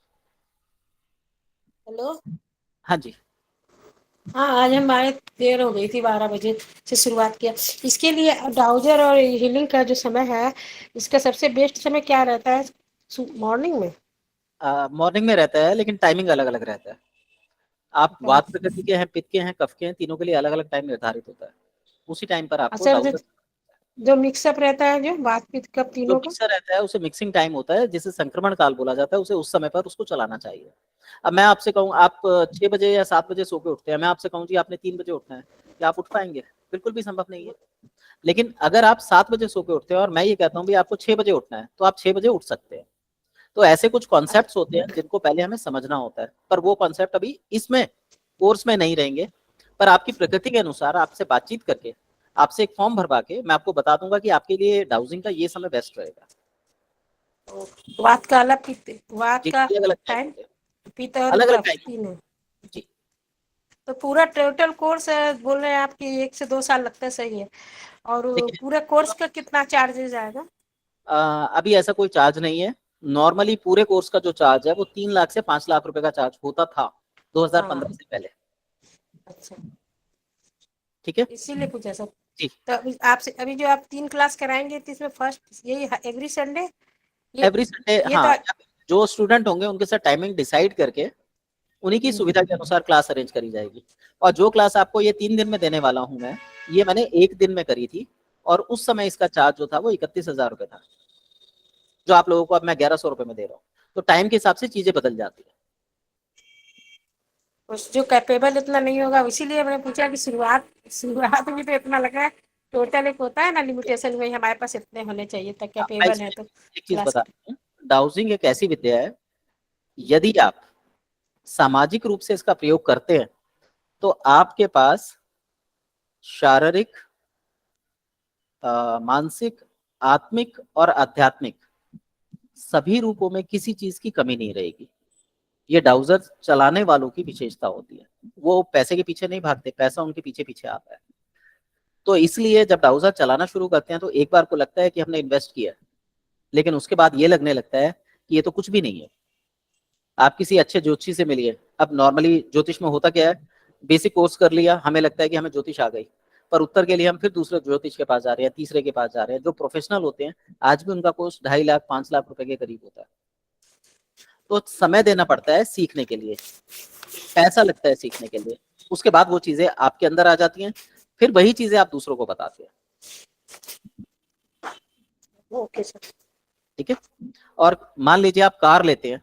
हेलो। हाँ जी। हाँ, आज हमारे देर हो गई थी, 12 बजे से शुरुआत किया। इसके लिए डाउजर और हीलिंग का जो समय है, इसका सबसे बेस्ट समय क्या रहता है? मॉर्निंग में? मॉर्निंग में रहता है, लेकिन टाइमिंग अलग अलग रहता है। आप वात प्रकृति के हैं, पित्त के हैं, कफ के हैं, तीनों के लिए अलग अलग टाइम निर्धारित होता है। उसी टाइम पर आपको डाउजर जो मिक्सअप रहता है, जो वात पित्त कफ तीनों का मिक्सर रहता है, उसे मिक्सिंग टाइम होता है, जिसे संक्रमण काल बोला जाता है, उसे उस समय पर उसको चलाना चाहिए। अब मैं आपसे कहूँ आप 6 बजे या 7 बजे सो के उठते हैं, मैं आपसे कहूँ जी आपने 3 बजे उठना है, क्या आप उठ पाएंगे? बिल्कुल भी संभव नहीं है। लेकिन अगर आप 7 बजे सो के उठते हैं और मैं ये कहता हूँ भी आपको 6 बजे उठना है, तो आप 6 बजे उठ सकते हैं। तो ऐसे कुछ कॉन्सेप्ट्स होते हैं जिनको पहले हमें समझना होता है, पर वो कॉन्सेप्ट अभी इसमें कोर्स में नहीं रहेंगे। पर आपकी प्रकृति के अनुसार आपसे बातचीत करके, आपसे एक फॉर्म भरवा के मैं आपको बता दूंगा कि आपके लिए डाउजिंग का ये समय बेस्ट रहेगा। वात का अलग, पित्त वात का अलग अलग टाइम, पित्त और अलग अलग कफ टाइम तीनों। जी। तो पूरा टोटल कोर्स बोल रहे हैं आप कि 1 से 2 साल लगता है, सही है। और देखिए, पूरे कोर्स का कितना चार्जेस आएगा? अभी ऐसा कोई चार्ज नहीं है। नॉर्मली पूरे कोर्स का जो चार्ज है वो 3 लाख से 5 लाख रुपए का चार्ज होता था 2015 से पहले। अच्छा, ठीक है इसीलिए पूछा सर। जी। तो आपसे अभी जो आप 3 क्लास कराएंगे तो इसमें फर्स्ट यही एवरी संडे एवरी संडे, ये हाँ, तो जो स्टूडेंट होंगे उनके साथ टाइमिंग डिसाइड करके उन्हीं की सुविधा के अनुसार क्लास अरेंज करी जाएगी। और जो क्लास आपको ये 3 दिन में देने वाला हूं मैं, ये मैंने 1 दिन में करी थी और उस समय इसका चार्ज जो था वो 31,000 रुपए था, जो आप लोगों को अब मैं 1100 रुपए में दे रहा हूँ। तो टाइम के हिसाब से चीजें बदल जाती है। उस जो कैपेबल इतना नहीं होगा, इसीलिए मैंने पूछा कि शुरुआत में तो इतना लगा। टोटल एक होता है ना लिमिटेशन में, हमारे पास इतने होने चाहिए तक मैं कैपेबल है तो एक चीज क्लास बता रहा हूँ, डाउजिंग एक ऐसी विद्या है, यदि आप सामाजिक रूप से इसका प्रयोग करते हैं तो आपके पास शारीरिक, मानसिक, आत्मिक और आध्यात्मिक सभी रूपों में किसी चीज की कमी नहीं रहेगी। ये डाउजर चलाने वालों की विशेषता होती है। वो पैसे के पीछे नहीं भागते, पैसा उनके पीछे पीछे आता है। तो इसलिए जब डाउजर चलाना शुरू करते हैं तो एक बार को लगता है कि हमने इन्वेस्ट किया, लेकिन उसके बाद ये लगने लगता है कि ये तो कुछ भी नहीं है। आप किसी अच्छे ज्योतिषी से मिलिए। अब नॉर्मली ज्योतिष में होता क्या है, बेसिक कोर्स कर लिया, हमें लगता है कि हमें ज्योतिष आ गई, पर उत्तर के लिए हम फिर दूसरे ज्योतिष के पास जा रहे हैं, तीसरे के पास जा रहे हैं। जो प्रोफेशनल होते हैं आज भी उनका कोर्स 2.5 लाख 5 लाख रुपए के करीब होता है। तो समय देना पड़ता है सीखने के लिए, पैसा लगता है सीखने के लिए। उसके बाद वो चीजें आपके अंदर आ जाती हैं, फिर वही चीजें आप दूसरों को बताते हैं। Okay sir. ठीक है। और मान लीजिए आप कार लेते हैं,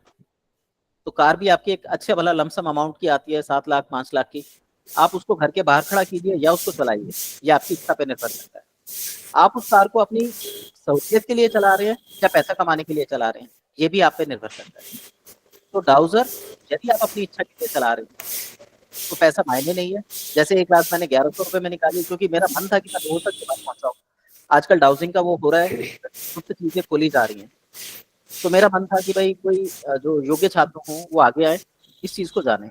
तो कार भी आपकी एक अच्छे भला लमसम अमाउंट की आती है, 7 लाख 5 लाख की। आप उसको घर के बाहर खड़ा कीजिए या उसको चलाइए, ये आपकी इच्छा पे निर्भर करता है। आप उस कार को अपनी सहूलियत के लिए चला रहे हैं या पैसा कमाने के लिए चला रहे हैं, ये भी आप पे निर्भर करता है। तो डाउजर यदि आप अपनी इच्छा के लिए चला रहे हैं तो पैसा मायने नहीं है। जैसे एक क्लास मैंने 1100 रुपए में निकाली, क्योंकि मेरा मन था कि मैं रोहतक के पास पहुंचाऊं। आजकल डाउजिंग का वो हो रहा है, कुछ चीजें खोली जा रही हैं, तो मेरा मन था कि भाई कोई जो योग्य छात्र हों वो आगे आए, इस चीज को जाने,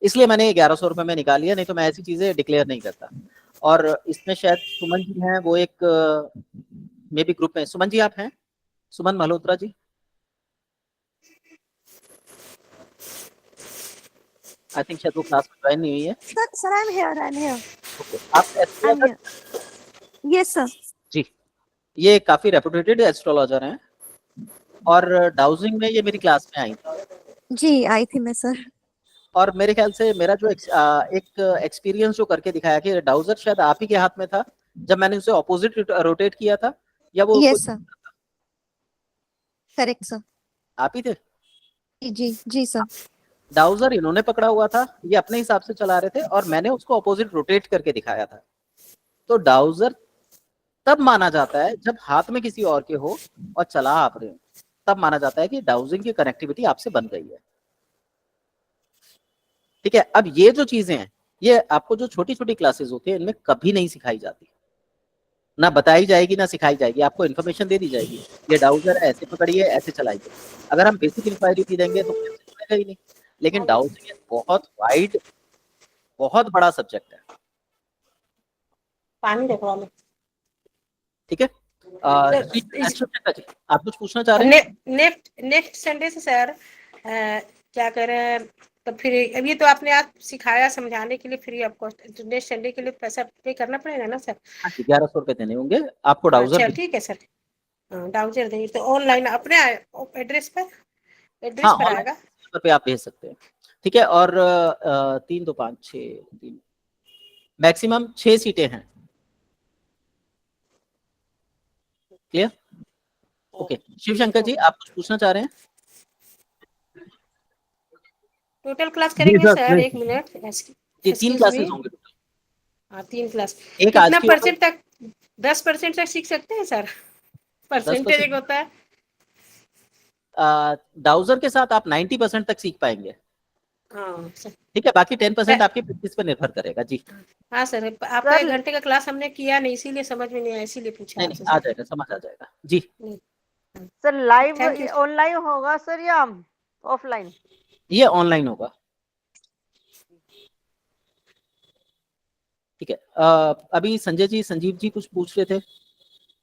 इसलिए मैंने 1100 रुपए में निकाली है, नहीं तो मैं ऐसी चीजें डिक्लेयर नहीं करता। और इसमें शायद सुमन जी हैं, वो एक मे बी ग्रुप में। सुमन जी आप हैं, सुमन मल्होत्रा जी? आई थिंक शायद वो क्लास में ज्वाइन नहीं हुई है। Sir, I'm here. Okay. आप एस्ट्रोलॉजर? Yes, sir. जी, ये काफी रेपुटेटेड एस्ट्रोलॉजर हैं और डाउजिंग में ये मेरी क्लास में आई थी। जी, आई थी मैं सर। और मेरे ख्याल से मेरा जो एक एक्सपीरियंस जो करके दिखाया कि डाउजर शायद आप ही के हाथ में था जब मैंने उसे ऑपोजिट रोटेट किया था, या वो Yes, sir. Correct, sir. आप ही थे? जी सर। डाउजर इन्होंने पकड़ा हुआ था, ये अपने हिसाब से चला रहे थे और मैंने उसको ऑपोजिट रोटेट करके दिखाया था। तो डाउजर तब माना जाता है जब हाथ में किसी और के हो और चला आप रहे हो, तब माना जाता है कि डाउजिंग की कनेक्टिविटी आपसे बन गई है। ठीक है। अब ये जो चीजें हैं, ये आपको जो छोटी छोटी क्लासेस होती है इनमें कभी नहीं सिखाई जाती, ना बताई जाएगी ना सिखाई जाएगी। आपको इन्फॉर्मेशन दे दी जाएगी, ये डाउजर है, ऐसे पकड़िए, ऐसे चलाइए। अगर हम बेसिक इंक्वायरी भी देंगे तो चलेगा ही नहीं। लेकिन डाउजिंग एक बहुत वाइड, बहुत बड़ा सब्जेक्ट है। पानी देखो हमें। ठीक है। जी, आप कुछ पूछना चाह रहे हैं? नेक्स्ट संडे से सर क्या करें? तो फिर अभी तो आपने आज सिखाया समझाने के लिए free of cost, next Sunday के लिए पैसा पे करना पड़ेगा ना सर? 1100 रुपए देने होंगे आपको डाउजर। अच्छा ठीक है सर। डाउजर देंगे तो ऑनलाइन अपने एड्रेस पर हाँ, आएगा पे आप भेज सकते हैं। ठीक है। और 3 2 5 6 3 मैक्सिमम 6 सीटें हैं। क्लियर? ओके। शिव शंकर जी आप कुछ पूछना चाह रहे हैं? टोटल क्लास करेंगे सर? 1 मिनट। जी, 3 क्लासेस होंगे टोटल। हाँ 3 क्लास। एक आज कितना की परसेंट तक? 10% तक सीख सकते हैं सर? परसेंटेज एक होता है। डाउजर के साथ आप 90% तक सीख पाएंगे। हाँ सर। ठीक है, बाकी 10% आपकी प्रैक्टिस पर निर्भर करेगा। जी हाँ सर, आपका 1 घंटे का क्लास हमने किया नहीं, इसीलिए समझ में नहीं आया, इसीलिए पूछा नहीं, आपसे आ सर। जाएगा, समझ आ जाएगा। जी sir live Thank you. Online होगा सर या ऑफलाइन? ये ऑनलाइन होगा। ठीक है। अभी संजय जी, संजीव जी कुछ पूछ रहे थे।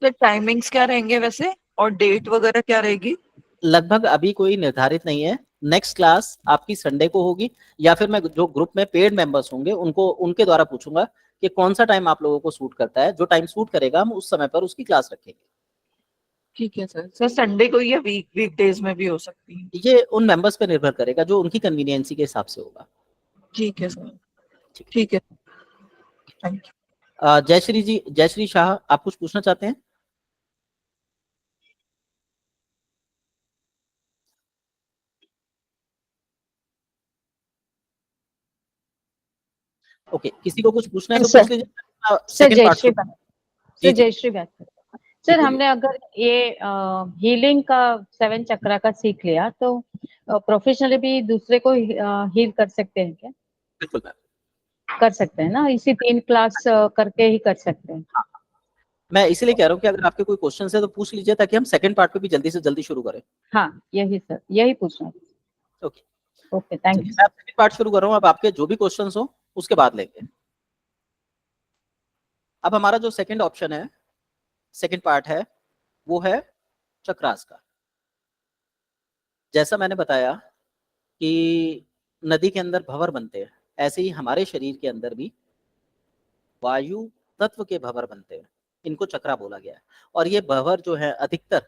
तो टाइमिंग्स क्या रहेंगे वैसे और डेट वगैरह क्या रहेगी? लगभग अभी कोई निर्धारित नहीं है। नेक्स्ट क्लास आपकी संडे को होगी, या फिर मैं जो ग्रुप में पेड मेंबर्स होंगे उनको उनके द्वारा पूछूंगा कि कौन सा टाइम आप लोगों को सूट करता है। जो टाइम सूट करेगा हम उस समय पर उसकी क्लास रखेंगे। ठीक है सर। सर संडे को या वीकडेज में भी हो सकती है? ये उन मेंबर्स पे निर्भर करेगा जो उनकी कन्वीनियंसी के हिसाब से होगा। ठीक है सर, ठीक है, थैंक यू। जयश्री जी, जयश्री शाह, आप कुछ पूछना चाहते हैं? ओके, किसी को कुछ पूछना है तो सर, पूछ लीजिए। सर सेकंड पार्ट जयश्री बात, जी सर जी जयश्री बात जी, सर, बोलिए। हमने अगर ये हीलिंग का 7 चक्रा का सीख लिया तो प्रोफेशनली भी दूसरे को हील कर सकते हैं क्या? बिल्कुल मैम, कर सकते हैं ना, इसी 3 क्लास करके ही कर सकते हैं। मैं इसीलिए कह रहा हूँ कि अगर आपके कोई क्वेश्चन है तो पूछ लीजिए, ताकि हम सेकंड पार्ट पे भी जल्दी से जल्दी शुरू करें। हाँ, यही सर, यही पूछना है। ओके, ओके, थैंक ठीक है, यू। मैं सेकंड पार्ट शुरू कर रहा हूँ। अब आपके जो भी क्वेश्चंस हो उसके बाद लेंगे। अब हमारा जो सेकंड ऑप्शन है, सेकंड पार्ट है, वो है चक्रास का। जैसा मैंने बताया कि नदी के अंदर भंवर बनते हैं, ऐसे ही हमारे शरीर के अंदर भी वायु तत्व के भंवर बनते हैं। इनको चक्रा बोला गया है। और ये भंवर जो है अधिकतर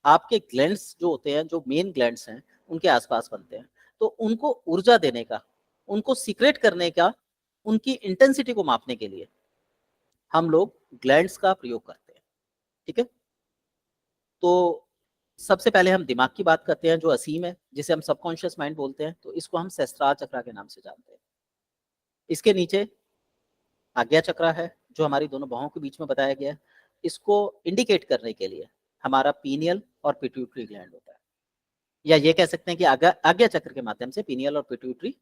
आपके ग्लैंड्स जो होते हैं, जो मेन ग्लैंड्स हैं, उनके आसपास बनते हैं। तो उनको ऊर्जा देने का, उनको सीक्रेट करने का, उनकी इंटेंसिटी को मापने के लिए हम लोग ग्लैंड्स का प्रयोग करते हैं। ठीक है, तो सबसे पहले हम दिमाग की बात करते हैं, जो असीम है, जिसे हम सबकॉन्शियस माइंड बोलते हैं। तो इसको हम सहस्त्रार चक्रा के नाम से जानते हैं। इसके नीचे आज्ञा चक्रा है, जो हमारी दोनों बाहों के बीच में बताया गया है। इसको इंडिकेट करने के लिए हमारा पीनियल और पिट्यूटरी ग्लैंड होता है, या ये कह सकते हैं कि आज्ञा चक्र के माध्यम से पीनियल और पिट्यूटरी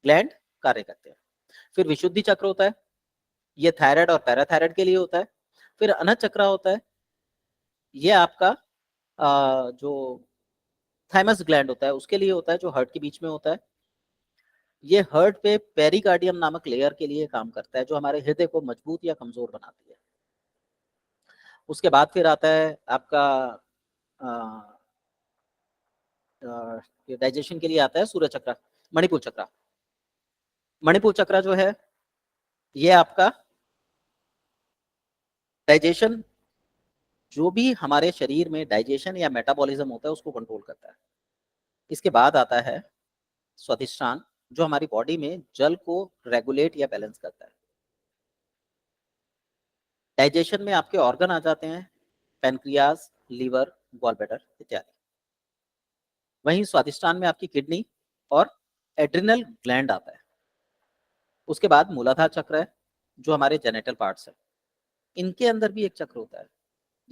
ग्लैंड कार्य करते हैं। फिर विशुद्धि चक्र होता है, ये थायराइड और पैराथायराइड के लिए होता है। फिर अनहद चक्र होता है, ये आपका जो थाइमस ग्लैंड होता है उसके लिए होता है, जो हार्ट के बीच में होता है। ये हार्ट पे पेरिकार्डियम नामक लेयर के लिए काम करता है, जो हमारे हृदय को मजबूत या कमजोर बनाती है। उसके बाद फिर आता है आपका डाइजेशन के लिए आता है सूर्य चक्र, मणिपुर चक्र। मणिपुर चक्र जो है ये आपका डाइजेशन, जो भी हमारे शरीर में डाइजेशन या मेटाबॉलिज्म होता है उसको कंट्रोल करता है। इसके बाद आता है स्वादिष्टान, जो हमारी बॉडी में जल को रेगुलेट या बैलेंस करता है। डाइजेशन में आपके ऑर्गन आ जाते हैं, पैनक्रियाज, लीवर, गॉल ब्लैडर इत्यादि। वहीं स्वादिष्टान में आपकी किडनी और एड्रिनल ग्लैंड आता है। उसके बाद मूलाधार चक्र है, जो हमारे जेनेटल पार्ट्स है। इनके अंदर भी एक चक्र होता है,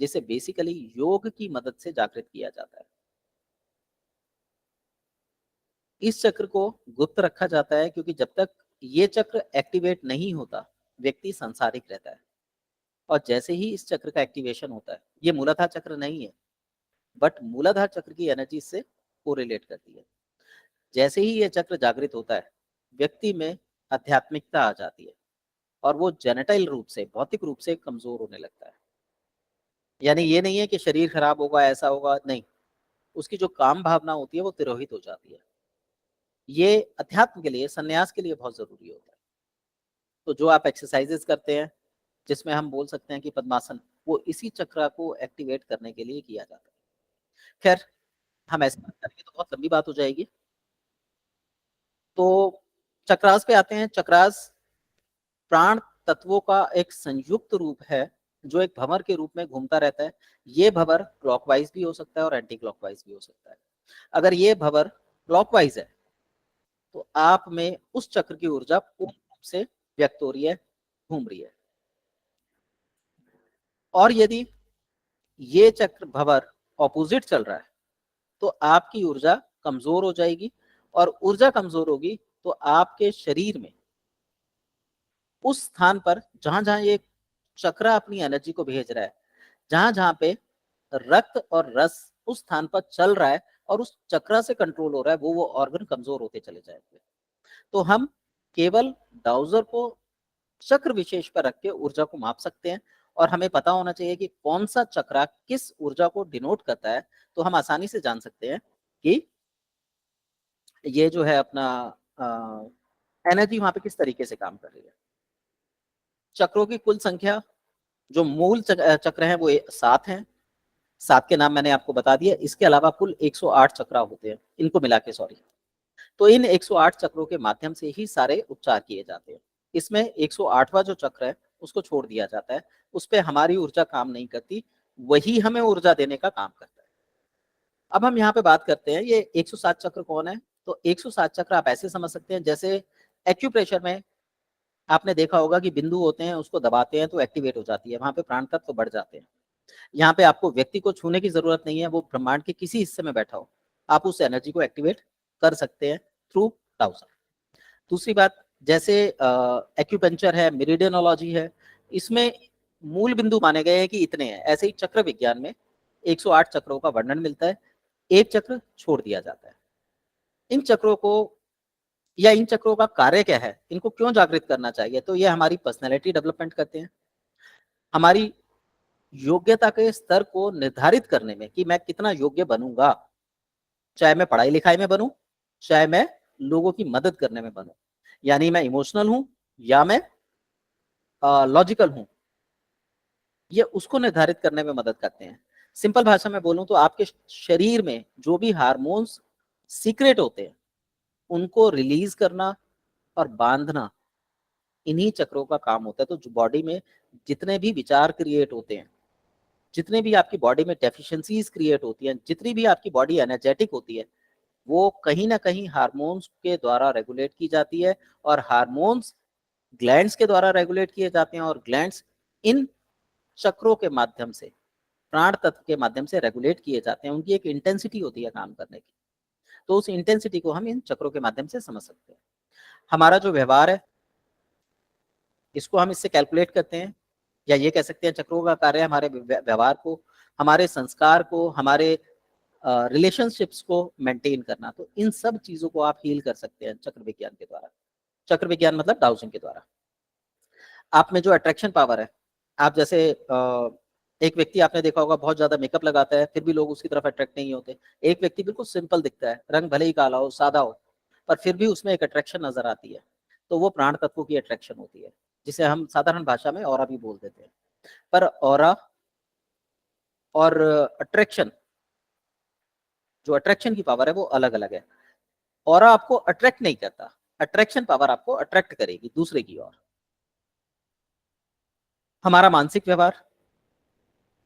जिसे बेसिकली योग की मदद से जागृत किया जाता है। इस चक्र को गुप्त रखा जाता है, क्योंकि जब तक ये चक्र एक्टिवेट नहीं होता व्यक्ति सांसारिक रहता है। और जैसे ही इस चक्र का एक्टिवेशन होता है, ये मूलाधार चक्र नहीं है, बट मूलाधार चक्र की एनर्जी से कोरिलेट करती है। जैसे ही ये चक्र जागृत होता है, व्यक्ति में आध्यात्मिकता आ जाती है और वो जेनेटाइल रूप से, भौतिक रूप से कमजोर होने लगता है। यानी ये नहीं है कि शरीर खराब होगा, ऐसा होगा, नहीं, उसकी जो काम भावना होती है वो तिरोहित हो जाती है। ये अध्यात्म के लिए, संन्यास के लिए बहुत जरूरी होता है। तो जो आप एक्सरसाइजेस करते हैं, जिसमें हम बोल सकते हैं कि पद्मासन, वो इसी चक्र को एक्टिवेट करने के लिए किया जाता है। खैर, हम ऐसे बात करेंगे तो बहुत लंबी बात हो जाएगी। तो चक्रास पे आते हैं। चक्रास प्राण तत्वों का एक संयुक्त रूप है, जो एक भंवर के रूप में घूमता रहता है। ये भंवर क्लॉकवाइज भी हो सकता है और एंटी क्लॉकवाइज भी हो सकता है। अगर ये भंवर क्लॉकवाइज है तो आप में उस चक्र की ऊर्जा पूर्ण रूप से व्यक्त हो रही है, घूम रही है। और यदि ये चक्र भंवर ऑपोजिट चल रहा है तो आपकी ऊर्जा कमजोर हो जाएगी, और ऊर्जा कमजोर होगी तो आपके शरीर में उस स्थान पर जहां जहां ये चक्र अपनी एनर्जी को भेज रहा है, जहां जहां पे रक्त और रस उस स्थान पर चल रहा है और उस चक्र से कंट्रोल हो रहा है, वो ऑर्गन कमजोर होते चले जाएंगे। तो हम केवल डाउजर को चक्र विशेष पर रख के ऊर्जा को माप सकते हैं, और हमें पता होना चाहिए कि कौन सा चक्रा किस ऊर्जा को डिनोट करता है, तो हम आसानी से जान सकते हैं कि ये जो है अपना एनर्जी वहां पे किस तरीके से काम कर रही है। चक्रों की कुल संख्या जो मूल चक्र हैं वो 7 हैं। 7 के नाम मैंने आपको बता दिया। इसके अलावा कुल 108 चक्र होते हैं, इनको मिला के, सॉरी। तो इन 108 चक्रों के माध्यम से ही सारे उपचार किए जाते हैं। इसमें 108वां जो चक्र है उसको छोड़ दिया जाता है, उस पर हमारी ऊर्जा काम नहीं करती, वही हमें ऊर्जा देने का काम करता है। अब हम यहाँ पे बात करते हैं ये 107 चक्र कौन है। तो 107 चक्र आप ऐसे समझ सकते हैं जैसे एक्यूप्रेशर में आपने देखा होगा कि बिंदु होते हैं, उसको दबाते हैं तो एक्टिवेट हो जाती है, वहां पे प्राण तत्व बढ़ जाते हैं। यहाँ पे आपको व्यक्ति को छूने की जरूरत नहीं है, वो ब्रह्मांड के किसी हिस्से में बैठा हो, आप उस एनर्जी को एक्टिवेट कर सकते हैं थ्रू डाउजर। दूसरी बात, जैसे एक्यूपंक्चर है, मेरिडियनोलॉजी है, इसमें मूल बिंदु माने गए हैं कि इतने हैं। ऐसे ही चक्र विज्ञान में 108 चक्रों का वर्णन मिलता है, एक चक्र छोड़ दिया जाता है। इन चक्रों को या इन चक्रों का कार्य क्या है, इनको क्यों जागृत करना चाहिए, तो ये हमारी पर्सनैलिटी डेवलपमेंट करते हैं, हमारी योग्यता के स्तर को निर्धारित करने में कि मैं कितना योग्य बनूंगा, चाहे मैं पढ़ाई लिखाई में बनूं, चाहे मैं लोगों की मदद करने में बनूं, यानी मैं इमोशनल हूं या मैं लॉजिकल हूं, ये उसको निर्धारित करने में मदद करते हैं। सिंपल भाषा में बोलूं तो आपके शरीर में जो भी हार्मोन्स सीक्रेट होते हैं उनको रिलीज करना और बांधना इन्हीं चक्रों का काम होता है। तो बॉडी में जितने भी विचार क्रिएट होते हैं, जितने भी आपकी बॉडी में डेफिशिएंसीज क्रिएट होती हैं, जितनी भी आपकी बॉडी एनर्जेटिक होती है, वो कहीं ना कहीं हार्मोन्स के द्वारा रेगुलेट की जाती है, और हार्मोन्स ग्लैंड्स के द्वारा रेगुलेट किए जाते हैं, और ग्लैंड्स इन चक्रों के माध्यम से, प्राण तत्व के माध्यम से रेगुलेट किए जाते हैं। उनकी एक इंटेंसिटी होती है काम करने की, तो उस इंटेंसिटी को हम इन चक्रों के माध्यम से समझ सकते हैं। हमारा जो व्यवहार है इसको हम इससे कैलकुलेट करते हैं, या ये कह सकते हैं चक्रों का कार्य हमारे व्यवहार को, हमारे संस्कार को, हमारे रिलेशनशिप्स को मेंटेन करना। तो इन सब चीजों को आप हील कर सकते हैं चक्र विज्ञान के द्वारा। चक्र विज्ञान मतलब डाउजिंग के द्वारा। आप में जो अट्रैक्शन पावर है, आप जैसे एक व्यक्ति आपने देखा होगा बहुत ज्यादा मेकअप लगाता है फिर भी लोग उसकी तरफ अट्रैक्ट नहीं होते। एक व्यक्ति बिल्कुल सिंपल दिखता है, रंग भले ही काला हो, सादा हो, पर फिर भी उसमें एक अट्रैक्शन नजर आती है, तो वो प्राण तत्वों की अट्रैक्शन होती है, जिसे हम साधारण भाषा में ऑरा भी बोल देते हैं। पर ऑरा और अट्रैक्शन, जो अट्रैक्शन की पावर है वो अलग अलग है। ऑरा आपको अट्रैक्ट नहीं करता, अट्रैक्शन पावर आपको अट्रैक्ट करेगी दूसरे की ओर। हमारा मानसिक व्यवहार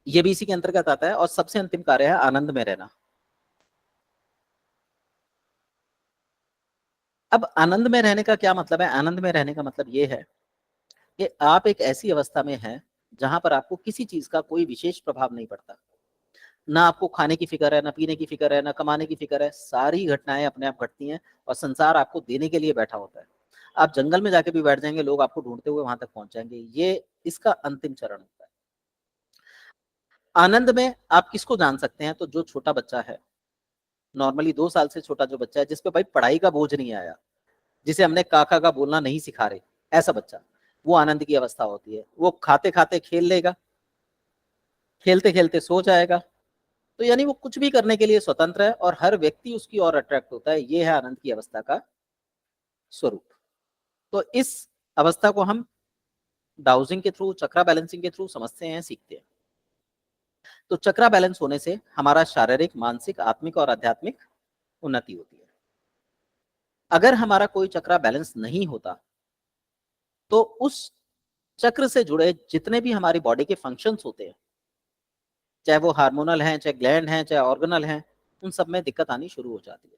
ये भी इसी के अंतर्गत आता है, और सबसे अंतिम कार्य है आनंद में रहना। अब आनंद में रहने का क्या मतलब है? आनंद में रहने का मतलब ये है कि आप एक ऐसी अवस्था में हैं जहां पर आपको किसी चीज का कोई विशेष प्रभाव नहीं पड़ता, ना आपको खाने की फिक्र है, ना पीने की फिक्र है, ना कमाने की फिक्र है, सारी घटनाएं अपने आप घटती हैं और संसार आपको देने के लिए बैठा होता है। आप जंगल में जाके भी बैठ जाएंगे, लोग आपको ढूंढते हुए वहां तक पहुंच जाएंगे। ये इसका अंतिम चरण होता है। आनंद में आप किसको जान सकते हैं? तो जो छोटा बच्चा है, नॉर्मली 2 साल से छोटा जो बच्चा है, जिसपे भाई पढ़ाई का बोझ नहीं आया, जिसे हमने काका का बोलना नहीं सिखा रहे, ऐसा बच्चा, वो आनंद की अवस्था होती है। वो खाते खाते खेल लेगा, खेलते खेलते सो जाएगा, तो यानी वो कुछ भी करने के लिए स्वतंत्र है और हर व्यक्ति उसकी ओर अट्रैक्ट होता है। ये है आनंद की अवस्था का स्वरूप। तो इस अवस्था को हम डाउजिंग के थ्रू, चक्रा बैलेंसिंग के थ्रू समझते हैं, सीखते हैं। तो चक्रा बैलेंस होने से हमारा शारीरिक, मानसिक, आत्मिक और आध्यात्मिक उन्नति होती है। अगर हमारा कोई चक्रा बैलेंस नहीं होता तो उस चक्र से जुड़े जितने भी हमारी बॉडी के फंक्शंस होते हैं, चाहे वो हार्मोनल हैं, चाहे ग्लैंड हैं, चाहे ऑर्गेनल हैं, उन सब में दिक्कत आनी शुरू हो जाती है।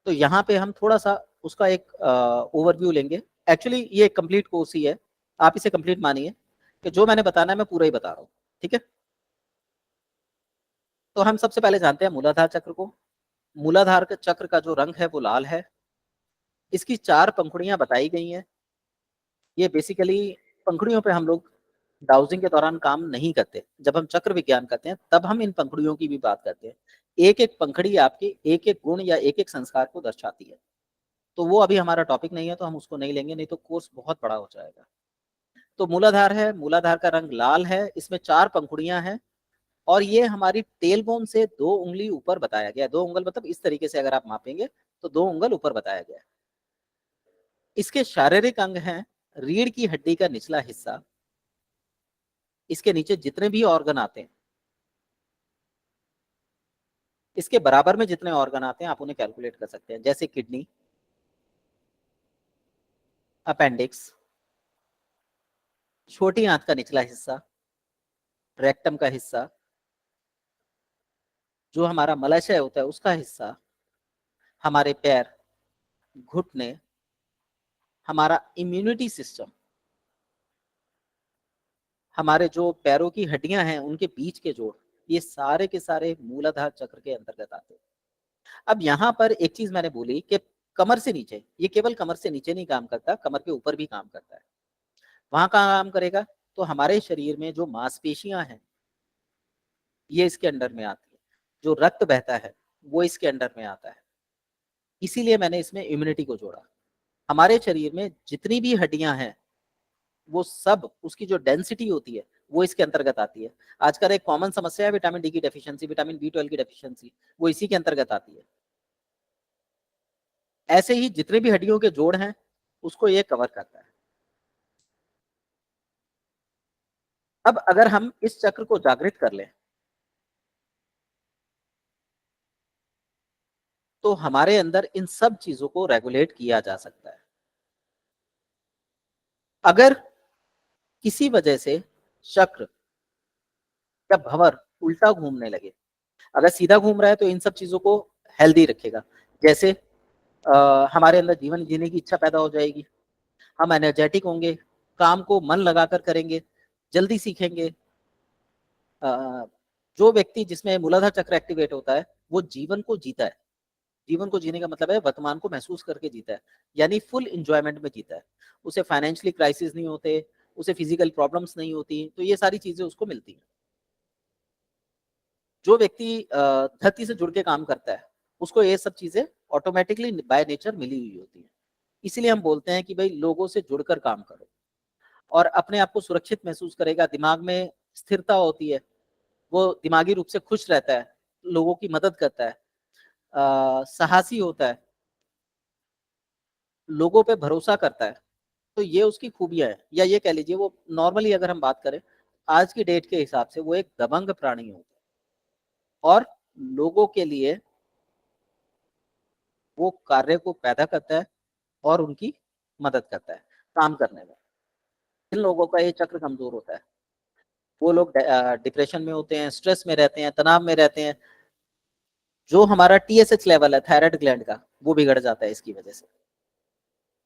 तो यहाँ पे हम थोड़ा सा उसका एक ओवरव्यू लेंगे। एक्चुअली ये कंप्लीट कोर्स ही है, आप इसे कंप्लीट मानिए कि जो मैंने बताना है मैं पूरा ही बता रहा हूँ, ठीक है। तो हम सबसे पहले जानते हैं मूलाधार चक्र को। मूलाधार के चक्र का जो रंग है वो लाल है। इसकी 4 पंखुड़ियां बताई गई हैं। ये बेसिकली पंखुड़ियों पे हम लोग डाउजिंग के दौरान काम नहीं करते। जब हम चक्र विज्ञान करते हैं तब हम इन पंखुड़ियों की भी बात करते हैं। एक एक पंखुड़ी आपके एक एक गुण या एक एक संस्कार को दर्शाती है। तो वो अभी हमारा टॉपिक नहीं है, तो हम उसको नहीं लेंगे, नहीं तो कोर्स बहुत बड़ा हो जाएगा। तो मूलाधार है, मूलाधार का रंग लाल है, इसमें 4 पंखुड़ियां हैं और ये हमारी टेल बोन से 2 उंगली ऊपर बताया गया है। 2 उंगल मतलब इस तरीके से अगर आप मापेंगे तो 2 उंगल ऊपर बताया गया है। इसके शारीरिक अंग हैं रीढ़ की हड्डी का निचला हिस्सा, इसके नीचे जितने भी ऑर्गन आते हैं, इसके बराबर में जितने ऑर्गन आते हैं आप उन्हें कैलकुलेट कर सकते हैं, जैसे किडनी, अपेंडिक्स, छोटी आंत का निचला हिस्सा, रेक्टम का हिस्सा, जो हमारा मलाशय होता है उसका हिस्सा, हमारे पैर, घुटने, हमारा इम्यूनिटी सिस्टम, हमारे जो पैरों की हड्डियां हैं उनके बीच के जोड़, ये सारे के सारे मूलाधार चक्र के अंतर्गत आते हैं। अब यहाँ पर एक चीज मैंने बोली कि कमर से नीचे, ये केवल कमर से नीचे नहीं काम करता, कमर के ऊपर भी काम करता है। वहां कहाँ काम करेगा? तो हमारे शरीर में जो मांसपेशियां हैं ये इसके अंडर में आती है, जो रक्त बहता है वो इसके अंडर में आता है, इसीलिए मैंने इसमें इम्यूनिटी को जोड़ा। हमारे शरीर में जितनी भी हड्डियां हैं वो सब, उसकी जो डेंसिटी होती है वो इसके अंतर्गत आती है। आजकल एक कॉमन समस्या है विटामिन डी की डेफिशिएंसी, विटामिन B12 की डेफिशिएंसी, वो इसी के अंतर्गत आती है। ऐसे ही जितने भी हड्डियों के जोड़ हैं उसको ये कवर करता है। अब अगर हम इस चक्र को जागृत कर लें तो हमारे अंदर इन सब चीजों को रेगुलेट किया जा सकता है। अगर किसी वजह से चक्र या भंवर उल्टा घूमने लगे, अगर सीधा घूम रहा है तो इन सब चीजों को हेल्दी रखेगा, जैसे हमारे अंदर जीवन जीने की इच्छा पैदा हो जाएगी, हम एनर्जेटिक होंगे, काम को मन लगाकर करेंगे, जल्दी सीखेंगे। जो व्यक्ति जिसमें मूलाधार चक्र एक्टिवेट होता है वो जीवन को जीता है। जीवन को जीने का मतलब है वर्तमान को महसूस करके जीता है, यानी फुल एंजॉयमेंट में जीता है। उसे फाइनेंशियली क्राइसिस नहीं होते, उसे फिजिकल प्रॉब्लम्स नहीं होती, तो ये सारी चीजें उसको मिलती हैं। जो व्यक्ति धरती से जुड़ के काम करता है उसको ये सब चीजें ऑटोमेटिकली बाय नेचर मिली हुई होती है। इसीलिए हम बोलते हैं कि भाई लोगों से जुड़कर काम करो और अपने आप को सुरक्षित महसूस करेगा, दिमाग में स्थिरता होती है, वो दिमागी रूप से खुश रहता है, लोगों की मदद करता है, साहसी होता है, लोगों पे भरोसा करता है। तो ये उसकी खूबियां है, या ये कह लीजिए वो नॉर्मली अगर हम बात करें आज की डेट के हिसाब से वो एक दबंग प्राणी होता है और लोगों के लिए वो कार्य को पैदा करता है और उनकी मदद करता है काम करने में। जिन लोगों का ये चक्र कमजोर होता है वो लोग डिप्रेशन में होते हैं, स्ट्रेस में रहते हैं, तनाव में रहते हैं। जो हमारा TSH लेवल है थायराइड ग्लैंड का वो बिगड़ जाता है इसकी वजह से,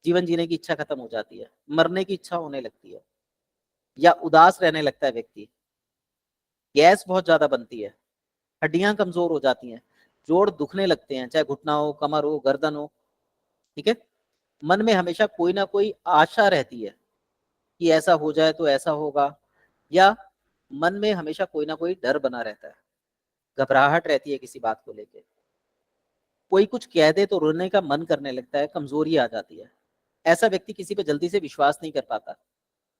जीवन जीने की इच्छा खत्म हो जाती है, मरने की इच्छा होने लगती है, या उदास रहने लगता है व्यक्ति, गैस बहुत ज्यादा बनती है, हड्डियां कमजोर हो जाती हैं, जोड़ दुखने लगते हैं, चाहे घुटना हो, कमर हो, गर्दन हो। ठीक है, मन में हमेशा कोई ना कोई आशा रहती है कि ऐसा हो जाए तो ऐसा होगा, या मन में हमेशा कोई ना कोई डर बना रहता है, घबराहट रहती है किसी बात को लेके, कोई कुछ कह दे तो रोने का मन करने लगता है, कमजोरी आ जाती है। ऐसा व्यक्ति किसी पे जल्दी से विश्वास नहीं कर पाता,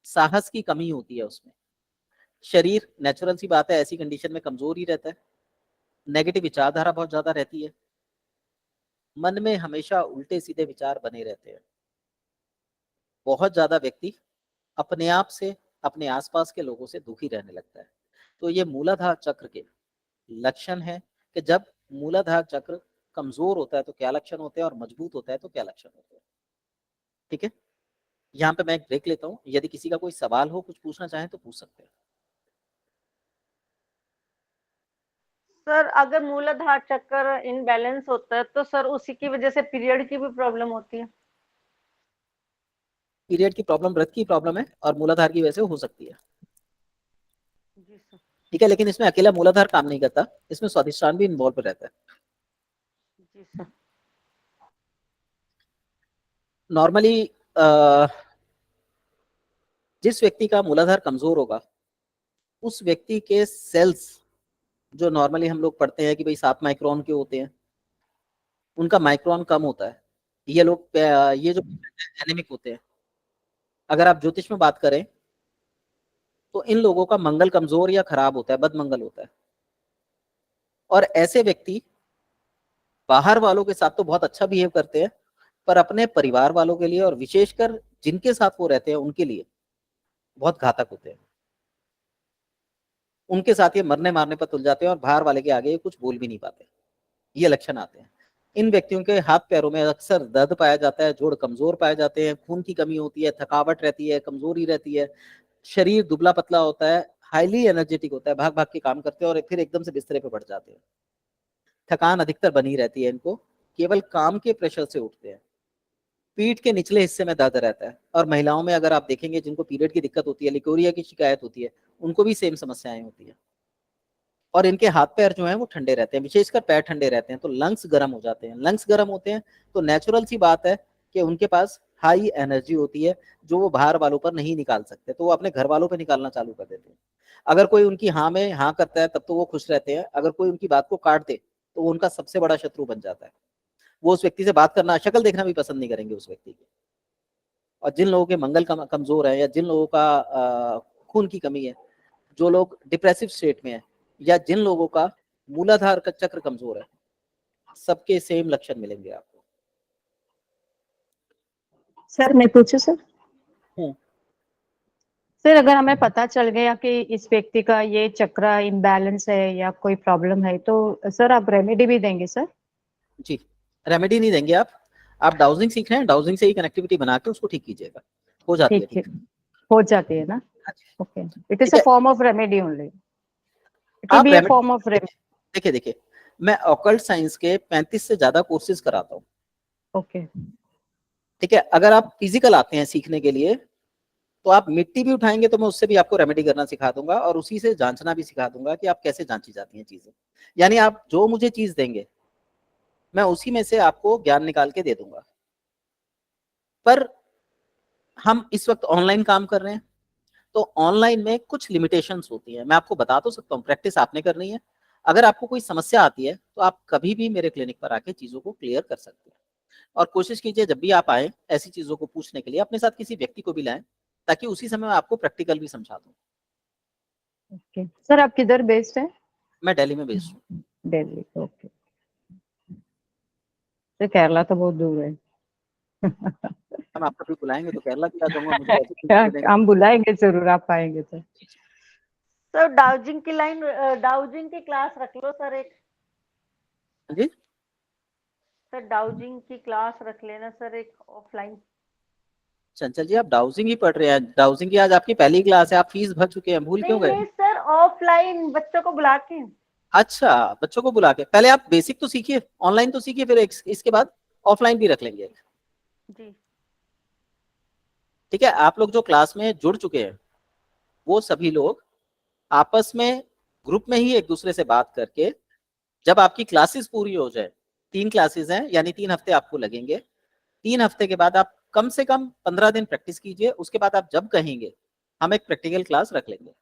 साहस की कमी होती है उसमें, शरीर नेचुरल सी बात है ऐसी कंडीशन में कमजोर ही रहता है, नेगेटिव विचारधारा बहुत ज्यादा रहती है, मन में हमेशा उल्टे सीधे विचार बने रहते हैं। बहुत ज्यादा व्यक्ति अपने आप से, अपने आसपास के लोगों से दुखी रहने लगता है। तो ये मूलाधार चक्र के लक्षण है कि जब मूलाधार चक्र कमजोर होता है तो क्या लक्षण होते हैं और मजबूत होता है तो क्या लक्षण होते हैं। ठीक है, यहाँ पे मैं एक ब्रेक लेता हूँ, यदि किसी का कोई सवाल हो, कुछ पूछना चाहें तो पूछ सकते हैं। सर अगर मूलाधार चक्र इनबैलेंस होता है तो सर उसी की वजह से पीरियड की भी प्रॉब्लम होती है। पीरियड की प्रॉब्लम रक्त की प्रॉब्लम है और मूलाधार की वजह से हो सकती है। जी सर। ठीक है, लेकिन इसमें अकेला मूलाधार काम नहीं करता, इसमें स्वादिष्टान भी इन्वॉल्व रहता है। जी सर। नॉर्मली जिस व्यक्ति का मूलाधार कमजोर होगा उस व्यक्ति के सेल्स, जो नॉर्मली हम लोग पढ़ते हैं कि भाई 7 माइक्रोन के होते हैं, उनका माइक्रोन कम होता है ये लोग ये जो एनेमिक होते हैं, अगर आप ज्योतिष में बात करें तो इन लोगों का मंगल कमजोर या खराब होता है, बदमंगल होता है। और ऐसे व्यक्ति बाहर वालों के साथ तो बहुत अच्छा बिहेव करते हैं, पर अपने परिवार वालों के लिए और विशेषकर जिनके साथ वो रहते हैं उनके लिए बहुत घातक होते हैं। उनके साथ ये मरने मारने पर तुल जाते हैं और बाहर वाले के आगे ये कुछ बोल भी नहीं पाते। ये लक्षण आते हैं। इन व्यक्तियों के हाथ पैरों में अक्सर दर्द पाया जाता है, जोड़ कमजोर पाए जाते हैं, खून की कमी होती है, थकावट रहती है, कमजोरी रहती है, शरीर दुबला पतला होता है, हाईली एनर्जेटिक होता है, भाग भाग के काम करते हैं और फिर एकदम से बिस्तरे पे बढ़ जाते हैं। थकान अधिकतर बनी रहती है इनको, केवल काम के प्रेशर से उठते हैं। पीठ के निचले हिस्से में दर्द रहता है। और महिलाओं में अगर आप देखेंगे जिनको पीरियड की दिक्कत होती है, लिकोरिया की शिकायत होती है, उनको भी सेम समस्याएं होती है। और इनके हाथ पैर जो हैं वो ठंडे रहते हैं, विशेषकर पैर ठंडे रहते हैं तो लंग्स गर्म हो जाते हैं। लंग्स गर्म होते हैं तो नेचुरल सी बात है कि उनके पास हाई एनर्जी होती है जो वो बाहर वालों पर नहीं निकाल सकते, तो वो अपने घर वालों पर निकालना चालू कर देते हैं। अगर कोई उनकी हाँ में हाँ करता है तब तो वो खुश रहते हैं, अगर कोई उनकी बात को काट दे तो वो उनका सबसे बड़ा शत्रु बन जाता है। वो उस व्यक्ति से बात करना, शक्ल देखना भी पसंद नहीं करेंगे उस व्यक्ति की। और जिन लोगों के मंगल कमजोर है या जिन लोगों का खून की कमी है, जो लोग डिप्रेसिव स्टेट में है या जिन लोगों का मूलाधार का चक्र कमजोर है, सबके सेम लक्षण मिलेंगे आपको। सर मैं पूछूं सर? हम्म। सर अगर हमें पता चल गया कि इस व्यक्ति का ये चक्र इम्बैलेंस है या कोई प्रॉब्लम है तो सर आप रेमेडी भी देंगे सर? जी, रेमेडी नहीं देंगे आप डाउजिंग सीख रहे हैं, डाउजिंग से ही कनेक्टिविटी बना के उसको ठीक कीजिएगा, हो जाती है ठीक है, हो जाती है ना? ओके, इट इज ठीक अ है। Form of remedy only, it will आप बी अ फॉर्म ऑफ देखिए देखिए, मैं ऑकल्ट साइंस के 35 से ज्यादा कोर्सेज कराता हूँ। ओके, ठीक है, अगर आप फिजिकल आते हैं सीखने के लिए तो आप मिट्टी भी उठाएंगे तो मैं उससे भी आपको रेमेडी करना सिखा दूंगा और उसी से जांचना भी सिखा दूंगा कि आप कैसे जांची जाती हैं चीजें। यानी आप जो मुझे चीज देंगे मैं उसी में से आपको ज्ञान निकाल के दे दूंगा। पर हम इस वक्त ऑनलाइन काम कर रहे हैं तो ऑनलाइन में कुछ लिमिटेशंस होती हैं। मैं आपको बता तो सकता हूँ, प्रैक्टिस आपने करनी है। अगर आपको कोई समस्या आती है तो आप कभी भी मेरे क्लिनिक पर आके चीजों को क्लियर कर सकते हैं। और कोशिश कीजिए जब भी आप आए ऐसी चीजों को पूछने के लिए अपने साथ किसी व्यक्ति को भी लाएं ताकि उसी समय मैं आपको प्रैक्टिकल भी समझा दूं। ओके सर, आप किधर बेस्ड है? मैं दिल्ली में बेस्ड हूँ। दिल्ली, ओके। तो केरला तो बहुत दूर है। हम आपको भी बुलाएंगे तो केरला भी आ जाऊंगा, मुझे वैसे भी देंगे। हम बुलाएंगे जरूर, आप आएंगे तो। सर डाउजिंग की लाइन, डाउजिंग की क्लास रख लो सर एक। जी सर डाउजिंग की क्लास रख लेना सर एक ऑफलाइन। चंचल जी, आप डाउजिंग ही पढ़ रहे हैं, डाउजिंग की आज आपकी पहली क्लास है, आप फीस भर चुके हैं, भूल क्यों नहीं गए? नहीं सर, ऑफलाइन बच्चों को बुला के। अच्छा, बच्चों को बुला के, पहले आप बेसिक तो सीखिए, ऑनलाइन तो सीखिए, फिर इसके बाद ऑफलाइन भी रख लेंगे। जी ठीक है, आप लोग जो क्लास में जुड़ चुके हैं वो सभी लोग आपस में ग्रुप में ही एक दूसरे से बात करके जब आपकी क्लासेस पूरी हो जाए, 3 क्लासेस हैं यानी 3 हफ्ते आपको लगेंगे, 3 हफ्ते के बाद आप कम से कम 15 दिन प्रैक्टिस कीजिए। उसके बाद आप जब कहेंगे हम एक प्रैक्टिकल क्लास रख लेंगे।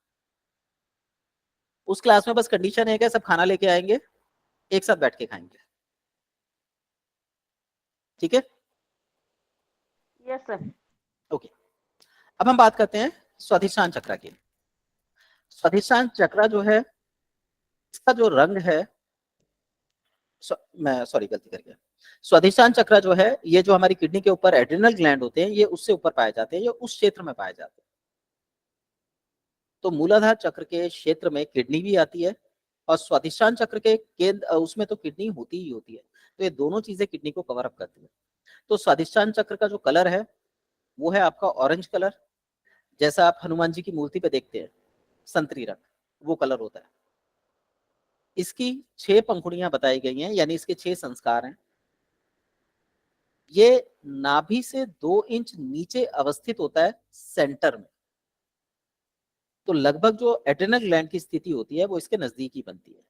उस क्लास में बस कंडीशन एक है, सब खाना लेके आएंगे, एक साथ बैठ के खाएंगे। ठीक है? Yes sir. ओके, अब हम बात करते हैं स्वाधिष्ठान चक्र की। स्वाधिष्ठान चक्र जो है इसका जो रंग है, मैं सॉरी गलती कर गया, स्वाधिष्ठान चक्र जो है ये जो हमारी किडनी के ऊपर एड्रिनल ग्लैंड होते हैं ये उससे ऊपर पाए जाते हैं, ये उस क्षेत्र में पाए जाते हैं। तो मूलाधार चक्र के क्षेत्र में किडनी भी आती है और स्वाधिष्ठान चक्र के केंद्र उसमें तो किडनी होती ही होती है, तो ये दोनों चीजें किडनी को कवर अप करती है। तो स्वाधिष्ठान चक्र का जो कलर है वो है आपका ऑरेंज कलर, जैसा आप हनुमान जी की मूर्ति पे देखते हैं संतरी रंग, वो कलर होता है। इसकी 6 पंखुड़ियां बताई गई हैं, यानी इसके 6 संस्कार हैं। ये नाभि से 2 इंच नीचे अवस्थित होता है सेंटर में, तो लगभग जो एड्रिनल ग्लैंड की स्थिति होती है वो इसके नजदीक ही बनती है।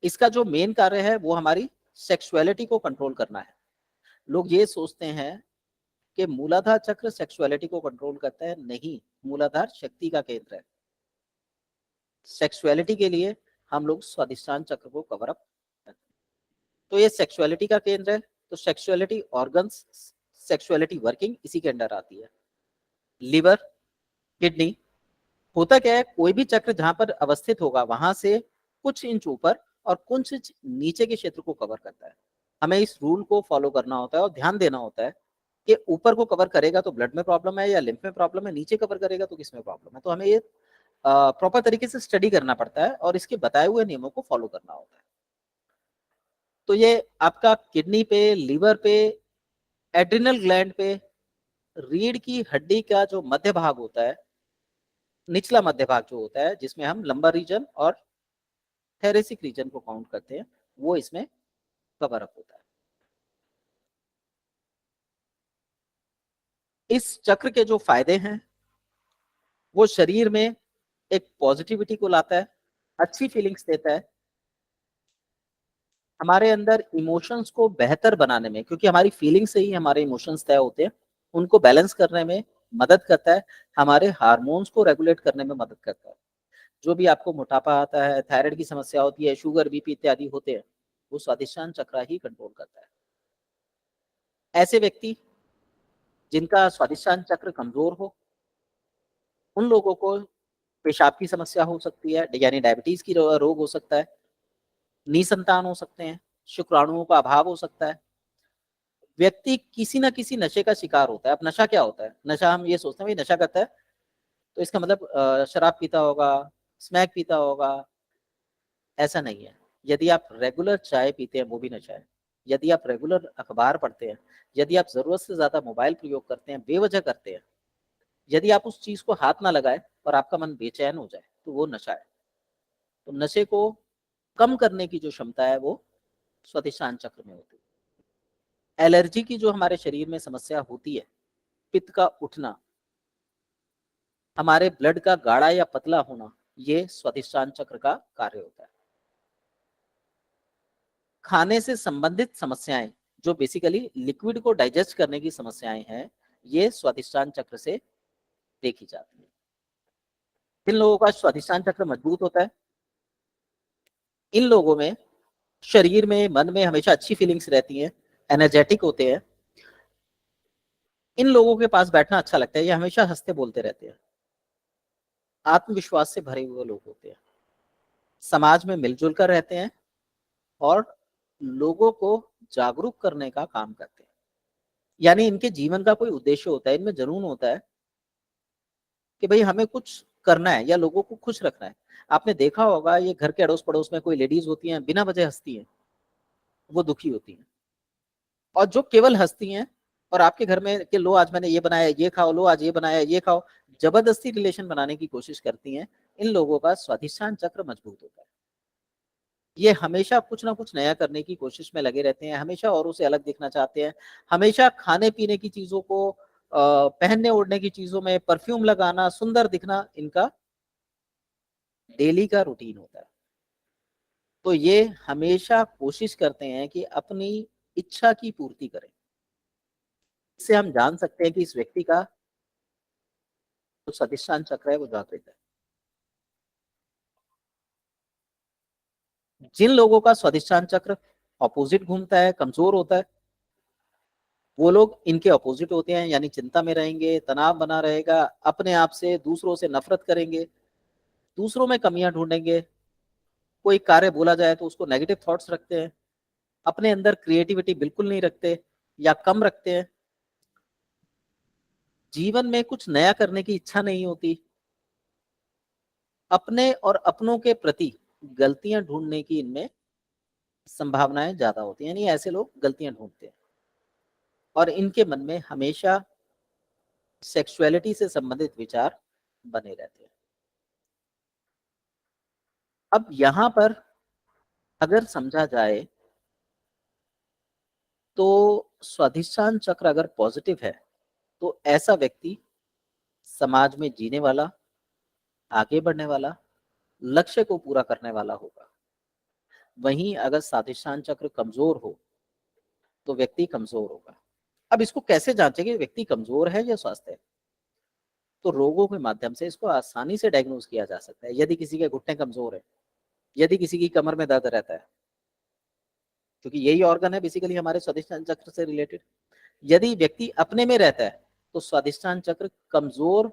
इसका जो मेन कार्य है वो हमारी सेक्सुअलिटी को कंट्रोल करना है। लोग ये सोचते हैं कि मूलाधार चक्र सेक्सुअलिटी को कंट्रोल करता है, नहीं, मूलाधार शक्ति का केंद्र है। सेक्सुअलिटी के लिए हम लोग स्वाधिष्ठान चक्र को कवर अप करते हैं। तो ये सेक्सुअलिटी का केंद्र है, तो सेक्सुअलिटी ऑर्गन्स, सेक्सुअलिटी वर्किंग इसी के अंडर आती है। लिवर, किडनी, होता क्या है, कोई भी चक्र जहां पर अवस्थित होगा वहां से कुछ इंच ऊपर और कुछ इंच नीचे के क्षेत्र को कवर करता है। हमें इस रूल को फॉलो करना होता है और ध्यान देना होता है कि ऊपर को कवर करेगा तो ब्लड में प्रॉब्लम है या लिम्फ में प्रॉब्लम है, नीचे कवर करेगा तो किस में प्रॉब्लम है। तो हमें ये प्रॉपर तरीके से स्टडी करना पड़ता है और इसके बताए हुए नियमों को फॉलो करना होता है। तो ये आपका किडनी पे, लीवर पे, एड्रिनल ग्लैंड पे, रीढ़ की हड्डी का जो मध्य भाग होता है, निचला मध्य भाग जो होता है जिसमें हम लंबर रीजन और थेरेसिक रीजन को काउंट करते हैं, वो इसमें कवर अप होता है। इस चक्र के जो फायदे हैं वो शरीर में एक पॉजिटिविटी को लाता है, अच्छी फीलिंग्स देता है, हमारे अंदर इमोशंस को बेहतर बनाने में, क्योंकि हमारी फीलिंग्स से ही हमारे इमोशंस तय होते हैं, उनको बैलेंस करने में मदद करता है, हमारे हार्मोन्स को रेगुलेट करने में मदद करता है। जो भी आपको मोटापा आता है, थायराइड की समस्या होती है, शुगर, बीपी इत्यादि होते हैं, वो स्वादिष्टान चक्र ही कंट्रोल करता है। ऐसे व्यक्ति जिनका स्वादिष्टान चक्र कमजोर हो, उन लोगों को पेशाब की समस्या हो सकती है, यानी डायबिटीज की रोग हो सकता है, निसंतान हो सकते हैं, शुक्राणुओं का अभाव हो सकता है, व्यक्ति किसी ना किसी नशे का शिकार होता है। अब नशा क्या होता है? नशा हम ये सोचते हैं भाई नशा करता है तो इसका मतलब शराब पीता होगा, स्मैक पीता होगा, ऐसा नहीं है। यदि आप रेगुलर चाय पीते हैं वो भी नशा है, यदि आप रेगुलर अखबार पढ़ते हैं, यदि आप जरूरत से ज्यादा मोबाइल प्रयोग करते हैं, बेवजह करते हैं, यदि आप उस चीज को हाथ ना लगाए और आपका मन बेचैन हो जाए तो वो नशा है। तो नशे को कम करने की जो क्षमता है वो स्वादिष्टान चक्र में होती है। एलर्जी की जो हमारे शरीर में समस्या होती है, पित्त का उठना, हमारे ब्लड का गाढ़ा या पतला होना, ये स्वादिष्टान चक्र का कार्य होता है। खाने से संबंधित समस्याएं जो बेसिकली लिक्विड को डाइजेस्ट करने की समस्याएं हैं, ये स्वादिष्टान चक्र से देखी जाती है। जिन लोगों का स्वादिष्टान चक्र मजबूत होता है, इन लोगों में शरीर में, मन में हमेशा अच्छी फीलिंग्स रहती हैं, एनर्जेटिक होते हैं, इन लोगों के पास बैठना अच्छा लगता है, ये हमेशा हंसते बोलते रहते हैं, आत्मविश्वास से भरे हुए लोग होते हैं, समाज में मिलजुल कर रहते हैं और लोगों को जागरूक करने का काम करते हैं। यानी इनके जीवन का कोई उद्देश्य होता है, इनमें जुनून होता है कि भाई हमें कुछ करना है या लोगों को खुश रखना है। आपने देखा होगा ये घर के अड़ोस पड़ोस में कोई लेडीज होती हैं, बिना वजह हंसती हैं, वो दुखी होती हैं। और जो केवल हंसती हैं और आपके घर में कि लो आज मैंने ये बनाया ये खाओ, लो आज ये बनाया ये खाओ, जबरदस्ती रिलेशन बनाने की कोशिश करती हैं, इन लोगों का स्वादिष्टान चक्र मजबूत होता है। ये हमेशा कुछ ना कुछ नया करने की कोशिश में लगे रहते हैं, हमेशा औरों से अलग दिखना चाहते हैं, हमेशा खाने पीने की चीजों को, पहनने ओढ़ने की चीजों में परफ्यूम लगाना, सुंदर दिखना, इनका डेली का रूटीन होता है। तो ये हमेशा कोशिश करते हैं कि अपनी इच्छा की पूर्ति करें। इससे हम जान सकते हैं कि इस व्यक्ति का जो स्वादिष्टान चक्र है वो जागृत है। जिन लोगों का स्वादिष्टान चक्र ऑपोजिट घूमता है, कमजोर होता है, वो लोग इनके ऑपोजिट होते हैं, यानी चिंता में रहेंगे, तनाव बना रहेगा, अपने आप से, दूसरों से नफरत करेंगे, दूसरों में कमियां ढूंढेंगे, कोई कार्य बोला जाए तो उसको नेगेटिव थॉट्स रखते हैं, अपने अंदर क्रिएटिविटी बिल्कुल नहीं रखते या कम रखते हैं, जीवन में कुछ नया करने की इच्छा नहीं होती, अपने और अपनों के प्रति गलतियां ढूंढने की इनमें संभावनाएं ज्यादा होती हैं, यानी ऐसे लोग गलतियां ढूंढते हैं और इनके मन में हमेशा सेक्सुअलिटी से संबंधित विचार बने रहते हैं। अब यहां पर अगर समझा जाए तो स्वादिष्टान चक्र अगर पॉजिटिव है तो ऐसा व्यक्ति समाज में जीने वाला, आगे बढ़ने वाला, लक्ष्य को पूरा करने वाला होगा। वहीं अगर स्वादिष्टान चक्र कमजोर हो तो व्यक्ति कमजोर होगा। अब इसको कैसे जांचें कि व्यक्ति कमजोर है या स्वस्थ है? तो रोगों के माध्यम से इसको आसानी से डायग्नोज किया जा सकता है। यदि किसी के घुटने कमजोर है, यदि किसी की कमर में दर्द रहता है, क्योंकि यही ऑर्गन है बेसिकली हमारे स्वादिष्टान चक्र से रिलेटेड। यदि व्यक्ति अपने में रहता है तो स्वादिष्टान चक्र कमजोर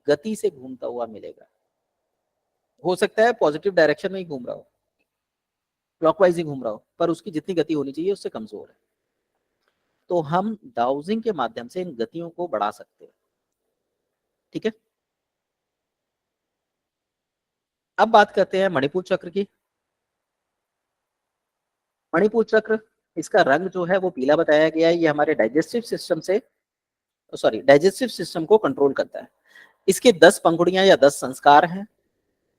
गति से घूमता हुआ मिलेगा। हो सकता है पॉजिटिव डायरेक्शन में ही घूम रहा हो, क्लॉकवाइज ही घूम रहा हो, पर उसकी जितनी गति होनी चाहिए उससे कमजोर है। तो हम डाउजिंग के माध्यम से इन गतियों को बढ़ा सकते हैं। ठीक है, अब बात करते हैं मणिपुर चक्र की। मणिपुर चक्र, इसका रंग जो है वो पीला बताया गया है। ये हमारे डाइजेस्टिव सिस्टम को कंट्रोल करता है। इसके 10 पंखुड़ियां या 10 संस्कार हैं।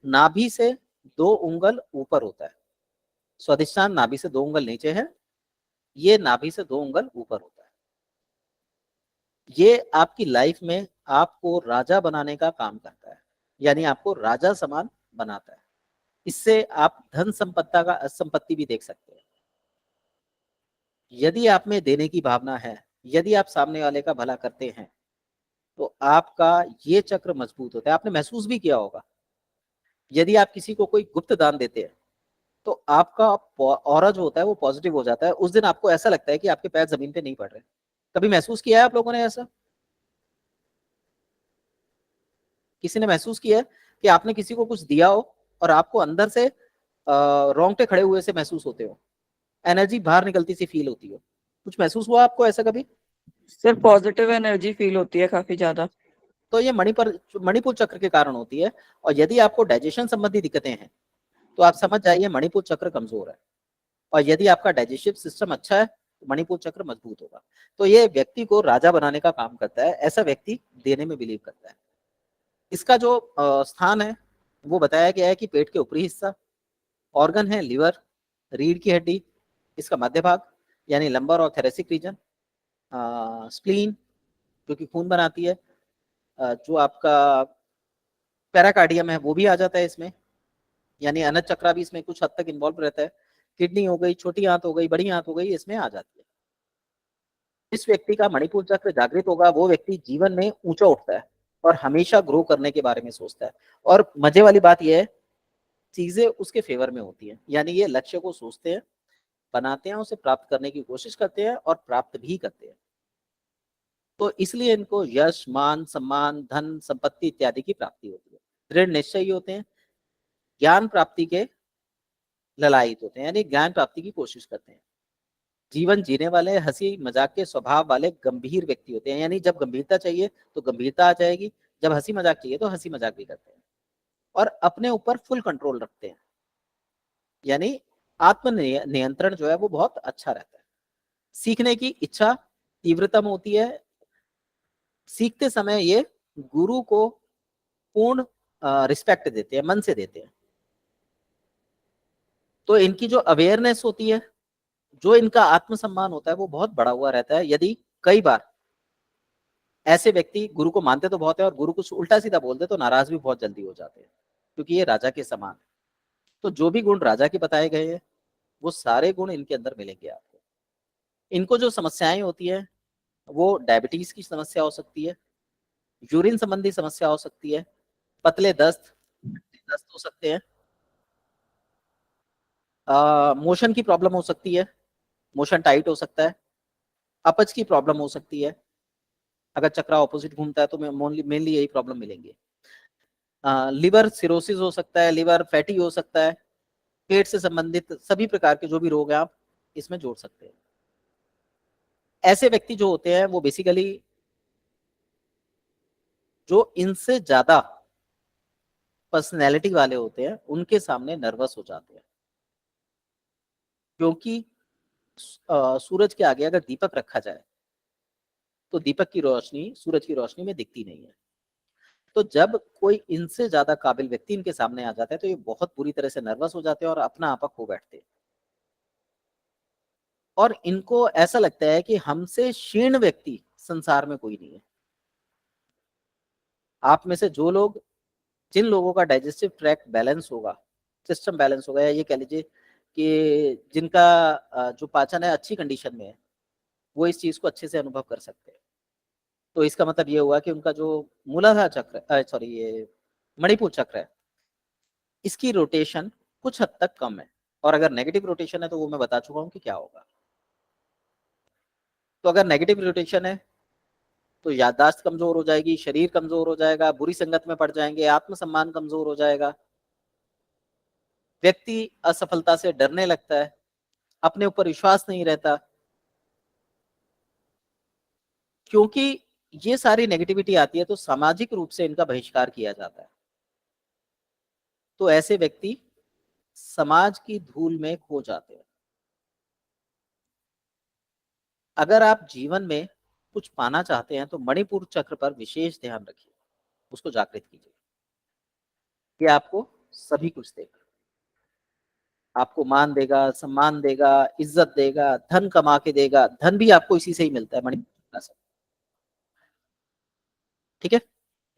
नाभि से 2 उंगल ऊपर होता है। स्वादिष्टान नाभि से 2 उंगल नीचे है, ये नाभि से 2 उंगल ऊपर होता है। ये आपकी लाइफ में आपको राजा बनाने का काम करता है, यानी आपको राजा समान बनाता है। इससे आप धन संपत्ति भी देख सकते हैं। यदि आप में देने की भावना है, यदि आप सामने वाले का भला करते हैं, तो आपका ये चक्र मजबूत होता है। आपने महसूस भी किया होगा, यदि आप किसी को कोई गुप्त दान देते हैं तो आपका ऑरा जो होता है वो पॉजिटिव हो जाता है। उस दिन आपको ऐसा लगता है कि आपके पैर जमीन पे नहीं पड़ रहे। कभी महसूस किया है आप लोगों ने ऐसा? किसी ने महसूस किया है कि आपने किसी को कुछ दिया हो और आपको अंदर से रोंगटे खड़े हुए से महसूस होते हो, एनर्जी बाहर निकलती सी फील होती हो? कुछ महसूस हुआ आपको ऐसा कभी? सिर्फ पॉजिटिव एनर्जी फील होती है काफी ज्यादा। तो ये मणिपुर चक्र के कारण होती है। और यदि आपको डाइजेशन संबंधी दिक्कतें हैं तो आप समझ जाइए मणिपुर चक्र कमजोर है। और यदि आपका डाइजेस्टिव सिस्टम अच्छा है तो मणिपुर चक्र मजबूत होगा। तो ये व्यक्ति को राजा बनाने का काम करता है। ऐसा व्यक्ति देने में बिलीव करता है। इसका जो स्थान है वो बताया गया है कि पेट के ऊपरी हिस्सा, ऑर्गन है लिवर, रीढ़ की हड्डी, इसका मध्य भाग यानी लंबर और थोरेसिक रीजन, स्प्लीन जो कि खून बनाती है, जो आपका पैराकार्डियम है वो भी आ जाता है इसमें, यानी अनज चक्रा भी इसमें कुछ हद तक इन्वॉल्व रहता है। किडनी हो गई, छोटी आंत हो गई, बड़ी आंत हो गई, इसमें आ जाती है। जिस व्यक्ति का मणिपुर चक्र जागृत होगा वो व्यक्ति जीवन में ऊंचा उठता है और हमेशा ग्रो करने के बारे में सोचता है। और मजे वाली बात यह है, चीजें उसके फेवर में होती हैं, यानी ये लक्ष्य को सोचते हैं, बनाते हैं, उसे प्राप्त करने की कोशिश करते हैं और प्राप्त भी करते हैं। तो इसलिए इनको यश, मान, सम्मान, धन, संपत्ति इत्यादि की प्राप्ति होती है। दृढ़ निश्चयी होते हैं, ज्ञान प्राप्ति के ललायित होते हैं, यानी ज्ञान प्राप्ति की कोशिश करते हैं। जीवन जीने वाले, हंसी मजाक के स्वभाव वाले गंभीर व्यक्ति होते हैं, यानी जब गंभीरता चाहिए तो गंभीरता आ जाएगी, जब हंसी मजाक चाहिए तो हंसी मजाक भी करते हैं। और अपने ऊपर फुल कंट्रोल रखते हैं, यानी आत्म नियंत्रण जो है वो बहुत अच्छा रहता है। सीखने की इच्छा तीव्रतम होती है। सीखते समय ये गुरु को पूर्ण रिस्पेक्ट देते हैं, मन से देते हैं। तो इनकी जो अवेयरनेस होती है, जो इनका आत्मसम्मान होता है वो बहुत बढ़ा हुआ रहता है। यदि कई बार ऐसे व्यक्ति गुरु को मानते तो बहुत है और गुरु कुछ उल्टा सीधा बोलते तो नाराज भी बहुत जल्दी हो जाते हैं, क्योंकि ये राजा के समान है। तो जो भी गुण राजा के बताए गए हैं वो सारे गुण इनके अंदर मिलेंगे आपको। इनको जो समस्याएं होती है वो डायबिटीज की समस्या हो सकती है, यूरिन संबंधी समस्या हो सकती है, पतले दस्त हो सकते हैं, मोशन की प्रॉब्लम हो सकती है, मोशन टाइट हो सकता है, अपच की प्रॉब्लम हो सकती है। अगर चक्रा ऑपोजिट घूमता है तो मेनली यही प्रॉब्लम मिलेंगी। लिवर सिरोसिस हो सकता है, लिवर फैटी हो सकता है, पेट से संबंधित सभी प्रकार के जो भी रोग हैं आप इसमें जोड़ सकते हैं। ऐसे व्यक्ति जो होते हैं वो बेसिकली जो इनसे ज्यादा पर्सनैलिटी वाले होते हैं उनके सामने नर्वस हो जाते हैं, क्योंकि सूरज के आगे अगर दीपक रखा जाए तो दीपक की रोशनी सूरज की रोशनी में दिखती नहीं है। तो जब कोई इनसे ज्यादा काबिल व्यक्ति इनके सामने आ जाता है तो ये बहुत बुरी तरह से नर्वस हो जाते हैं और अपना आपा खो बैठते हैं। और इनको ऐसा लगता है कि हमसे क्षीण व्यक्ति संसार में कोई नहीं है। आप में से जिन लोगों का डाइजेस्टिव ट्रैक्ट बैलेंस होगा, सिस्टम बैलेंस होगा, या ये कह लीजिए कि जिनका जो पाचन है अच्छी कंडीशन में है, वो इस चीज को अच्छे से अनुभव कर सकते हैं। तो इसका मतलब ये हुआ कि उनका जो मूलाधार चक्र ये मणिपुर चक्र है, इसकी रोटेशन कुछ हद तक कम है। और अगर नेगेटिव रोटेशन है तो वो मैं बता चुका हूं कि क्या होगा। तो अगर नेगेटिव रोटेशन है तो याददाश्त कमजोर हो जाएगी, शरीर कमजोर हो जाएगा, बुरी संगत में पड़ जाएंगे, आत्मसम्मान कमजोर हो जाएगा, व्यक्ति असफलता से डरने लगता है, अपने ऊपर विश्वास नहीं रहता, क्योंकि ये सारी नेगेटिविटी आती है तो सामाजिक रूप से इनका बहिष्कार किया जाता है। तो ऐसे व्यक्ति समाज की धूल में खो जाते हैं। अगर आप जीवन में कुछ पाना चाहते हैं तो मणिपुर चक्र पर विशेष ध्यान रखिए, उसको जागृत कीजिए। ये आपको सभी कुछ देगा, आपको मान देगा, सम्मान देगा, इज्जत देगा, धन कमा के देगा। धन भी आपको इसी से ही मिलता है, मणिपुर से। ठीक है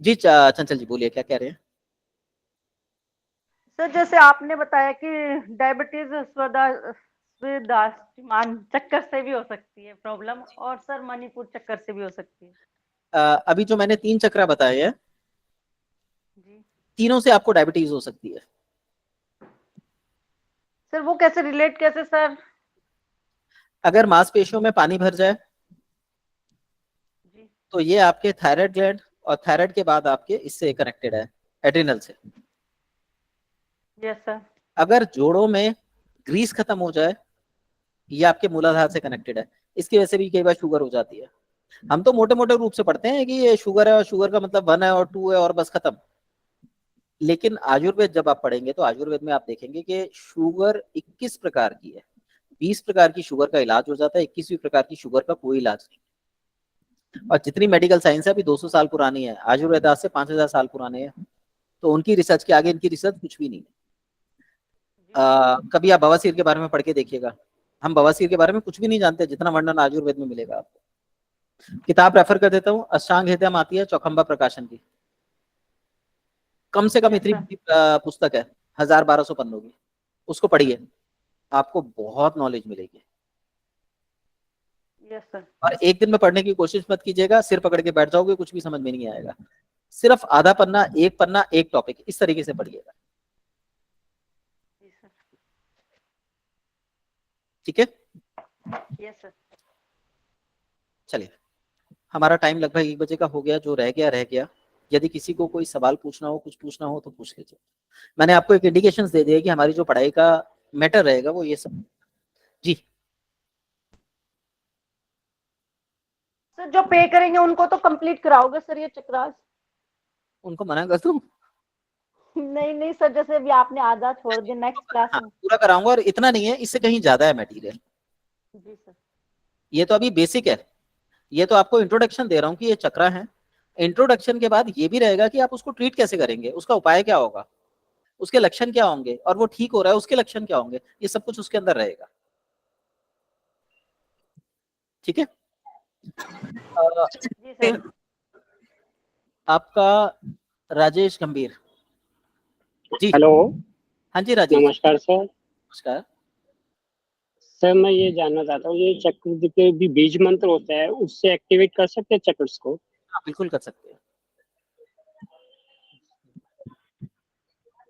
जी। चंचल जी बोलिए, क्या कह रहे हैं? सर जैसे आपने बताया कि डायबिटीज मान चक्कर से भी हो सकती है प्रॉब्लम, और सर मणिपुर चक्कर से भी हो सकती है। अभी जो मैंने 3 चक्र बताए हैं, जी तीनों से आपको डायबिटीज हो सकती है। सर वो कैसे रिलेट, कैसे सर? अगर मांसपेशियों में पानी भर जाए जी तो ये आपके थायराइड ग्लैंड, और थायराइड के बाद आपके इससे कनेक्टेड है, एड्रिनल से। Yes sir. अगर जोड़ों में ग्रीस खत्म हो जाए, ये आपके मूलाधार से कनेक्टेड है। इसकी वजह से भी कई बार शुगर हो जाती है। हम तो मोटे मोटे रूप से पढ़ते हैं कि ये शुगर है और शुगर का मतलब 1 है और 2 है और बस खत्म। लेकिन आयुर्वेद जब आप पढ़ेंगे तो आयुर्वेद में आप देखेंगे कि शुगर 21 प्रकार की है। 20 प्रकार की शुगर का इलाज हो जाता है, 21वीं प्रकार की शुगर का कोई इलाज नहीं। और जितनी मेडिकल साइंस है अभी 200 साल पुरानी है, आयुर्वेद आज से 5000 साल पुराने हैं। तो उनकी रिसर्च के आगे इनकी रिसर्च कुछ भी नहीं है। कभी आप बवासीर के बारे में पढ़ के देखिएगा, हम बवासीर के बारे में कुछ भी नहीं जानते जितना वर्णन आयुर्वेद में मिलेगा आपको। किताब रेफर कर देता हूँ, अष्टांग हृदयम आती है चौखंबा प्रकाशन की, कम से कम इतनी पुस्तक है, 1000-1200 पन्नों की। उसको पढ़िए, आपको बहुत नॉलेज मिलेगी। Yes sir. और एक दिन में पढ़ने की कोशिश मत कीजिएगा, सिर पकड़ के बैठ जाओगे, कुछ भी समझ में नहीं आएगा। सिर्फ आधा पन्ना, एक टॉपिक, इस तरीके से पढ़िएगा। ठीक है? Yes sir. चलिए, हमारा टाइम लगभग 1 बजे का हो गया। जो रह गया। यदि किसी को कोई सवाल पूछना हो, कुछ पूछना हो तो पूछ लीजिए। मैंने आपको एक इंडिकेशंस दे दिया कि हमारी जो पढ़ाई का मैटर रहेगा वो ये सब। जी सर जो पे करेंगे उनको तो कंप्लीट कराओगे सर ये चक्रास? उनको मना कर दूं? नहीं सर, जैसे अभी आपने आधा छोड़ दिया, नेक्स्ट क्लास हाँ, में। पूरा कराऊंगा। और इतना नहीं है, इससे कहीं ज्यादा है मटेरियल। जी सर। ये तो अभी बेसिक है। ये तो आपको इंट्रोडक्शन दे रहा हूँ कि ये चक्रा है। इंट्रोडक्शन के बाद ये भी रहेगा कि आप उसको ट्रीट कैसे करेंगे, उसका उपाय क्या होगा, उसके लक्षण क्या होंगे, और वो ठीक हो रहा है उसके लक्षण क्या होंगे, ये सब कुछ उसके अंदर रहेगा। ठीक है? जी सर। आपका राजेश गंभीर जी। हेलो। हाँ जी राजेश। नमस्कार सर। नमस्कार सर मैं ये जानना चाहता हूँ, ये चक्र के भी बीज मंत्र होता है, उससे एक्टिवेट कर सकते हैं चक्र्स को? हाँ, बिल्कुल कर सकते हैं।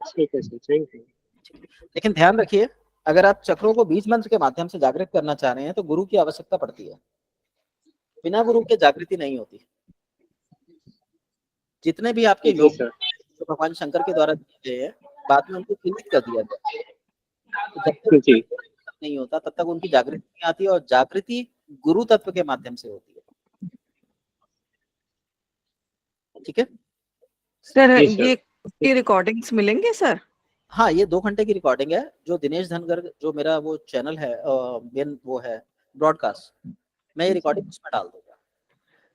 ठीक है सर, थैंक यू। लेकिन ध्यान रखिए, अगर आप चक्रों को बीज मंत्र के माध्यम से जागृत करना चाह रहे हैं तो गुरु की आवश्यकता पड़ती है। बिना गुरु के जागृति नहीं होती। जितने भी आपके योग जो भगवान शंकर के द्वारा दिए गए हैं, बाद में उनको सीमित कर दिया गया। तो जब तक नहीं होता तब तक उनकी जागृति नहीं आती, और जागृति गुरु तत्व के माध्यम से होती है। ठीक है सर? ये रिकॉर्डिंग्स मिलेंगे सर? हाँ, ये 2 घंटे की रिकॉर्डिंग है, जो दिनेश धनगर, जो मेरा वो चैनल है, वो है ब्रॉडकास्ट, मैं ये रिकॉर्डिंग उसमें डाल दूंगा।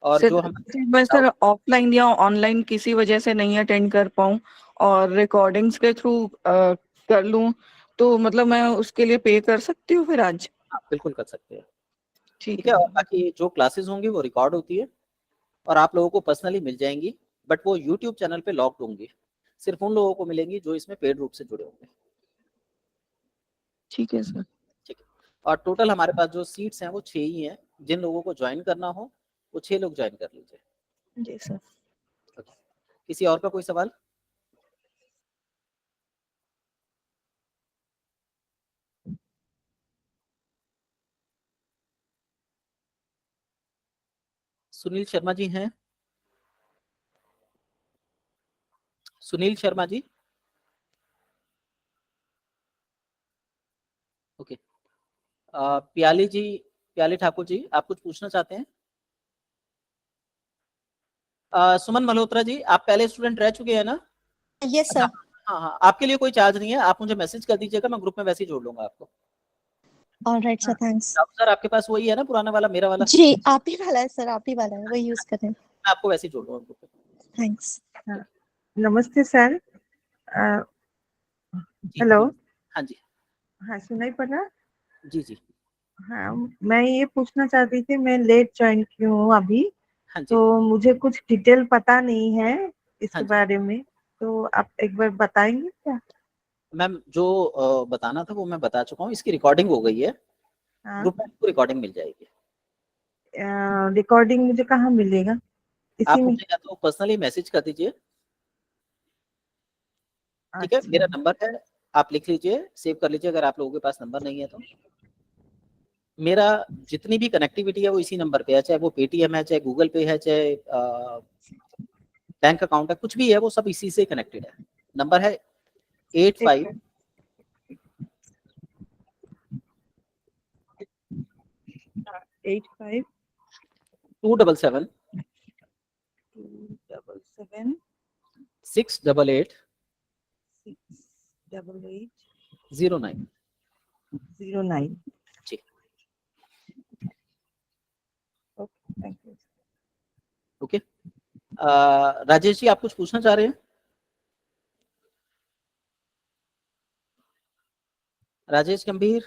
और जो हम मैं सर ऑफलाइन या ऑनलाइन किसी वजह से नहीं अटेंड कर पाऊँ और रिकॉर्डिंग्स के थ्रू कर लूँ, तो मतलब मैं उसके लिए पे कर सकती हूँ फिर आज? हाँ, बिल्कुल कर सकते हैं। ठीक है। और बाकी जो क्लासेस होंगी वो रिकॉर्ड होती है और आप लोगों को पर्सनली मिल जाएंगी, बट वो यूट्यूब चैनल पे लॉक्ड होंगी। सिर्फ उन लोगों को मिलेंगी जो इसमें पेड रूप से जुड़े होंगे। ठीक है सर। ठीक है। और टोटल हमारे पास जो सीट्स हैं वो 6 ही हैं। जिन लोगों को ज्वाइन करना हो वो 6 लोग ज्वाइन कर लीजिए। जी सर। किसी और का कोई सवाल? सुनील शर्मा जी हैं? सुनील शर्मा जी? ओके। प्याली जी, प्याली ठाकुर जी, आप कुछ पूछना चाहते हैं? सुमन मल्होत्रा जी, आप पहले स्टूडेंट रह चुके हैं ना? Yes sir. हाँ हाँ, आपके लिए कोई चार्ज नहीं है, आप मुझे मैसेज कर दीजिएगा, मैं ग्रुप में वैसे ही जोड़ लूंगा आपको। Alright sir, thanks. सर आपके पास वही है ना, पुराना वाला, मेरा वाला? जी आप ही वाला है सर, आप ही वाला है, वही यूज कर रहे हैं। मैं आपको वैसे ही जोड़ दूंगा ग्रुप में। थैंक्स। नमस्ते सर। जी, हेलो। हाँ जी, हाँ, सुनाई पड़ रहा? जी जी, हाँ, मैं ये पूछना चाहती थी, मैं लेट ज्वाइन की हूँ अभी, हाँ जी, तो मुझे कुछ डिटेल पता नहीं है हाँ इसके जी। बारे में, तो आप एक बार बताएंगे क्या? मैम जो बताना था वो मैं बता चुका हूँ, इसकी रिकॉर्डिंग हो गई है, हाँ, ग्रुप में आपको रिकॉर्डिंग मिल जाएगी। रिकॉर्डिंग मुझे कहाँ मिलेगा? इसी आप में? मुझे या तो पर्सनली मैसेज कर दीजिए, ठीक है? अच्छा। मेरा नंबर है, आप लिख लीजिए, सेव कर लीजिए अगर आप लोगों के पास नंबर नहीं है तो। मेरा जितनी भी कनेक्टिविटी है वो इसी नंबर पे है, चाहे वो पेटीएम है, चाहे गूगल पे है, चाहे बैंक अकाउंट है, कुछ भी है वो सब इसी से कनेक्टेड है। नंबर है 85 85 277 277 688 688 09। 09। जी, okay, thank you. Okay. Rajesh ji, आप कुछ पूछना चाह रहे हैं? राजेश गंभीर?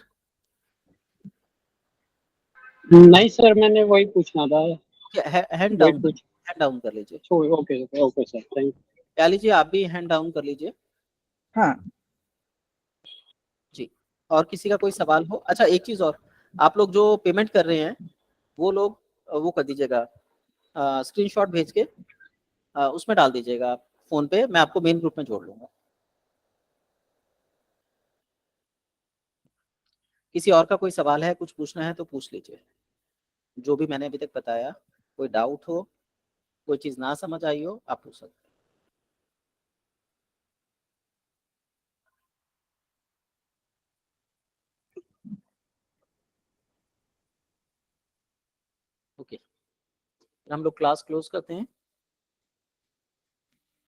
नहीं सर, मैंने वही पूछना था। हैंड वही डाउन, पूछ हैंड डाउन कर लीजिए। Okay okay okay sir, thank प्याली जी, आप भी हैंड डाउन कर लीजिए। हाँ। जी, और किसी का कोई सवाल हो? अच्छा, एक चीज और, आप लोग जो पेमेंट कर रहे हैं वो लोग वो कर दीजिएगा, स्क्रीनशॉट भेज के उसमें डाल दीजिएगा आप फोन पे, मैं आपको मेन ग्रुप में जोड़ लूंगा। किसी और का कोई सवाल है, कुछ पूछना है तो पूछ लीजिए, जो भी मैंने अभी तक बताया। कोई डाउट हो, कोई चीज ना समझ आई हो, आप पूछ सकते हैं। ओके, हम लोग क्लास क्लोज करते हैं।